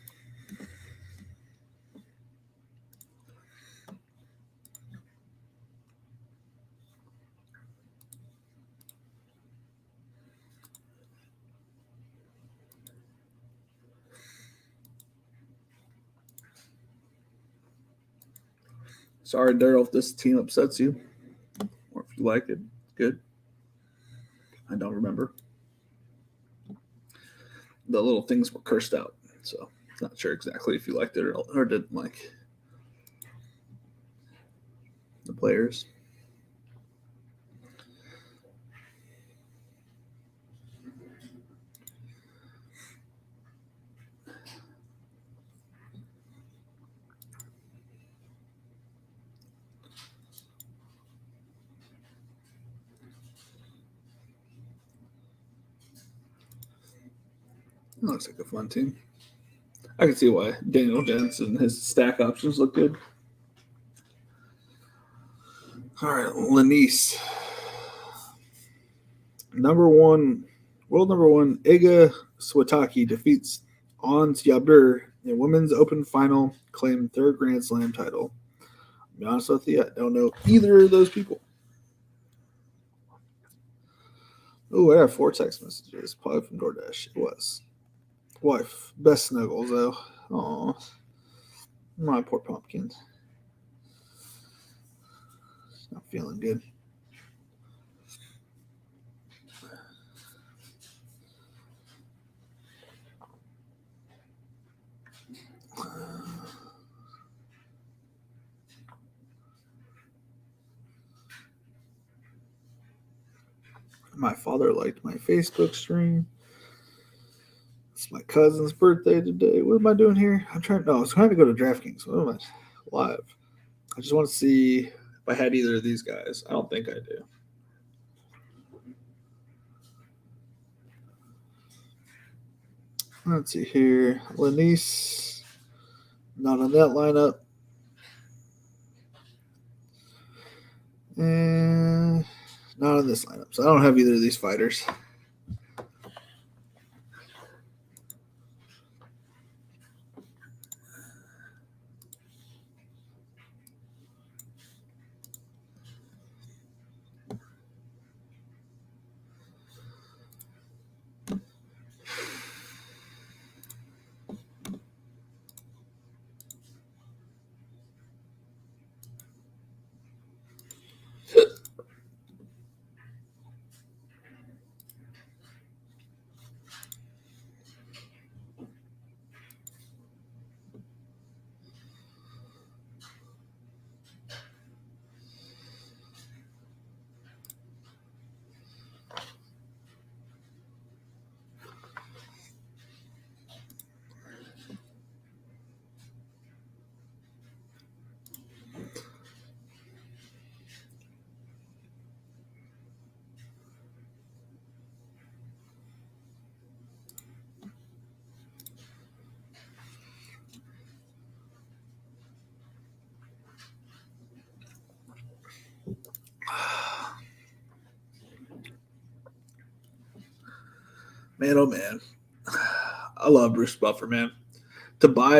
Sorry, Daryl, if this team upsets you, or if you like it, good. I don't remember. The little things were cursed out, so not sure exactly if you liked it or didn't like the players. It looks like a fun team. I can see why Daniel Jensen and his stack options look good. All right, Lanice. World number one, Iga Swiatek defeats Ons Jabeur in women's open final, claimed third Grand Slam title. I'll be honest with you, I don't know either of those people. Oh, I have 4 text messages. Probably from DoorDash. It was. Wife, best snuggles though. Oh, my poor pumpkin. It's not feeling good. My father liked my Facebook stream. It's my cousin's birthday today. What am I doing here? I was trying to go to DraftKings. What am I? Live. I just want to see if I had either of these guys. I don't think I do. Let's see here. Lanice. Not on that lineup. And not on this lineup. So I don't have either of these fighters. Man, oh man, I love Bruce Buffer, man. To buy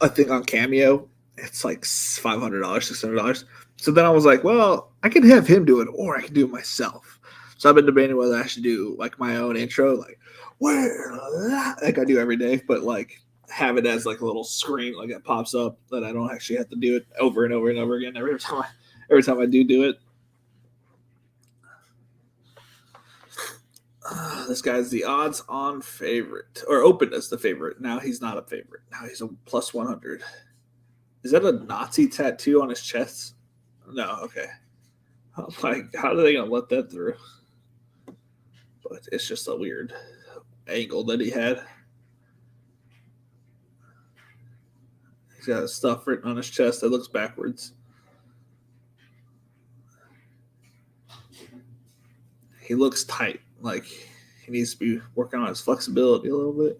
a thing on Cameo, it's like $500, $600. So then I was like, well, I can have him do it, or I can do it myself. So I've been debating whether I should do like my own intro, like like I do every day, but like have it as like a little screen, like it pops up that I don't actually have to do it over and over and over again every time I do it. This guy's the odds-on favorite, or opened as the favorite. Now he's not a favorite. Now he's a plus 100. Is that a Nazi tattoo on his chest? No, okay. I'm like, how are they gonna let that through? But it's just a weird angle that he had. He's got stuff written on his chest that looks backwards. He looks tight. Like he needs to be working on his flexibility a little bit.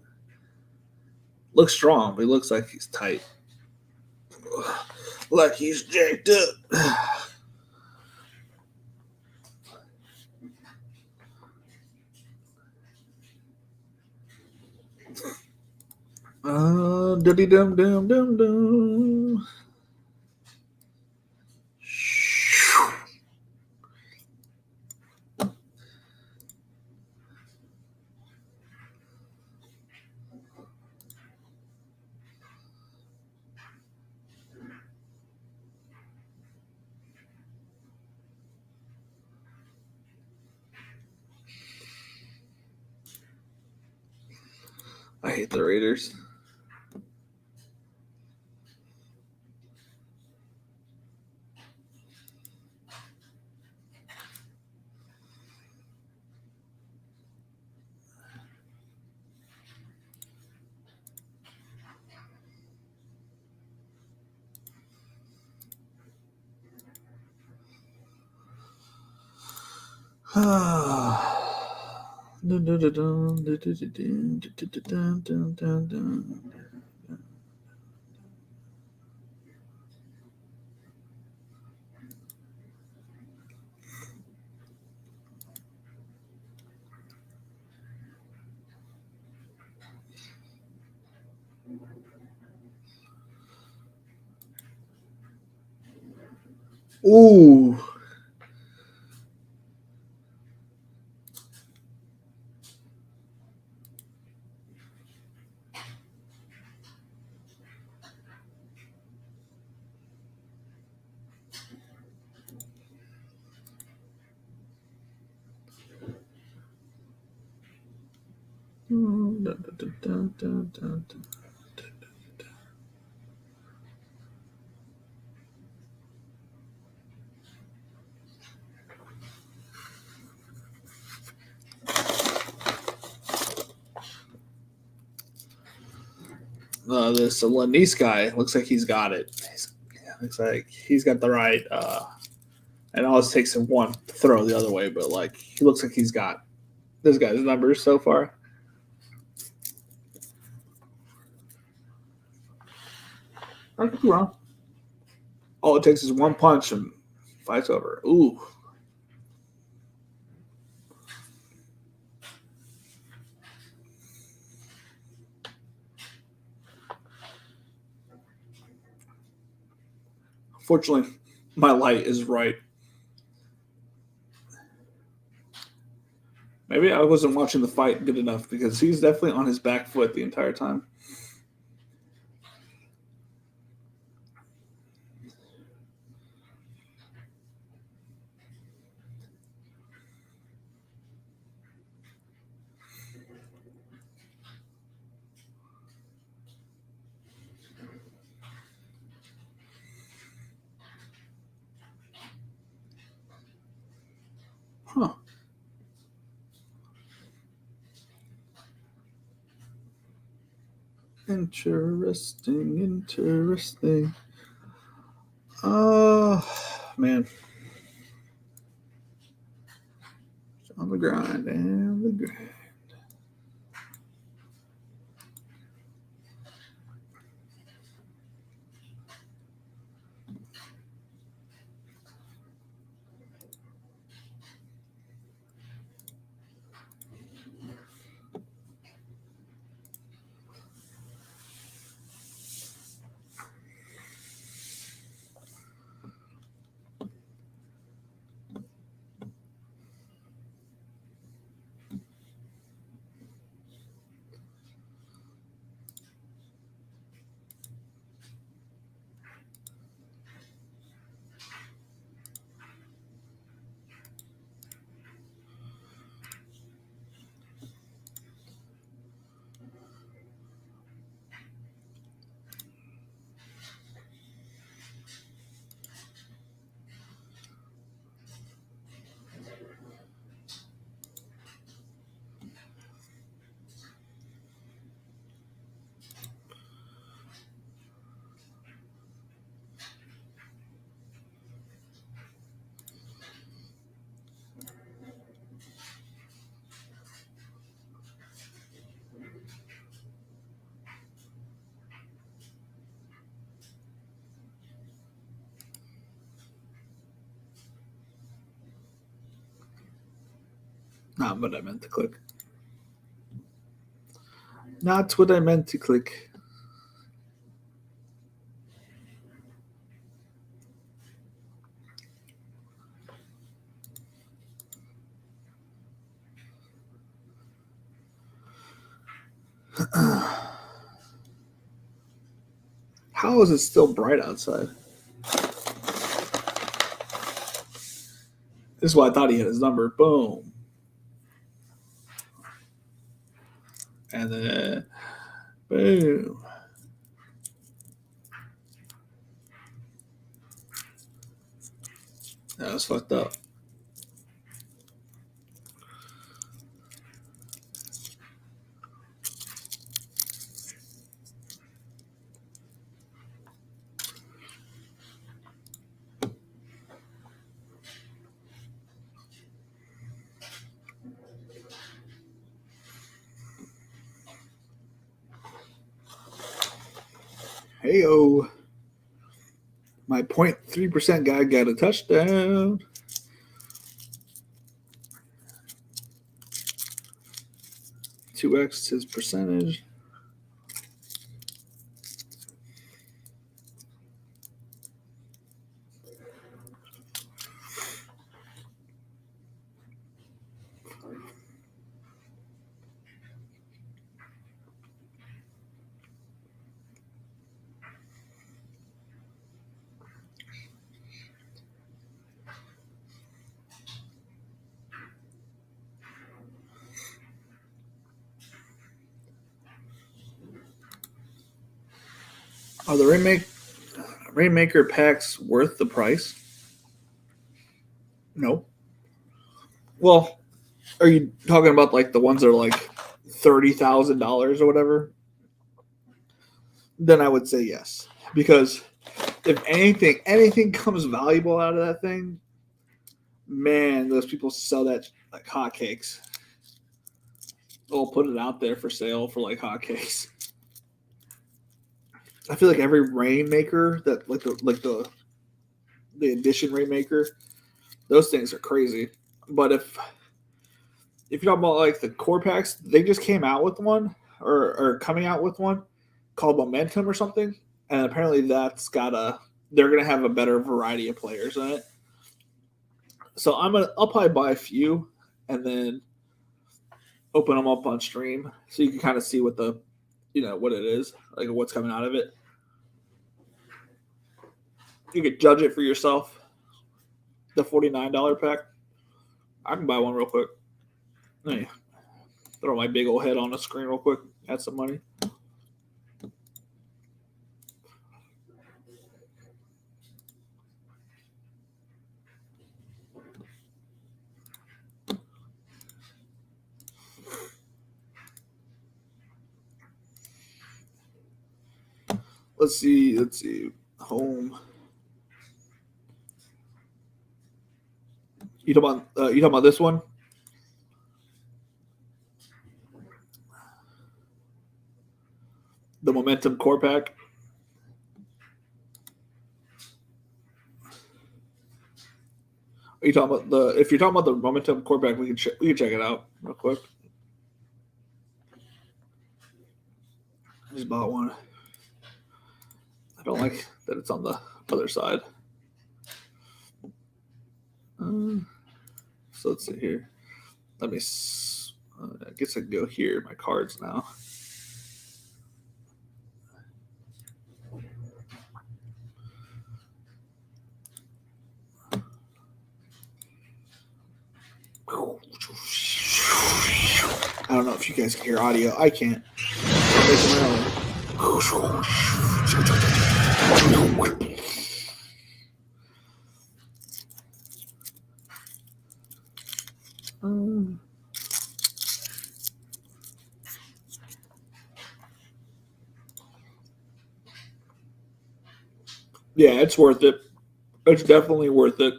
Looks strong, but he looks like he's tight. Like he's jacked up. Dum dum dum dum dum. I hate the Raiders. Ooh. This Lanise guy looks like he's got it. Looks like he's got the right. And it always takes him one to throw the other way, but like he looks like he's got this guy's numbers so far. I could be wrong. All it takes is one punch and fight's over. Ooh. Fortunately, my light is right. Maybe I wasn't watching the fight good enough because he's definitely on his back foot the entire time. Huh. Interesting. Oh, man. On the grind and the grind. Not what I meant to click. Not what I meant to click. How is it still bright outside? This is why I thought he had his number. Boom. And then, boom. That was fucked up. Hey-o. My 0.3% guy got a touchdown. Two X his percentage. Are the Rainmaker packs worth the price? No. Well, are you talking about like the ones that are like $30,000 or whatever? Then I would say yes, because if anything comes valuable out of that thing, man, those people sell that like hotcakes. They'll put it out there for sale for like hotcakes. I feel like every Rainmaker that like the edition Rainmaker, those things are crazy. But if you're talking about like the core packs, they just came out with one or coming out with one called Momentum or something, and apparently they're gonna have a better variety of players in it. So I'll probably buy a few and then open them up on stream so you can kind of see what what it is, like what's coming out of it. You could judge it for yourself. The $49 pack. I can buy one real quick. Hey, throw my big old head on the screen real quick. Add some money. Let's see. Home. You talking about this one? The Momentum core pack. Are you talking about if you're talking about the Momentum core pack, we can check it out real quick. I just bought one. I don't like that it's on the other side. So let's see here. Let me. I guess I can go here. My cards now. I don't know if you guys can hear audio. I can't. Yeah, it's worth it. It's definitely worth it.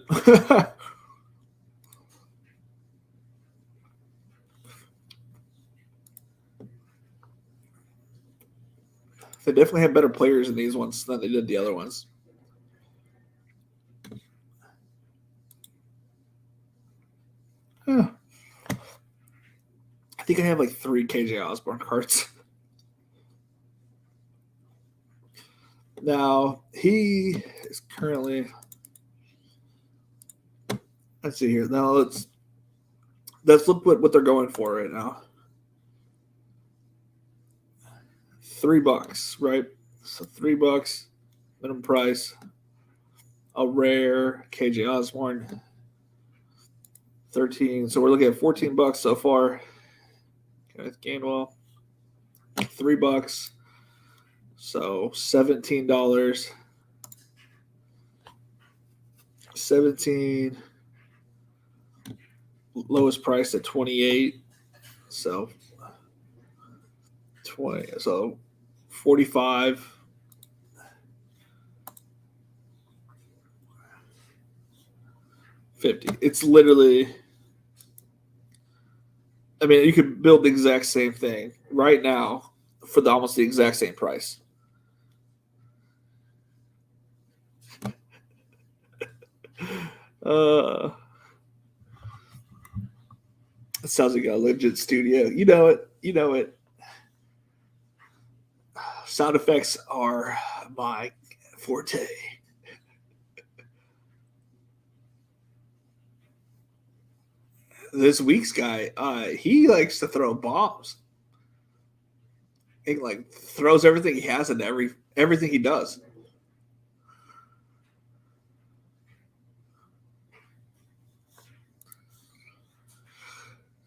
They definitely have better players in these ones than they did the other ones. think I have like 3 KJ Osborne cards. Now, he is currently, let's see here. Now, let's look what they're going for right now. $3, right? So $3 minimum price. A rare KJ Osborne. 13. So we're looking at $14 so far. Kenneth Gainwell. $3. So $17. 17. Lowest price at 28. So 20. So 45. 50. It's literally, I mean, you could build the exact same thing right now for almost the exact same price. It sounds like a legit studio. You know it. You know it. Sound effects are my forte. This week's guy, he likes to throw bombs. He like throws everything he has into everything he does.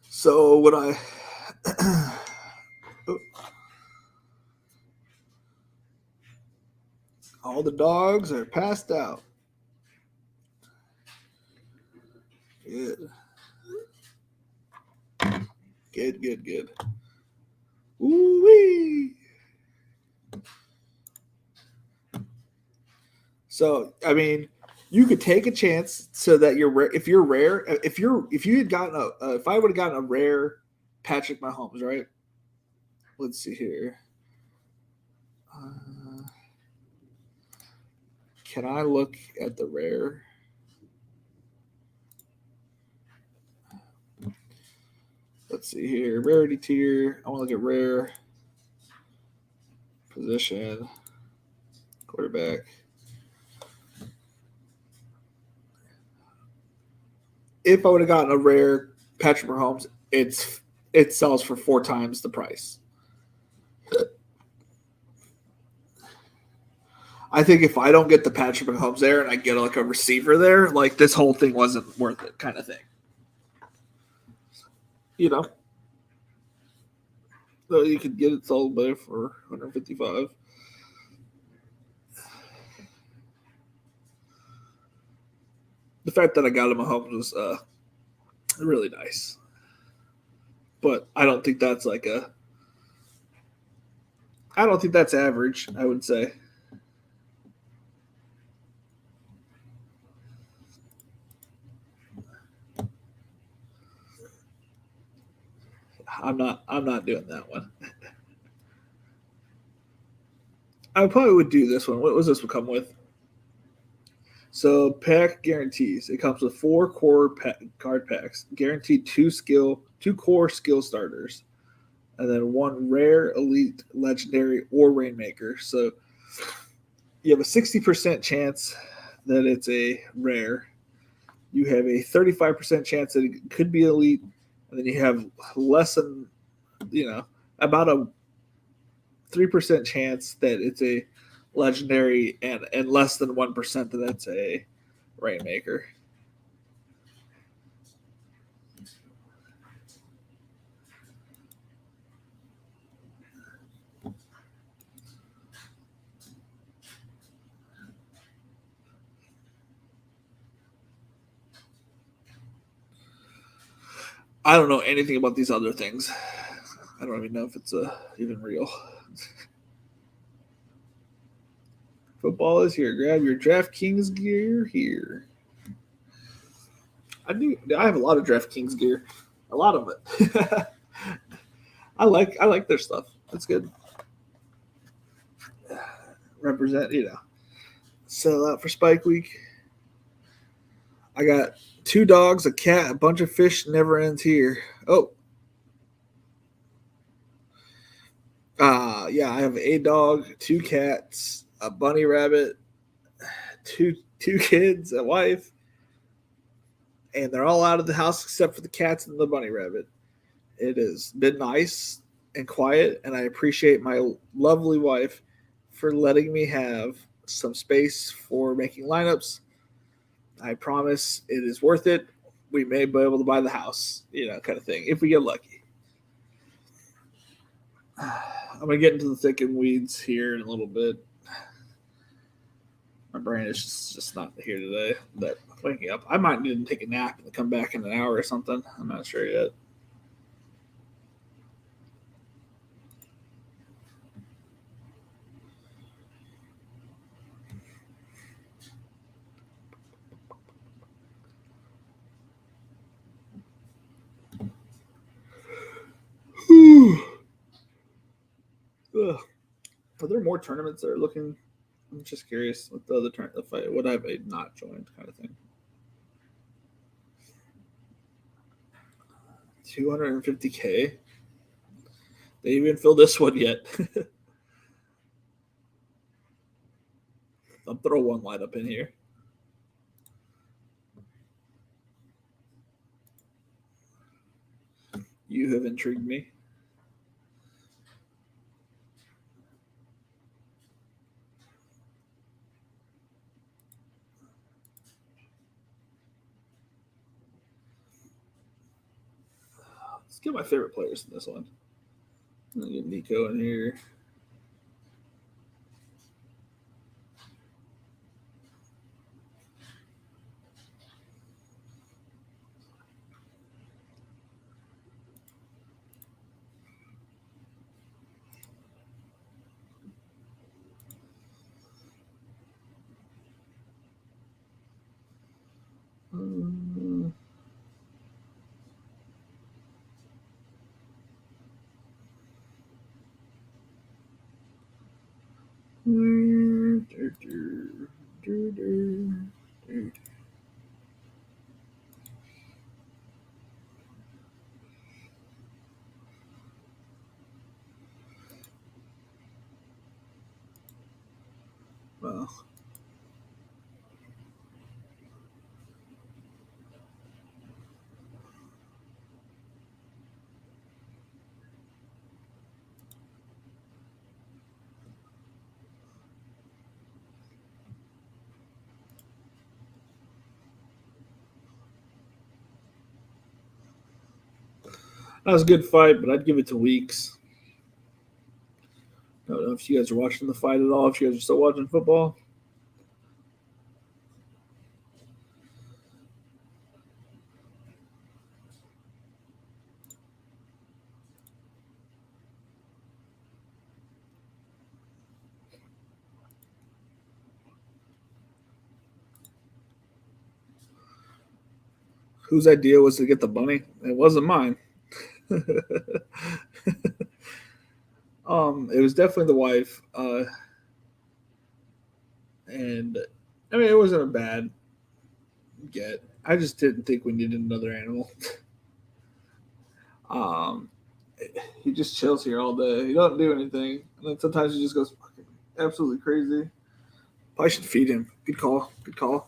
So when I all the dogs are passed out. Good. Good. Ooh-wee. So, I mean, you could take a chance so that you're rare. If you're rare, if you had gotten if I would have gotten a rare Patrick Mahomes, right? Let's see here. Can I look at the rare? Let's see here. Rarity tier. I want to look at rare position. Quarterback. If I would have gotten a rare Patrick Mahomes, it sells for 4 times the price. I think if I don't get the Patrick Mahomes there and I get like a receiver there, like this whole thing wasn't worth it, kind of thing. You know, so you could get it sold there for $155. The fact that I got him Mahomes was really nice, but I don't think that's I don't think that's average. I would say. I'm not doing that one. I probably would do this one. What was this one come with? So pack guarantees. It comes with 4 core card packs, guaranteed 2 core skill starters, and then 1 rare, elite, legendary, or Rainmaker. So you have a 60% chance that it's a rare. You have a 35% chance that it could be elite, and then you have less than, about a 3% chance that it's a legendary and less than 1% that that's a Rainmaker. I don't know anything about these other things. I don't even know if it's even real. Football is here. Grab your DraftKings gear here. I have a lot of DraftKings gear. A lot of it. I like their stuff. That's good. Represent, sell out for Spike Week. I got 2 dogs, a cat, a bunch of fish. Never ends here. Oh, Yeah, I have a dog, 2 cats, a bunny rabbit, two kids, a wife, and they're all out of the house except for the cats and the bunny rabbit. It has been nice and quiet, and I appreciate my lovely wife for letting me have some space for making lineups. I promise it is worth it. We may be able to buy the house, kind of thing, if we get lucky. I'm going to get into the thick and weeds here in a little bit. My brain is just not here today. But waking up, I might need to take a nap and come back in an hour or something. I'm not sure yet. Are there more tournaments that are looking? I'm just curious what the other what have I not joined, kind of thing. 250K. They even fill this one yet. I'll throw one light up in here. You have intrigued me. Let's get my favorite players in this one. I'll get Nico in here. Well, that was a good fight, but I'd give it to Weeks. I don't know if you guys are watching the fight at all. If you guys are still watching football. Whose idea was to get the bunny? It wasn't mine. It was definitely the wife. And I mean, it wasn't a bad get. I just didn't think we needed another animal. um, he just chills here all day. He doesn't do anything, and then sometimes he just goes fucking absolutely crazy. I should feed him. Good call. Good call.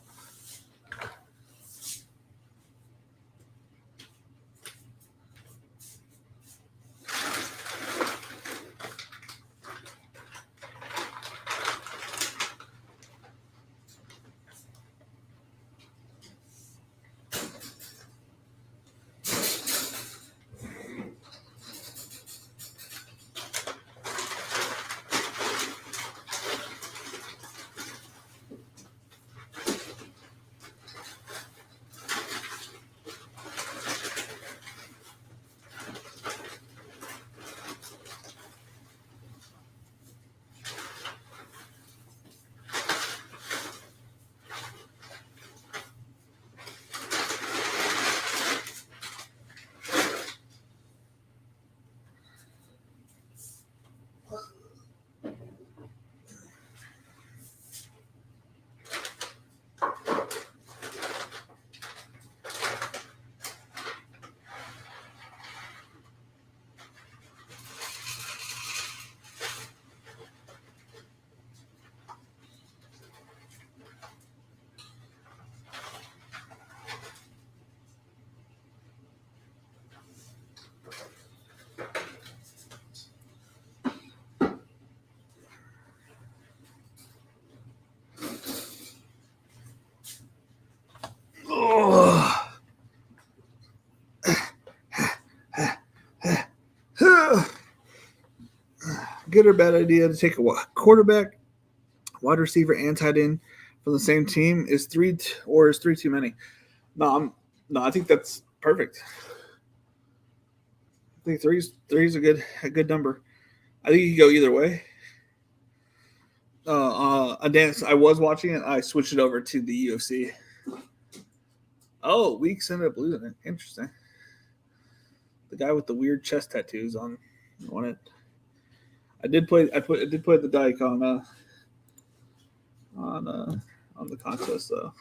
good or bad idea to take a quarterback, wide receiver, and tight end from the same team? Is three too many? No, I think that's perfect. I think three's a good number. I think you can go either way. A dance. I was watching it. I switched it over to the UFC. Oh, Weeks ended up losing it. Interesting. The guy with the weird chest tattoos on it. I did play the Diet on the contest though.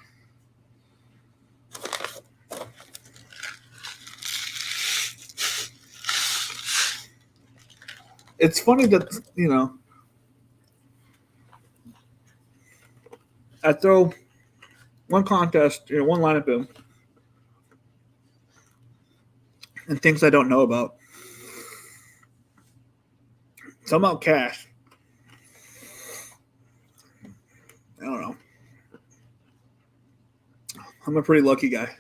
It's funny that I throw one contest, one lineup in, and things I don't know about. Somehow cash. I don't know. I'm a pretty lucky guy.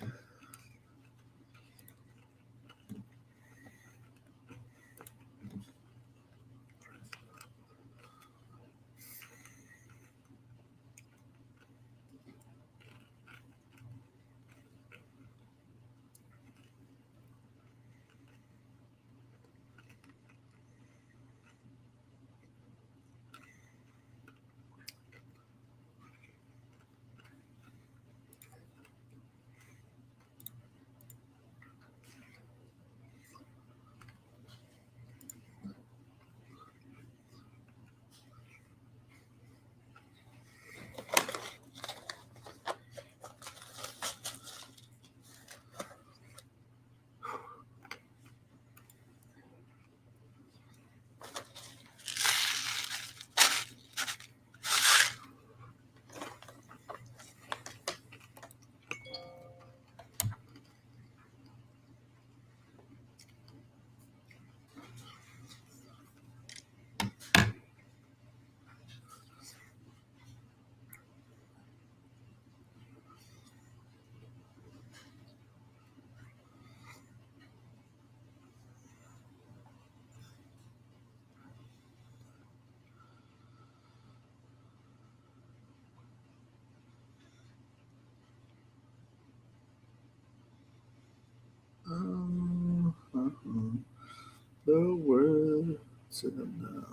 The words in the now.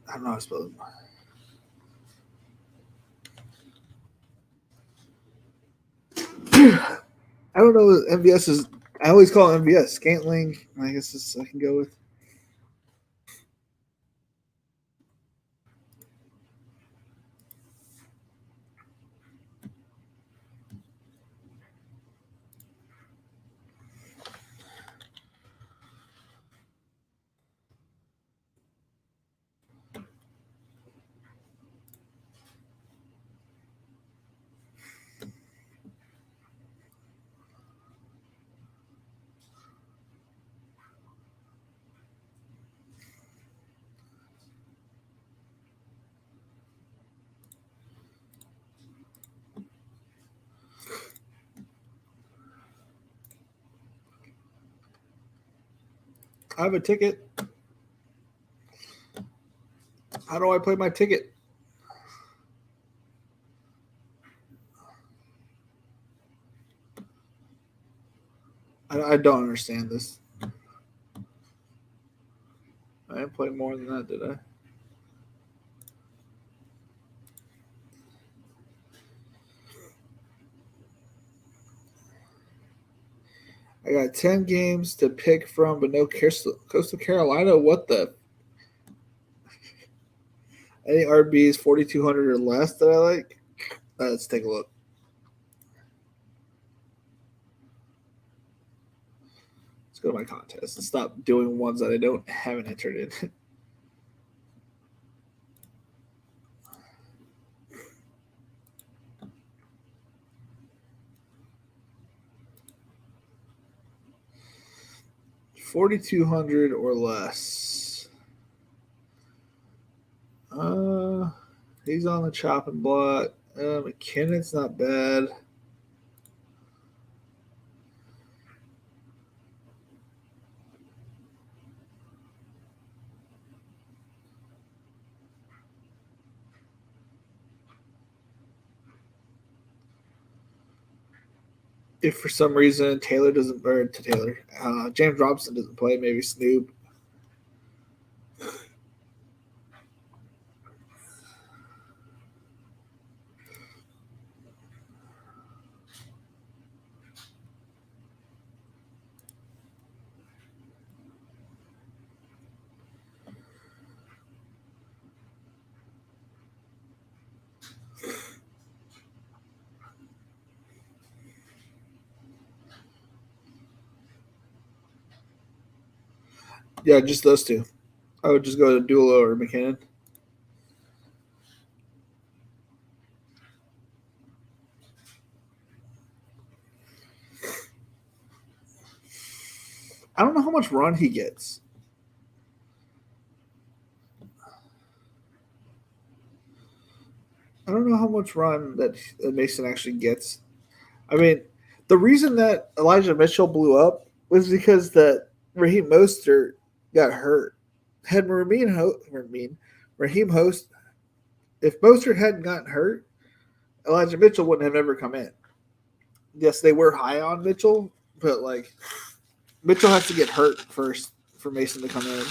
I don't know how to spell it. I don't know what MVS is. I always call it MVS. Scantling, I guess this I can go with. I have a ticket. How do I play my ticket? I don't understand this. I didn't play more than that, did I? I got 10 games to pick from, but no Coastal Carolina. What the? Any RBs 4,200 or less that I like? Let's take a look. Let's go to my contest and stop doing ones that I haven't entered in. 4,200 or less. He's on the chopping block. McKinnon's not bad. If for some reason James Robinson doesn't play, maybe Snoop. Yeah, just those two. I would just go to Dula or McKinnon. I don't know how much run he gets. I don't know how much run that Mason actually gets. I mean, the reason that Elijah Mitchell blew up was because that Raheem Mostert got hurt. Had Raheem Host, if Mostert hadn't gotten hurt, Elijah Mitchell wouldn't have ever come in. Yes, they were high on Mitchell, but like Mitchell has to get hurt first for Mason to come in.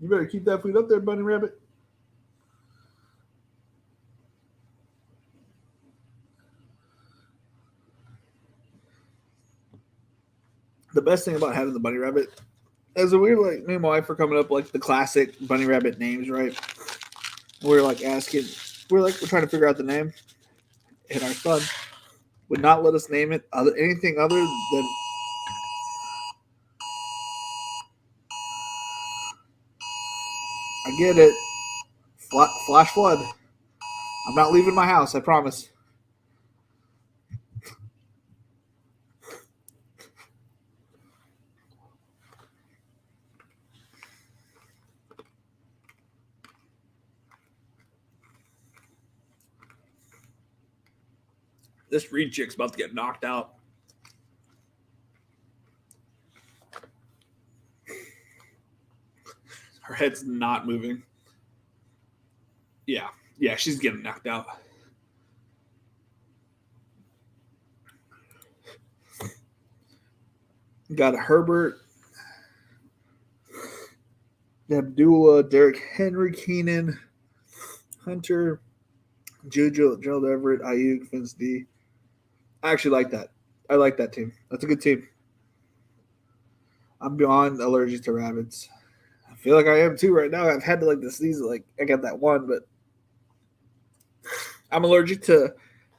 You better keep that food up there, Bunny Rabbit. The best thing about having the Bunny Rabbit is that we like me and my wife are coming up like the classic Bunny Rabbit names, right? We're like asking, we're trying to figure out the name, and our son would not let us name it anything other than. I get it. Flash flood. I'm not leaving my house, I promise. This Reed chick's about to get knocked out. Her head's not moving. Yeah, she's getting knocked out. Got a Herbert, Abdullah, Derrick Henry, Keenan, Hunter, Juju, Gerald Everett, Ayuk, Vince D. I actually like that. I like that team. That's a good team. I'm beyond allergic to rabbits. I feel like I am too right now. I've had to like this season. Like I got that one, but I'm allergic to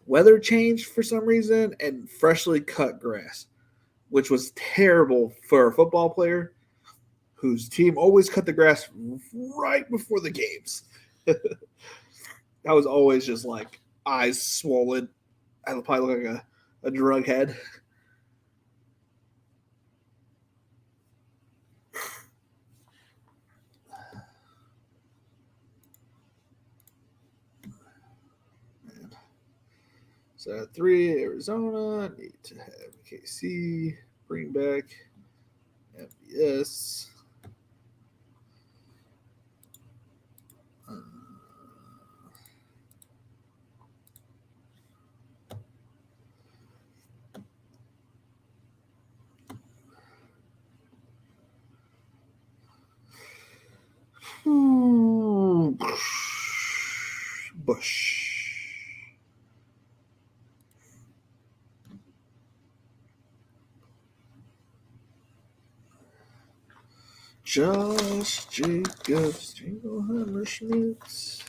weather change for some reason and freshly cut grass, which was terrible for a football player whose team always cut the grass right before the games. I was always just like eyes swollen. I would probably look like a drug head. So 3 Arizona, need to have KC, bring back FBS. Bush. Josh Jacobs, Jingleheimer Schmitz.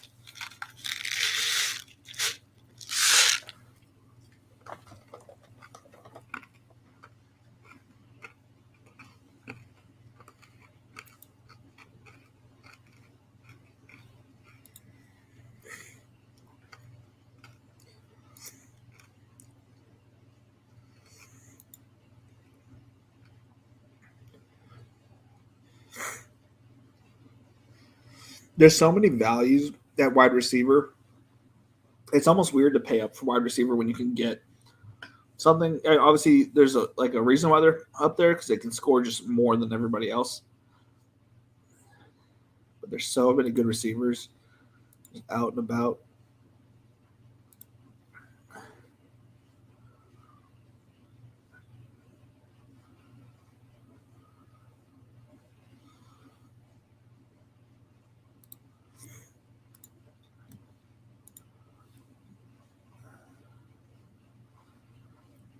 There's so many values at wide receiver. It's almost weird to pay up for wide receiver when you can get something. Obviously, there's a reason why they're up there because they can score just more than everybody else. But there's so many good receivers out and about.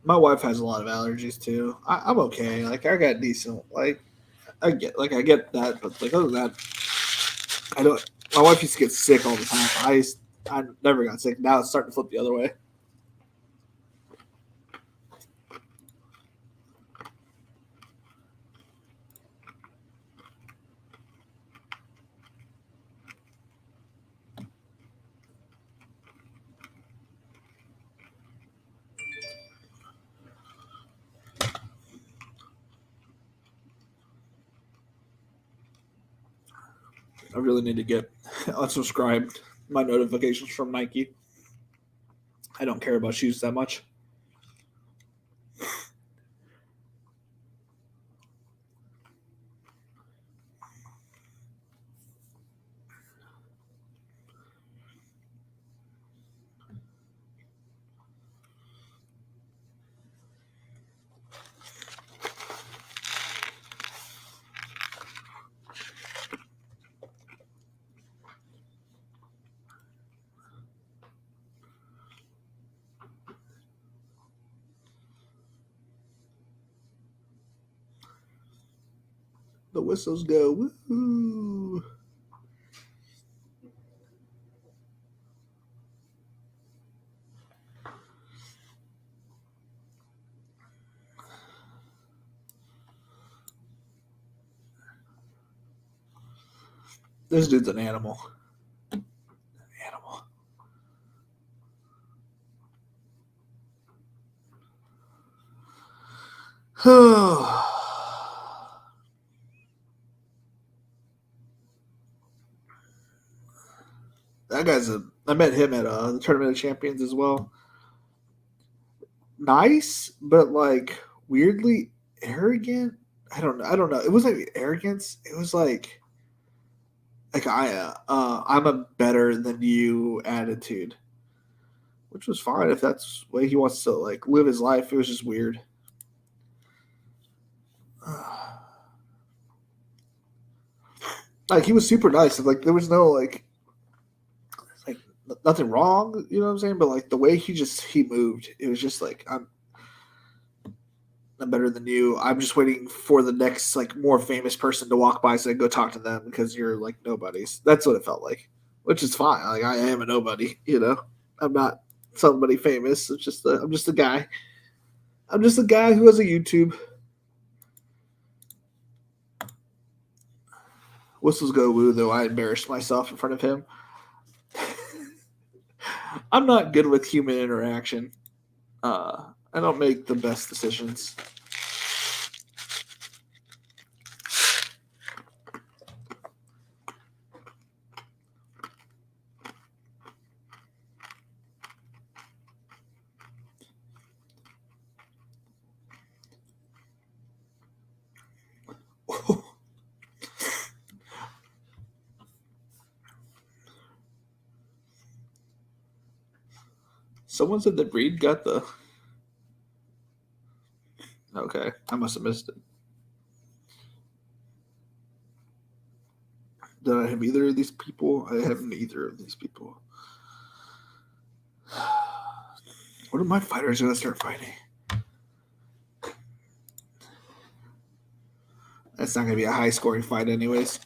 My wife has a lot of allergies too. I'm okay. Like I got decent. Like I get that, but like other than that, I don't. My wife used to get sick all the time. I never got sick. Now it's starting to flip the other way. I really need to get unsubscribed my notifications from Nike. I don't care about shoes that much. The whistles go. Woo! This dude's an animal. Animal. That guy's a. I met him at the Tournament of Champions as well. Nice, but like weirdly arrogant. I don't know. I don't know. It was like arrogance. It was like I'm a better than you attitude, which was fine if that's the way he wants to like live his life. It was just weird. Like he was super nice. Like there was no like nothing wrong. You know what I'm saying? But like the way he moved, it was just like I'm better than you. I'm just waiting for the next like more famous person to walk by so I can go talk to them because you're like nobodies. That's what it felt like, which is fine. Like I am a nobody, you know. I'm not somebody famous. I'm just a guy. I'm just a guy who has a YouTube. Whistles go woo though. I embarrassed myself in front of him. I'm not good with human interaction. I don't make the best decisions. Someone said that Reed got the. Okay, I must have missed it. Did I have either of these people? I haven't either of these people. What are my fighters going to start fighting? That's not going to be a high-scoring fight anyways.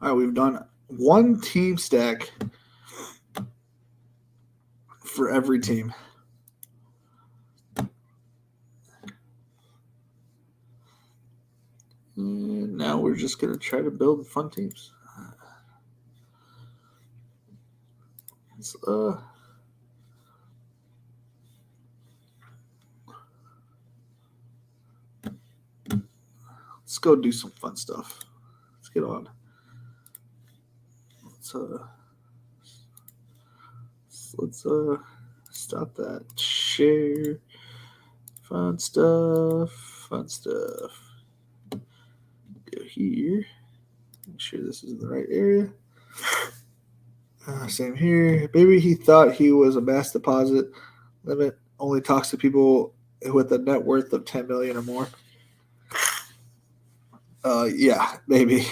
All right, we've done one team stack for every team. And now we're just going to try to build fun teams. Let's go do some fun stuff. Let's get on. Let's stop that. Share. Fun stuff. Go here. Make sure this is in the right area. Same here. Maybe he thought he was a mass deposit limit. Only talks to people with a net worth of 10 million or more. Yeah, maybe.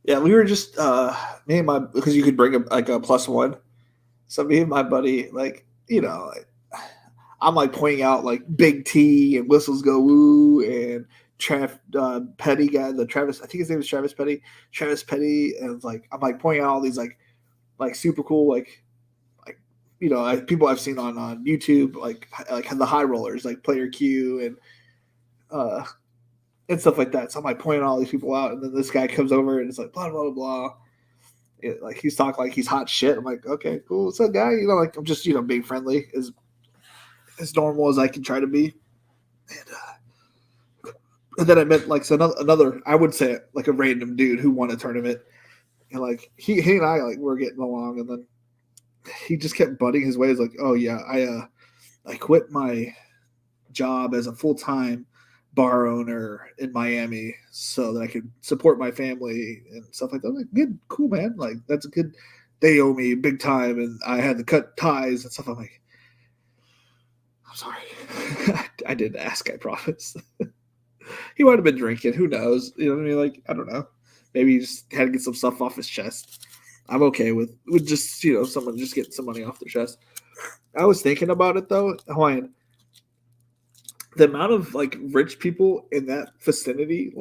Yeah, we were just me and my, because you could bring a +1. So me and my buddy, I'm pointing out Big T and whistles go woo and Petty guy, Travis, I think his name is Travis Petty, and I'm pointing out all these super cool people I've seen on YouTube, like the high rollers, Player Q and stuff like that. So I'm pointing all these people out, and then this guy comes over and it's blah blah blah. He's talking like he's hot shit. I'm okay, cool. What's up, guy? I'm just being friendly as normal as I can try to be. And then I met another I would say a random dude who won a tournament, and he and I were getting along, and then he just kept butting his way. He's oh yeah, I quit my job as a full-time bar owner in Miami so that I could support my family and stuff like that. I'm good, cool, man. That's a good. They owe me big time, and I had to cut ties and stuff. I'm I'm sorry. I didn't ask, I promise. He might have been drinking. Who knows? You know what I mean? I don't know. Maybe he just had to get some stuff off his chest. I'm okay with just, someone just getting some money off their chest. I was thinking about it, though, Hawaiian. The amount of rich people in that vicinity,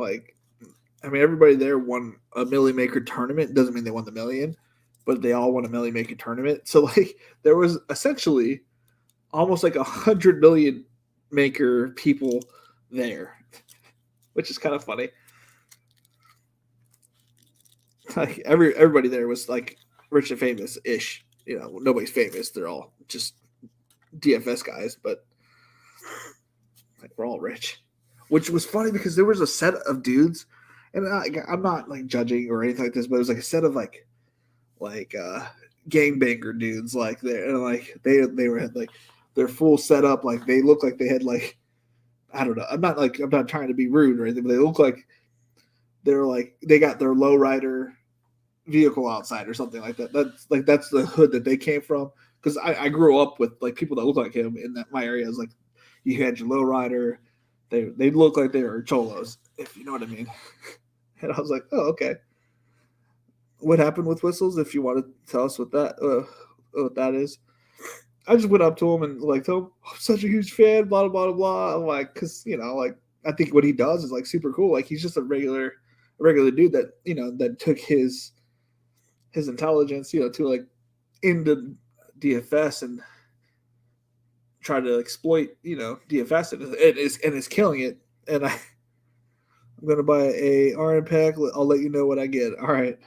everybody there won a Millie Maker tournament. Doesn't mean they won the million, but they all won a Millie Maker tournament. So there was essentially almost 100 million maker people there, which is kind of funny. Everybody there was rich and famous ish. Nobody's famous. They're all just DFS guys, but we're all rich, which was funny because there was a set of dudes, and I'm not judging or anything like this, but it was a set of gangbanger dudes there, and they were had their full setup, they looked like they had I don't know. I'm not trying to be rude or anything, but they look like they got their lowrider vehicle outside or something like that. That's the hood that they came from. Because I grew up with people that look like him in my area. Is you had your lowrider, they look like they were cholos, if you know what I mean. And I was oh, okay. What happened with whistles? If you want to tell us what that is. I just went up to him and told him, I'm such a huge fan, blah, blah, blah, blah. I'm because, I think what he does is super cool. He's just a regular dude that, that took his intelligence, to into DFS and try to exploit, DFS and is killing it. And I'm going to buy a RN pack. I'll let you know what I get. All right.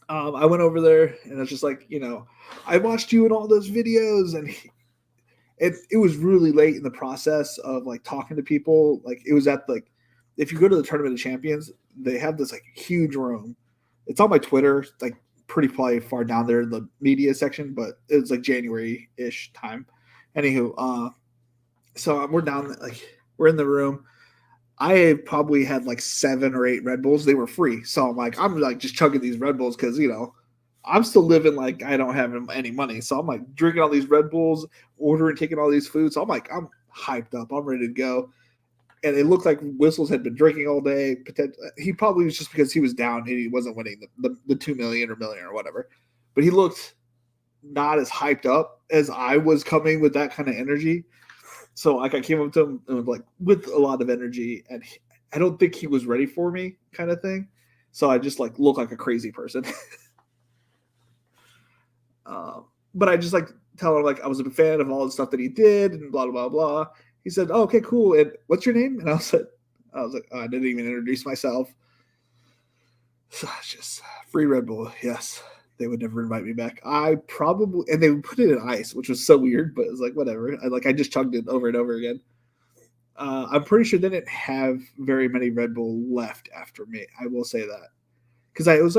I went over there and it's just I watched you in all those videos, and it was really late in the process of talking to people. It was at if you go to the Tournament of Champions, they have this huge room. It's on my Twitter, pretty probably far down there in the media section, but it was January-ish time. Anywho, So we're down, like we're in the room. I probably had like 7 or 8 Red Bulls. They were free, so I'm like just chugging these Red Bulls because I'm still living like I don't have any money. So I'm like drinking all these Red Bulls, ordering, taking all these foods. So I'm hyped up. I'm ready to go. And it looked like Whistles had been drinking all day. He probably was just because he was down and he wasn't winning the 2 million or million or whatever. But he looked not as hyped up as I was coming with that kind of energy. So like I came up to him and like with a lot of energy, and I don't think he was ready for me, kind of thing. So I just like look like a crazy person. But I just like tell him like I was a big fan of all the stuff that he did and blah blah blah. He said, "Oh, okay, cool. And what's your name?" And I was like, oh, I didn't even introduce myself. So it's just free Red Bull. Yes, they would never invite me back. I probably and they would put it in ice, which was so weird, but it's like whatever. I just chugged it over and over again. I'm pretty sure they didn't have very many Red Bull left after me. I will say that because I was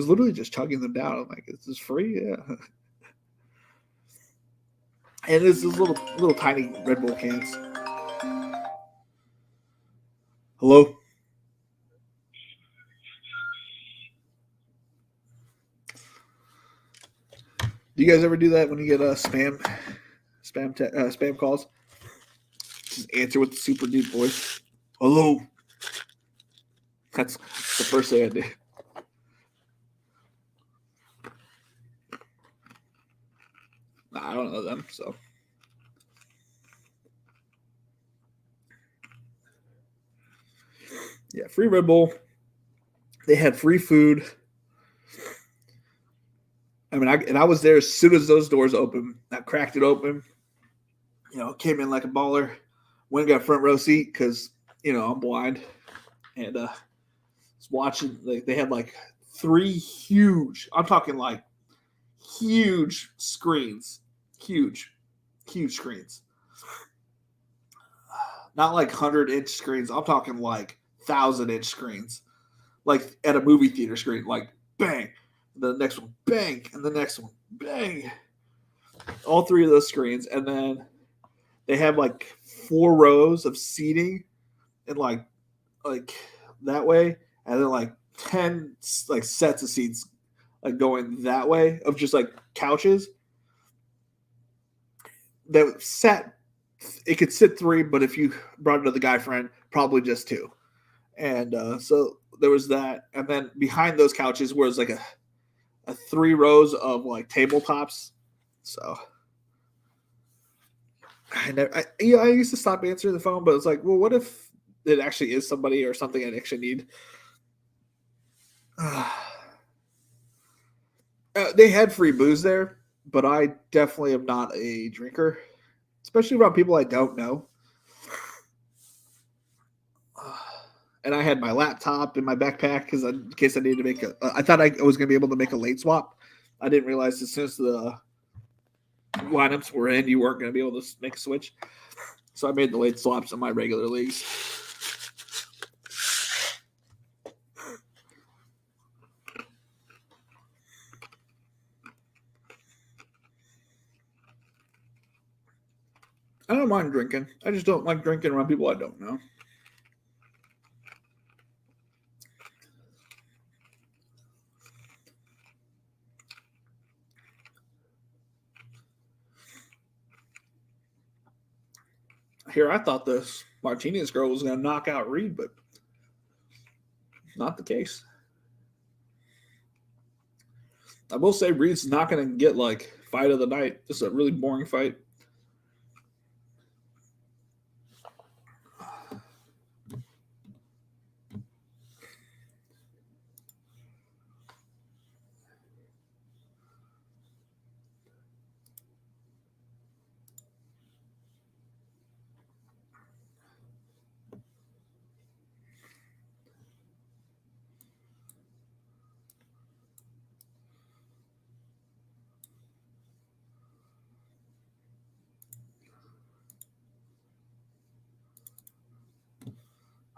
literally just chugging them down. I'm like, is this free? Yeah. And it's those little tiny Red Bull cans. Hello. Do you guys ever do that when you get spam calls? Just answer with the super deep voice. Hello. That's the first thing I do. Nah, I don't know them, so. Yeah, free Red Bull. They had free food. I mean, I was there as soon as those doors opened. I cracked it open. Came in like a baller. Went and got front row seat because I'm blind, and was watching. They had like 3 huge. I'm talking like huge screens, huge screens. Not like 100-inch screens. I'm talking like 1,000-inch screens, like at a movie theater screen. Like bang, the next one bang, and the next one bang. All 3 of those screens, and then they have like 4 rows of seating, and like that way, and then like 10 like sets of seats like going that way of just like couches that sat. It could sit 3, but if you brought another guy friend, probably just 2. And so there was that, and then behind those couches was like a 3 rows of like tabletops. So I used to stop answering the phone, but it's like, well, what if it actually is somebody or something I actually need? They had free booze there, but I definitely am not a drinker, especially around people I don't know. And I had my laptop in my backpack because in case I needed to make I thought I was going to be able to make a late swap. I didn't realize as soon as the lineups were in, you weren't going to be able to make a switch. So I made the late swaps in my regular leagues. I don't mind drinking. I just don't like drinking around people I don't know. Here, I thought this Martinez girl was going to knock out Reed, but not the case. I will say Reed's not going to get like fight of the night. This is a really boring fight.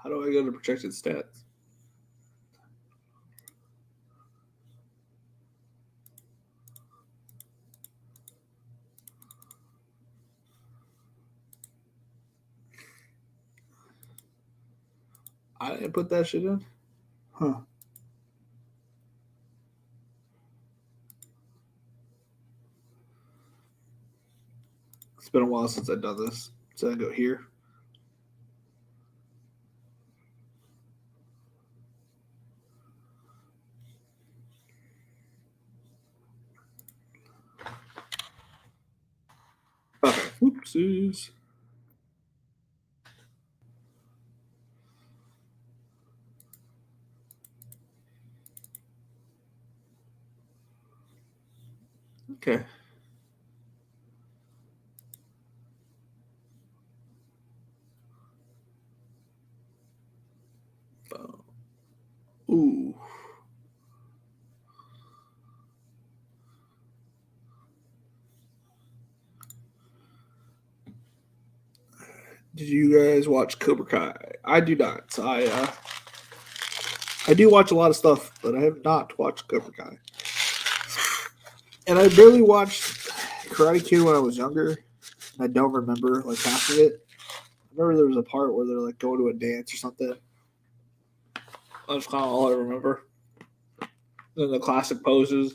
How do I go to projected stats? I didn't put that shit in. Huh. It's been a while since I've done this. So I go here. Okay. Oopsies. Okay. Ooh. Did you guys watch Cobra Kai? I do not. I do watch a lot of stuff, but I have not watched Cobra Kai. And I barely watched Karate Kid when I was younger. I don't remember like half of it. I remember there was a part where they're like going to a dance or something. That's kind of all I remember. Then the classic poses.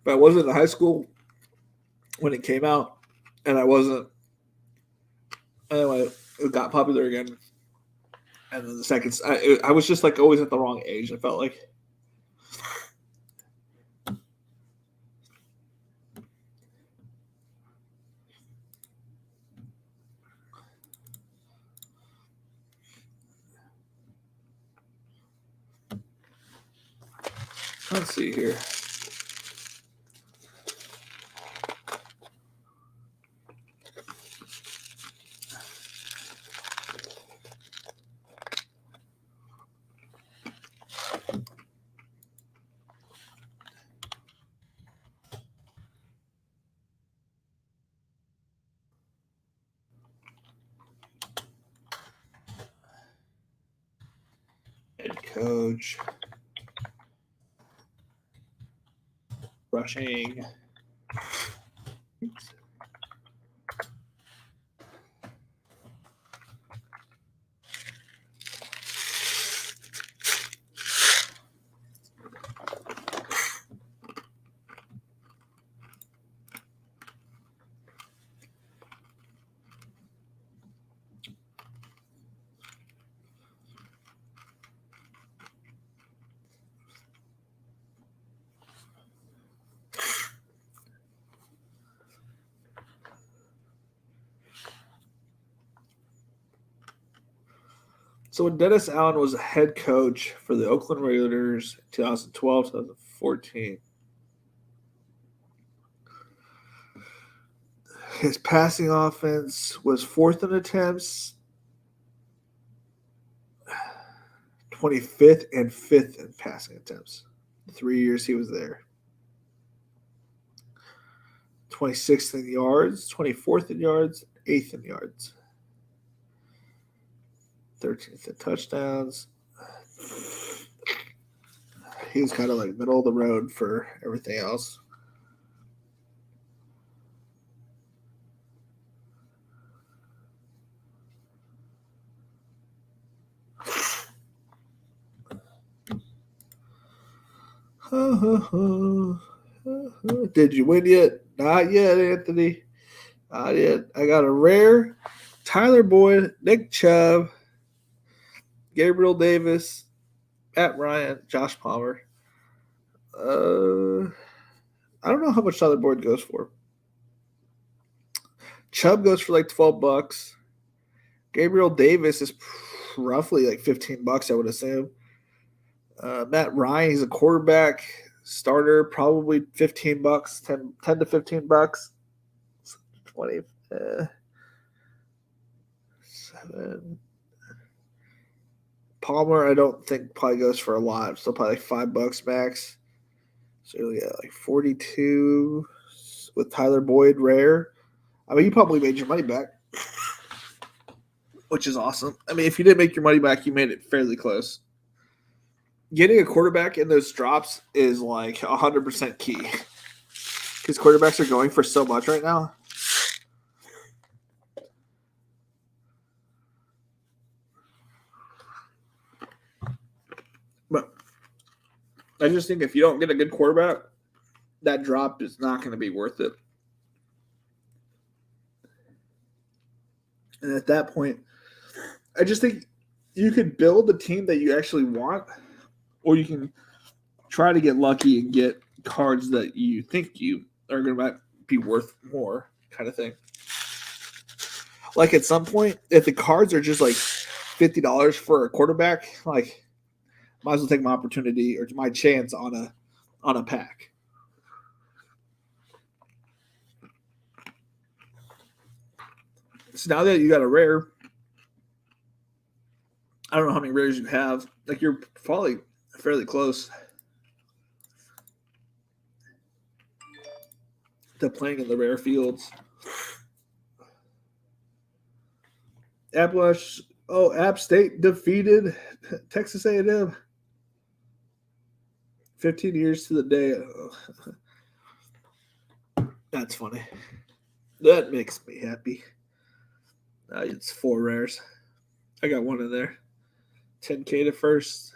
But I wasn't in high school when it came out, and I wasn't. Anyway, it got popular again. And then the second, I was just like always at the wrong age. I felt like. Let's see here. Head coach. Rushing. Oops. So when Dennis Allen was a head coach for the Oakland Raiders in 2012, 2014, his passing offense was fourth in attempts, 25th and 5th in passing attempts. 3 years he was there. 26th in yards, 24th in yards, 8th in yards. 13th in touchdowns. He was kind of like middle of the road for everything else. Did you win yet? Not yet, Anthony. Not yet. I got a rare Tyler Boyd, Nick Chubb, Gabriel Davis, Matt Ryan, Josh Palmer. I don't know how much Tyler Boyd goes for. Chubb goes for like $12. Gabriel Davis is roughly like $15, I would assume. Matt Ryan, he's a quarterback starter, probably $15, 10 to $15. 20, 7. Palmer, I don't think probably goes for a lot. Still probably like $5 max. So yeah, like 42 with Tyler Boyd rare. I mean, you probably made your money back, which is awesome. I mean, if you didn't make your money back, you made it fairly close. Getting a quarterback in those drops is like 100% key because quarterbacks are going for so much right now. I just think if you don't get a good quarterback, that drop is not going to be worth it. And at that point, I just think you could build a team that you actually want, or you can try to get lucky and get cards that you think you are going to be worth more, kind of thing. Like at some point, if the cards are just like $50 for a quarterback, like might as well take my opportunity or my chance on a pack. So now that you got a rare, I don't know how many rares you have. Like you're probably fairly close to playing in the rare fields. App State defeated Texas A&M. 15 years to the day. That's funny. That makes me happy. It's 4 rares. I got 1 in there. 10K to first.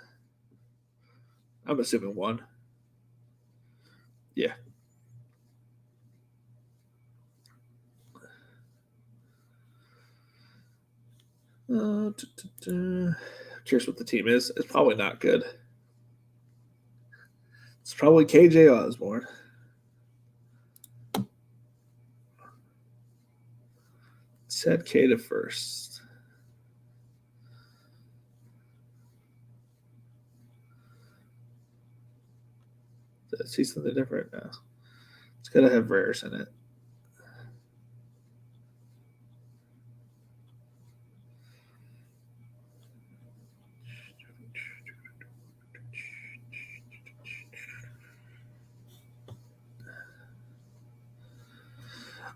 I'm assuming 1. Yeah. Curious what the team is. It's probably not good. It's probably KJ Osborne. Set K to first. Did I see something different now? It's got to have rares in it.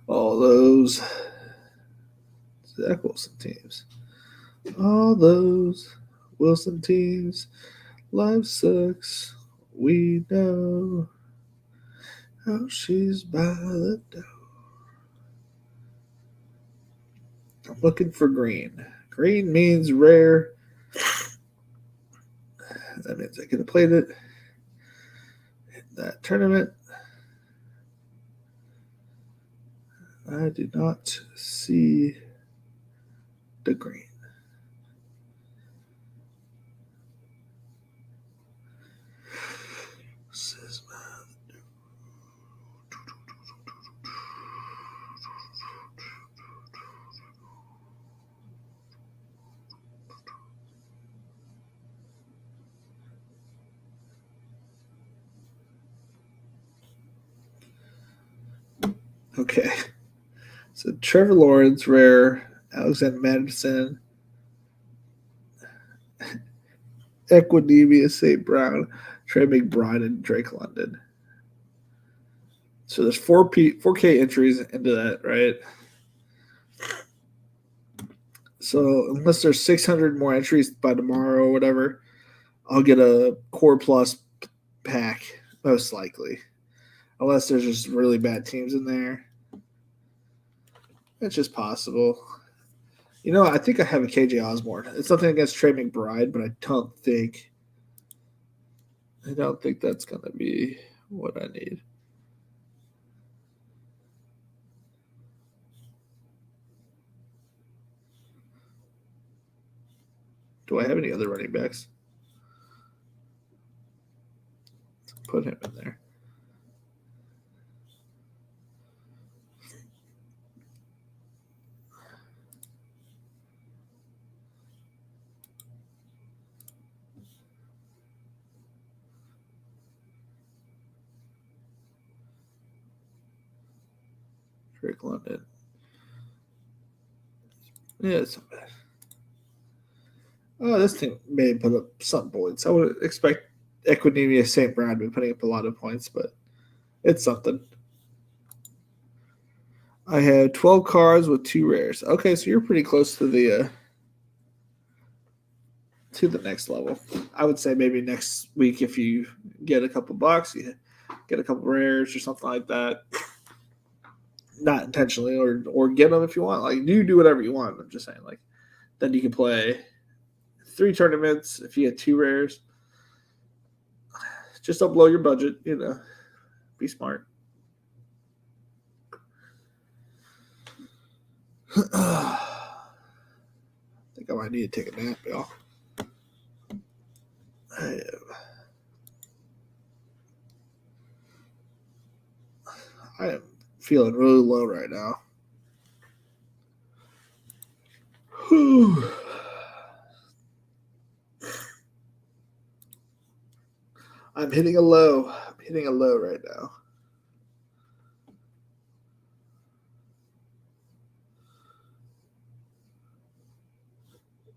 All those Zach Wilson teams. All those Wilson teams. Life sucks. We know how she's by the door. I'm looking for green. Green means rare. That means I could have played it in that tournament. I do not see the green. Okay. So Trevor Lawrence, rare. Alexander Madison. Equinemius St. Brown. Trey McBride, and Drake London. So there's 4K entries into that, right? So unless there's 600 more entries by tomorrow or whatever, I'll get a Core Plus pack, most likely. Unless there's just really bad teams in there. It's just possible. You know, I think I have a KJ Osborne. It's nothing against Trey McBride, but I don't think that's going to be what I need. Do I have any other running backs? Put him in there. Drake London. Yeah, it's not bad. Oh, this team may put up some points. I would expect Equinemius St. Brown to be putting up a lot of points, but it's something. I had 12 cards with 2 rares. Okay, so you're pretty close to the next level. I would say maybe next week if you get a couple bucks, you get a couple rares or something like that. Not intentionally, or get them if you want. Like, you do whatever you want. I'm just saying, like, then you can play 3 tournaments if you get 2 rares. Just don't blow your budget, Be smart. I think I might need to take a nap, y'all. I am feeling really low right now. Whew. I'm hitting a low. Right now.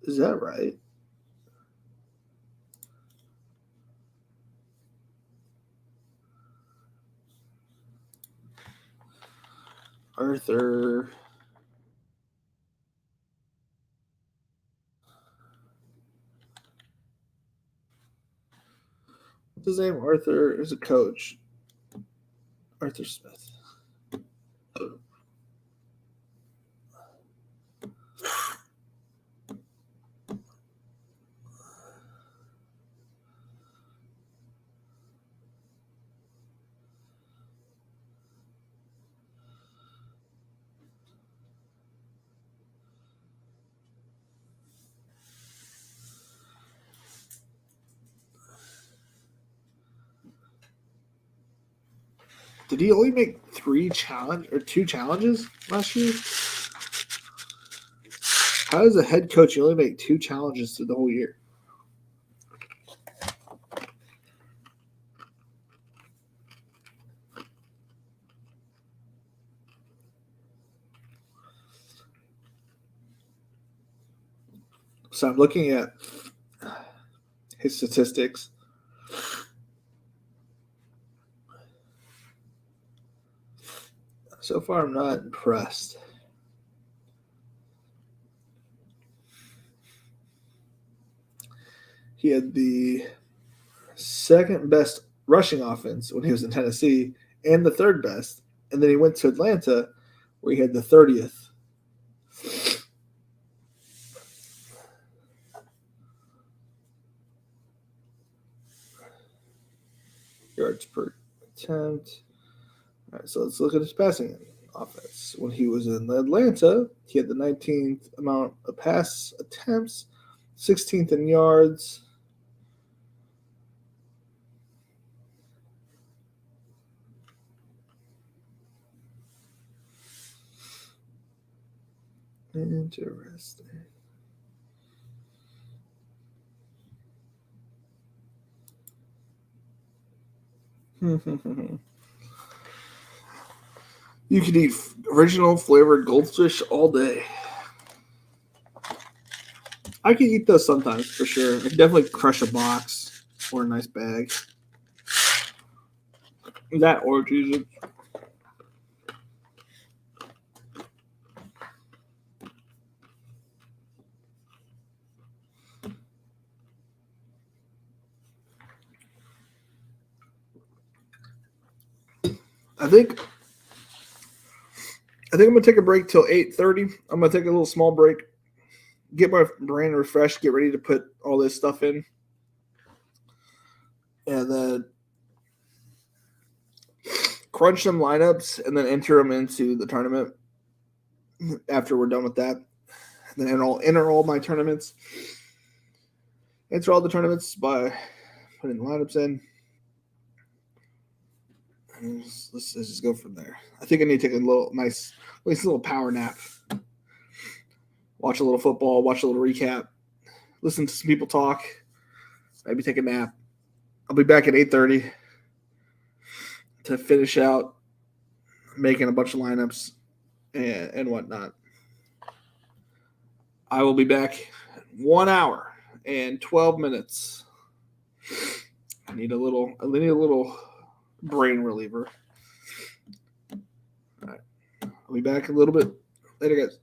Is that right? Arthur. What's his name? Arthur is a coach. Arthur Smith. Did he only make 2 challenges last year? How does a head coach only make 2 challenges through the whole year? So I'm looking at his statistics. So far, I'm not impressed. He had the second best rushing offense when he was in Tennessee and the third best. And then he went to Atlanta where he had the 30th. Yards per attempt. All right, so let's look at his passing offense. When he was in Atlanta, he had the 19th amount of pass attempts, 16th in yards. Interesting. You could eat original flavored goldfish all day. I can eat those sometimes for sure. I can definitely crush a box or a nice bag. That or cheese. I think I'm gonna take a break till 8:30. I'm gonna take a little small break, get my brain refreshed, get ready to put all this stuff in, and then crunch some lineups, and then enter them into the tournament. After we're done with that, and then enter all my tournaments. Enter all the tournaments by putting the lineups in. Let's just go from there. I think I need to take a nice little power nap. Watch a little football, watch a little recap, listen to some people talk, maybe take a nap. I'll be back at 8:30 to finish out making a bunch of lineups and whatnot. I will be back 1 hour and 12 minutes. I need a little brain reliever. All right. I'll be back a little bit later, guys.